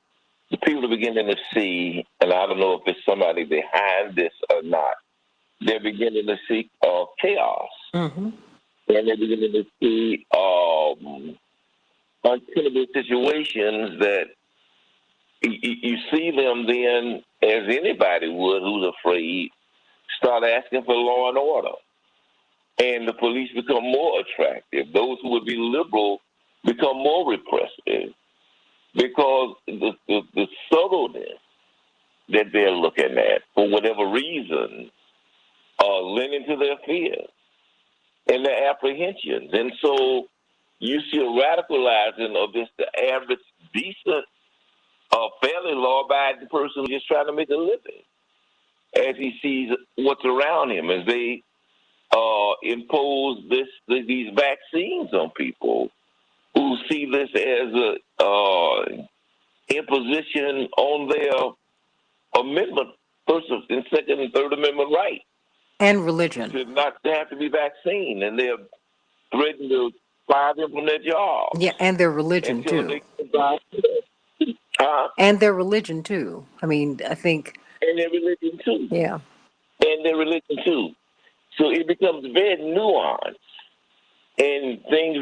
the people are beginning to see, and I don't know if it's somebody behind this or not, they're beginning to see chaos. Mm-hmm. And they're beginning to see untenable situations that you see them then, as anybody would who's afraid, start asking for law and order. And the police become more attractive. Those who would be liberal become more repressive. because the subtleness that they're looking at, for whatever reason, lending to their fears and their apprehensions. And so you see a radicalizing of just the average, decent, fairly law-abiding person who's just trying to make a living as he sees what's around him, as they impose these vaccines on people who see this as a imposition on their amendment, First and Second and Third Amendment right. And religion. To not have to be vaccinated, and they're threatening to fire them from their jobs. Yeah, and their religion too. And their religion too. I mean, I think. And their religion too. Yeah. And their religion too. So it becomes very nuanced, and things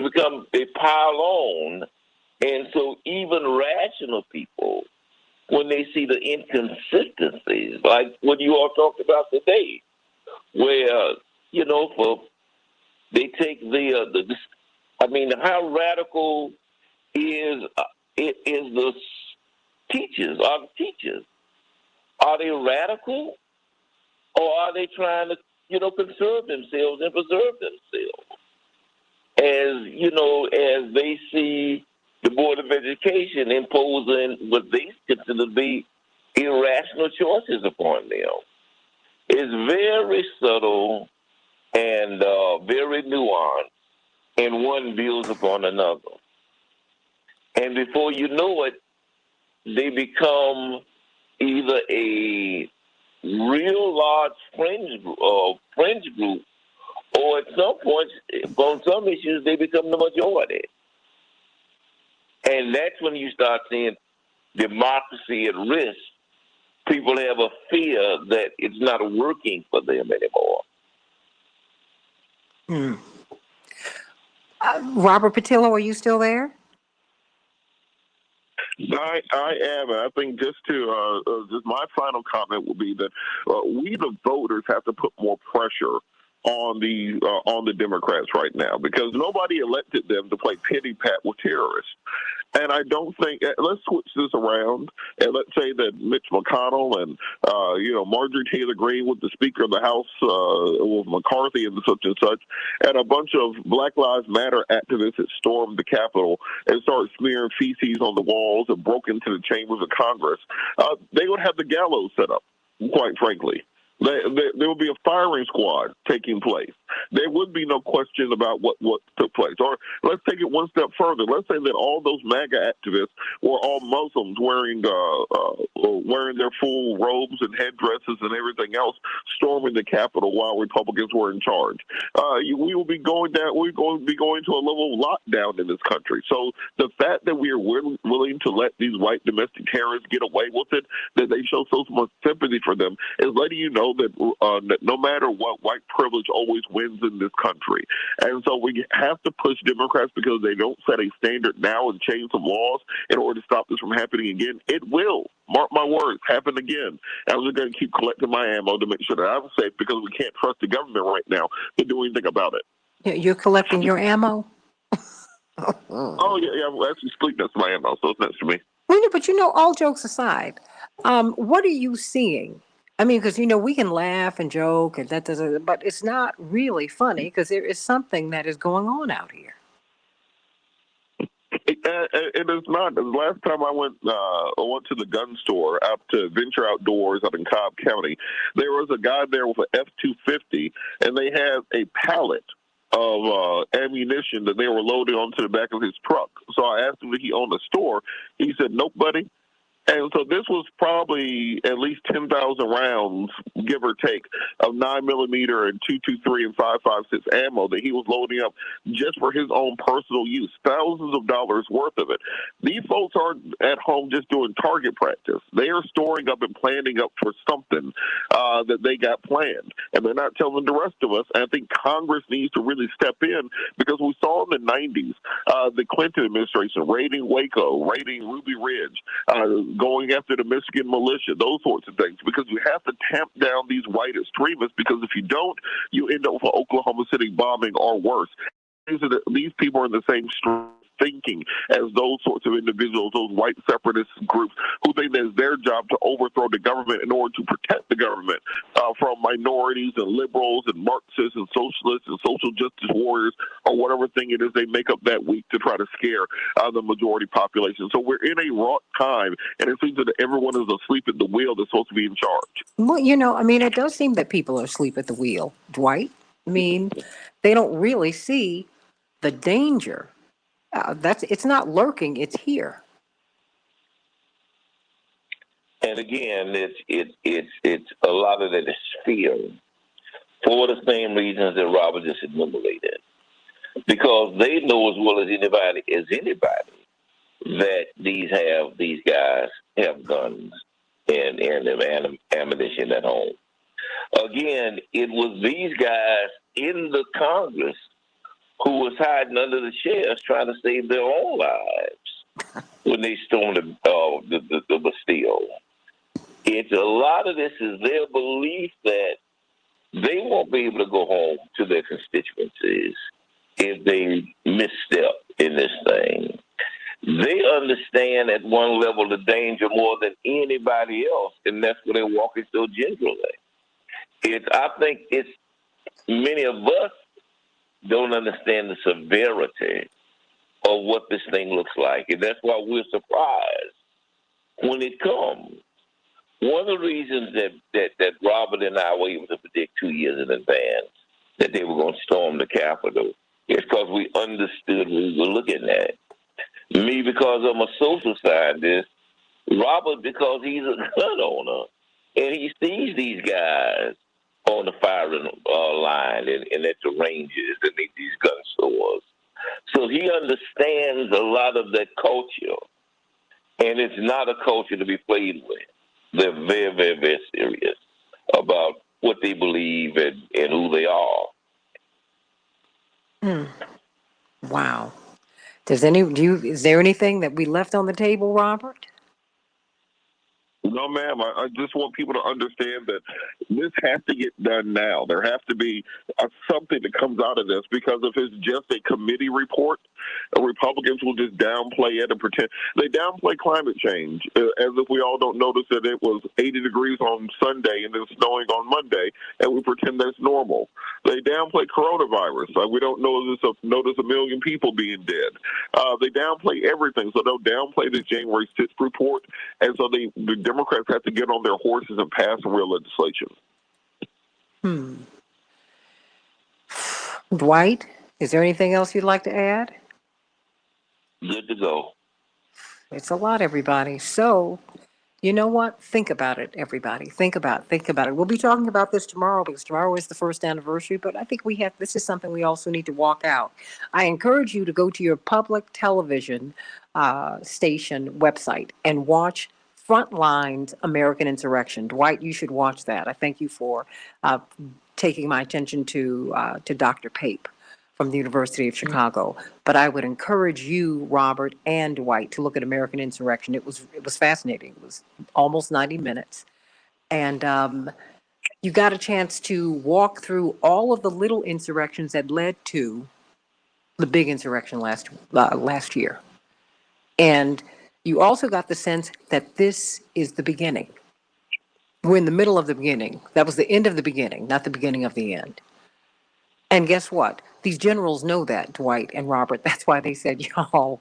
they pile on, and so even rational people, when they see the inconsistencies, like what you all talked about today, where they take how radical is the teachers? Are the teachers? Are they radical, or are they trying to conserve themselves and preserve themselves? As they see the Board of Education imposing what they consider to be irrational choices upon them. It's very subtle and very nuanced, and one builds upon another. And before you know it, they become either a real large fringe group, or at some point, on some issues, they become the majority. And that's when you start seeing democracy at risk. People have a fear that it's not working for them anymore. Robert Patillo, are you still there? I am. I think just my final comment will be that we, the voters, have to put more pressure on the Democrats right now, because nobody elected them to play pity pat with terrorists. And I don't think, let's switch this around, and let's say that Mitch McConnell and Marjorie Taylor Greene with the Speaker of the House, with McCarthy and such, and a bunch of Black Lives Matter activists that stormed the Capitol and started smearing feces on the walls and broke into the chambers of Congress. They would have the gallows set up, quite frankly. There would be a firing squad taking place. There would be no question about what took place. Or let's take it one step further. Let's say that all those MAGA activists were all Muslims wearing their full robes and headdresses and everything else, storming the Capitol while Republicans were in charge. We will be going down. We're going to be going to a level of lockdown in this country. So the fact that we are willing to let these white domestic terrorists get away with it, that they show so much sympathy for them, is letting you know that no matter what, white privilege always wins in this country. And so we have to push Democrats, because they don't set a standard now and change some laws in order to stop this from happening again. It will, mark my words, happen again. And I'm just going to keep collecting my ammo to make sure that I'm safe, because we can't trust the government right now to do anything about it. You're collecting your ammo? Oh, yeah, I'm actually sleeping next to my ammo, so it's next to me. Well, but all jokes aside, what are you seeing? I mean, because, we can laugh and joke, and but it's not really funny, because there is something that is going on out here. It is not. The last time I went to the gun store out to Venture Outdoors up in Cobb County, there was a guy there with an F-250, and they had a pallet of ammunition that they were loading onto the back of his truck. So I asked him if he owned a store. He said, "Nope, buddy." And so this was probably at least 10,000 rounds, give or take, of 9mm and .223 and 5.56 ammo that he was loading up just for his own personal use, thousands of dollars worth of it. These folks aren't at home just doing target practice. They are storing up and planning up for something that they got planned, and they're not telling the rest of us. And I think Congress needs to really step in, because we saw in the 90s the Clinton administration raiding Waco, raiding Ruby Ridge, going after the Michigan militia, those sorts of things, because you have to tamp down these white extremists, because if you don't, you end up with an Oklahoma City bombing or worse. These people are in the same street thinking as those sorts of individuals, those white separatist groups who think that it's their job to overthrow the government in order to protect the government from minorities and liberals and Marxists and socialists and social justice warriors or whatever thing it is they make up that week to try to scare the majority population. So we're in a wrong time, and it seems that everyone is asleep at the wheel that's supposed to be in charge. Well, I mean, it does seem that people are asleep at the wheel, Dwight. I mean, they don't really see the danger. It's not lurking; it's here. And again, it's a lot of that is fear for the same reasons that Robert just enumerated, because they know as well as anybody that these guys have guns and ammunition at home. Again, it was these guys in the Congress who was hiding under the chairs trying to save their own lives when they stormed the Bastille. It's a lot of this is their belief that they won't be able to go home to their constituencies if they misstep in this thing. They understand at one level the danger more than anybody else, and that's why they're walking so gingerly. I think it's many of us don't understand the severity of what this thing looks like, and that's why we're surprised when it comes. One of the reasons that Robert and I were able to predict 2 years in advance that they were going to storm the Capitol is because we understood what we were looking at. Me, because I'm a social scientist. Robert, because he's a gun owner, and he sees these guys on the firing line and at the ranges and these gun stores. So he understands a lot of that culture, and it's not a culture to be played with. They're very, very, very serious about what they believe and who they are. Wow. Is there anything that we left on the table, Robert? No, ma'am. I just want people to understand that this has to get done now. There has to be something that comes out of this, because if it's just a committee report, Republicans will just downplay it and pretend. They downplay climate change as if we all don't notice that it was 80 degrees on Sunday and then snowing on Monday, and we pretend that's normal. They downplay coronavirus. We don't notice a million people being dead. They downplay everything. So they'll downplay the January 6th report, and so the Democrats have to get on their horses and pass some real legislation. Dwight, is there anything else you'd like to add? Good to go. It's a lot, everybody. So, you know what? Think about it, everybody. Think about it. We'll be talking about this tomorrow, because tomorrow is the first anniversary, but I think this is something we also need to walk out. I encourage you to go to your public television station website and watch Frontline's American Insurrection. Dwight, you should watch that. I thank you for taking my attention to Dr. Pape from the University of Chicago. But I would encourage you, Robert and Dwight, to look at American Insurrection. It was fascinating. It was almost 90 minutes. And you got a chance to walk through all of the little insurrections that led to the big insurrection last year. And you also got the sense that this is the beginning. We're in the middle of the beginning. That was the end of the beginning, not the beginning of the end. And guess what? These generals know that, Dwight and Robert. That's why they said, y'all,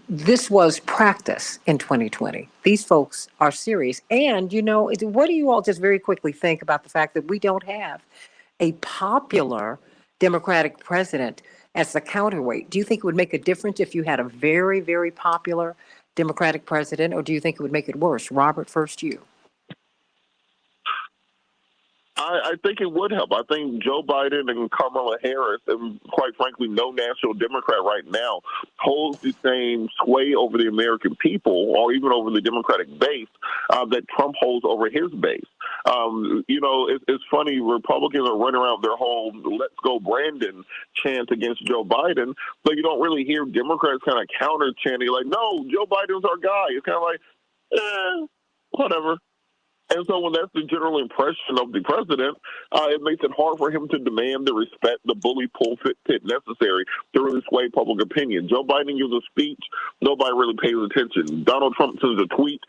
this was practice in 2020. These folks are serious. And, what do you all just very quickly think about the fact that we don't have a popular Democratic president as the counterweight? Do you think it would make a difference if you had a very, very popular Democratic president, or do you think it would make it worse? Robert, first you. I think it would help. I think Joe Biden and Kamala Harris, and quite frankly, no national Democrat right now, holds the same sway over the American people, or even over the Democratic base, that Trump holds over his base. It's funny, Republicans are running around their whole "Let's Go Brandon" chant against Joe Biden, but you don't really hear Democrats kind of counter chanting like, "No, Joe Biden's our guy." It's kind of like, whatever. And so when that's the general impression of the president, it makes it hard for him to demand the respect, the bully pulpit necessary to really sway public opinion. Joe Biden gives a speech, nobody really pays attention. Donald Trump sends a tweet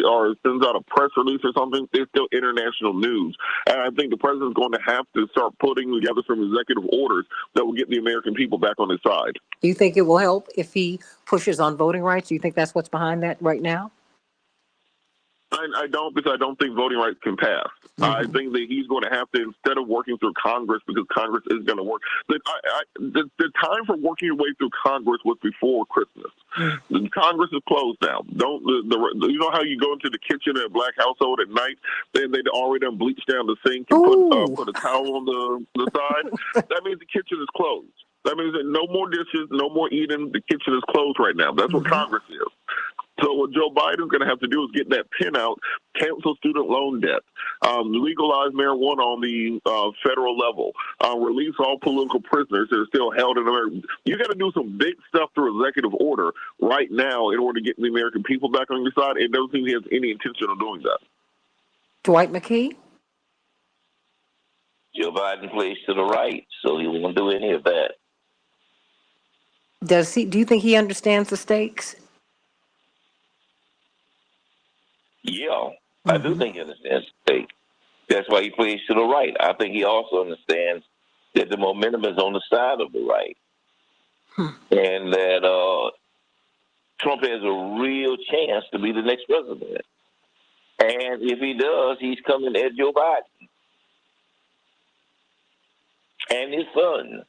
or sends out a press release or something, it's still international news. And I think the president's going to have to start putting together some executive orders that will get the American people back on his side. Do you think it will help if he pushes on voting rights? Do you think that's what's behind that right now? I don't, because I don't think voting rights can pass. I think that he's going to have to, instead of working through Congress, because Congress is going to work. The time for working your way through Congress was before Christmas. The Congress is closed now. You know how you go into the kitchen in a black household at night, then they'd already done bleached down the sink and put a towel on the side? That means the kitchen is closed. That means that no more dishes, no more eating. The kitchen is closed right now. That's what Congress is. So what Joe Biden's going to have to do is get that pen out, cancel student loan debt, legalize marijuana on the federal level, release all political prisoners that are still held in America. You got to do some big stuff through executive order right now in order to get the American people back on your side. It doesn't seem he has any intention of doing that. Dwight McKee? Joe Biden plays to the right, so he won't do any of that. Do you think he understands the stakes? Yeah, I do think he understands the stake. That's why he plays to the right. I think he also understands that the momentum is on the side of the right. And that Trump has a real chance to be the next president. And if he does, he's coming at Joe Biden. And his son,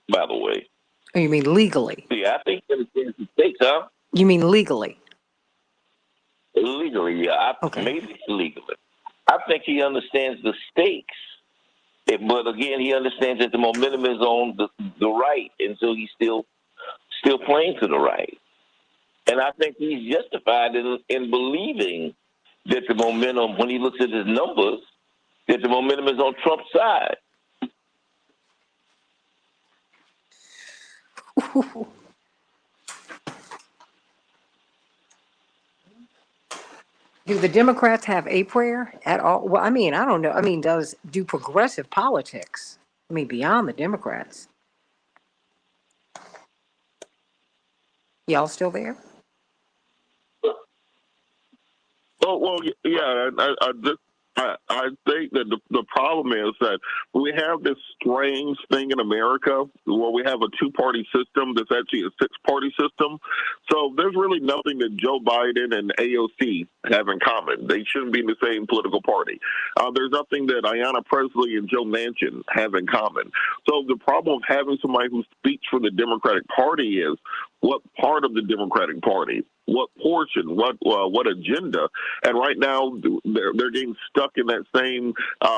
by the way. Oh, you mean legally? Yeah, I think he understands the stakes, huh? You mean legally? Legally, yeah. Maybe legally. I think he understands the stakes. But again, he understands that the momentum is on the right, and so he's still playing to the right. And I think he's justified in believing that the momentum, when he looks at his numbers, that the momentum is on Trump's side. Do the Democrats have a prayer at all? Well, I mean, I don't know. I mean, do progressive politics, I mean, beyond the Democrats? Y'all still there? Oh, well, yeah, I think that the problem is that we have this strange thing in America where we have a two-party system that's actually a six-party system. So there's really nothing that Joe Biden and AOC have in common. They shouldn't be in the same political party. There's nothing that Ayanna Pressley and Joe Manchin have in common. So the problem of having somebody who speaks for the Democratic Party is what part of the Democratic Party, what portion, what agenda. And right now, they're getting stuck in that same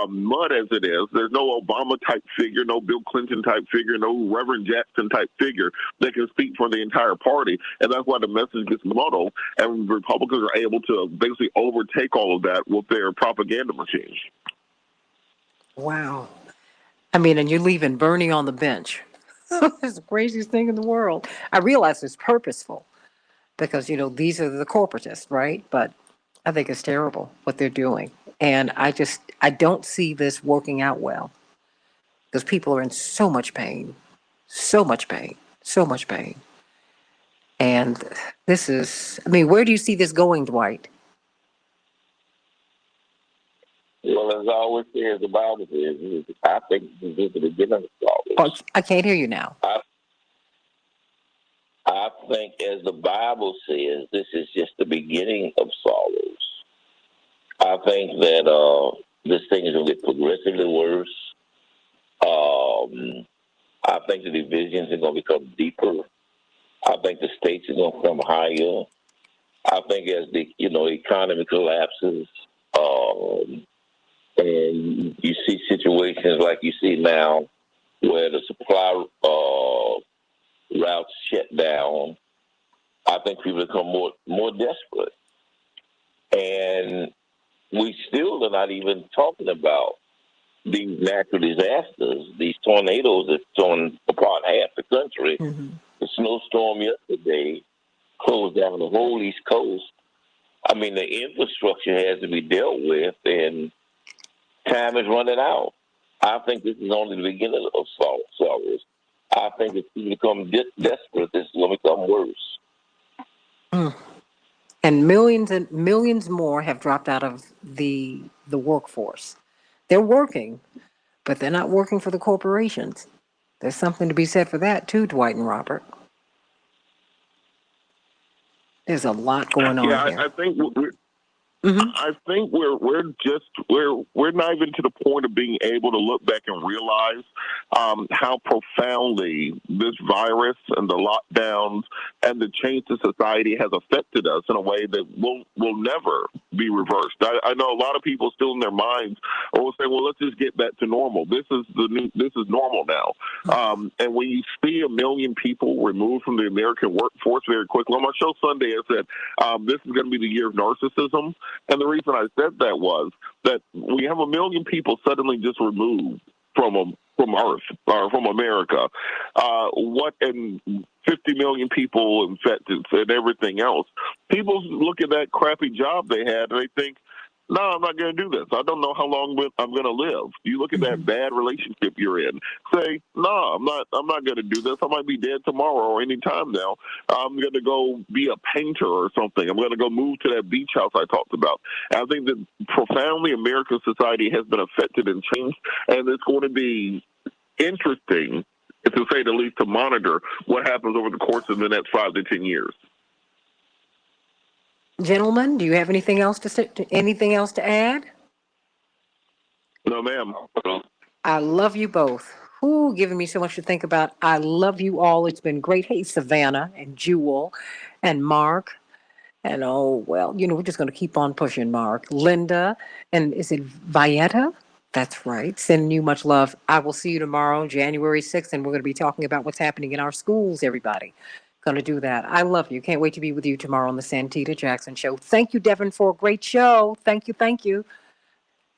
mud as it is. There's no Obama-type figure, no Bill Clinton-type figure, no Reverend Jackson-type figure that can speak for the entire party. And that's why the message gets muddled, and Republicans are able to basically overtake all of that with their propaganda machines. Wow. I mean, and you're leaving Bernie on the bench. That's the craziest thing in the world. I realize it's purposeful because, these are the corporatists, right? But I think it's terrible what they're doing. And I don't see this working out well because people are in so much pain, so much pain, so much pain. And this is, I mean, where do you see this going, Dwight? Well, as I always say, as the Bible says, I think this is the beginning of all this. I can't hear you now. I think, as the Bible says, this is just the beginning of sorrows. I think that this thing is going to get progressively worse. I think the divisions are going to become deeper. I think the states are going to come higher. I think as the economy collapses, and you see situations like you see now where the supply routes shut down, I think people become more desperate. And we still are not even talking about these natural disasters, these tornadoes that torn apart half the country. The snowstorm yesterday closed down the whole East Coast. I mean, the infrastructure has to be dealt with, and time is running out. I think this is only the beginning of sorrows. I think if people become desperate, this is going to become worse. Mm. And millions more have dropped out of the workforce. They're working, but they're not working for the corporations. There's something to be said for that too, Dwight and Robert. There's a lot going on here. I think I think we're not even to the point of being able to look back and realize how profoundly this virus and the lockdowns and the change to society has affected us in a way that will never be reversed. I know a lot of people still in their minds will say, "Well, let's just get back to normal. This is normal now." And when you see 1 million people removed from the American workforce very quickly, on my show Sunday, I said this is going to be the year of narcissism. And the reason I said that was that we have 1 million people suddenly just removed from Earth or from America. And 50 million people infected and everything else. People look at that crappy job they had and they think, no, I'm not going to do this. I don't know how long I'm going to live. You look at that bad relationship you're in. Say, no, I'm not going to do this. I might be dead tomorrow or any time now. I'm going to go be a painter or something. I'm going to go move to that beach house I talked about. And I think that profoundly American society has been affected and changed, and it's going to be interesting, to say the least, to monitor what happens over the course of the next 5 to 10 years. Gentlemen, do you have anything else to say, anything else to add? No, ma'am. I love you both. Who giving me so much to think about. I love you all. It's been great. Hey, Savannah and Jewel and Mark. And we're just going to keep on pushing, Mark. Linda, and is it Vieta? That's right. Sending you much love. I will see you tomorrow, January 6th, and we're going to be talking about what's happening in our schools, everybody. Going to do that. I love you. Can't wait to be with you tomorrow on the Santita Jackson Show. Thank you, Devin, for a great show. Thank you. Thank you.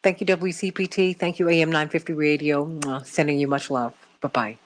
Thank you, WCPT. Thank you, AM 950 Radio. Sending you much love. Bye-bye.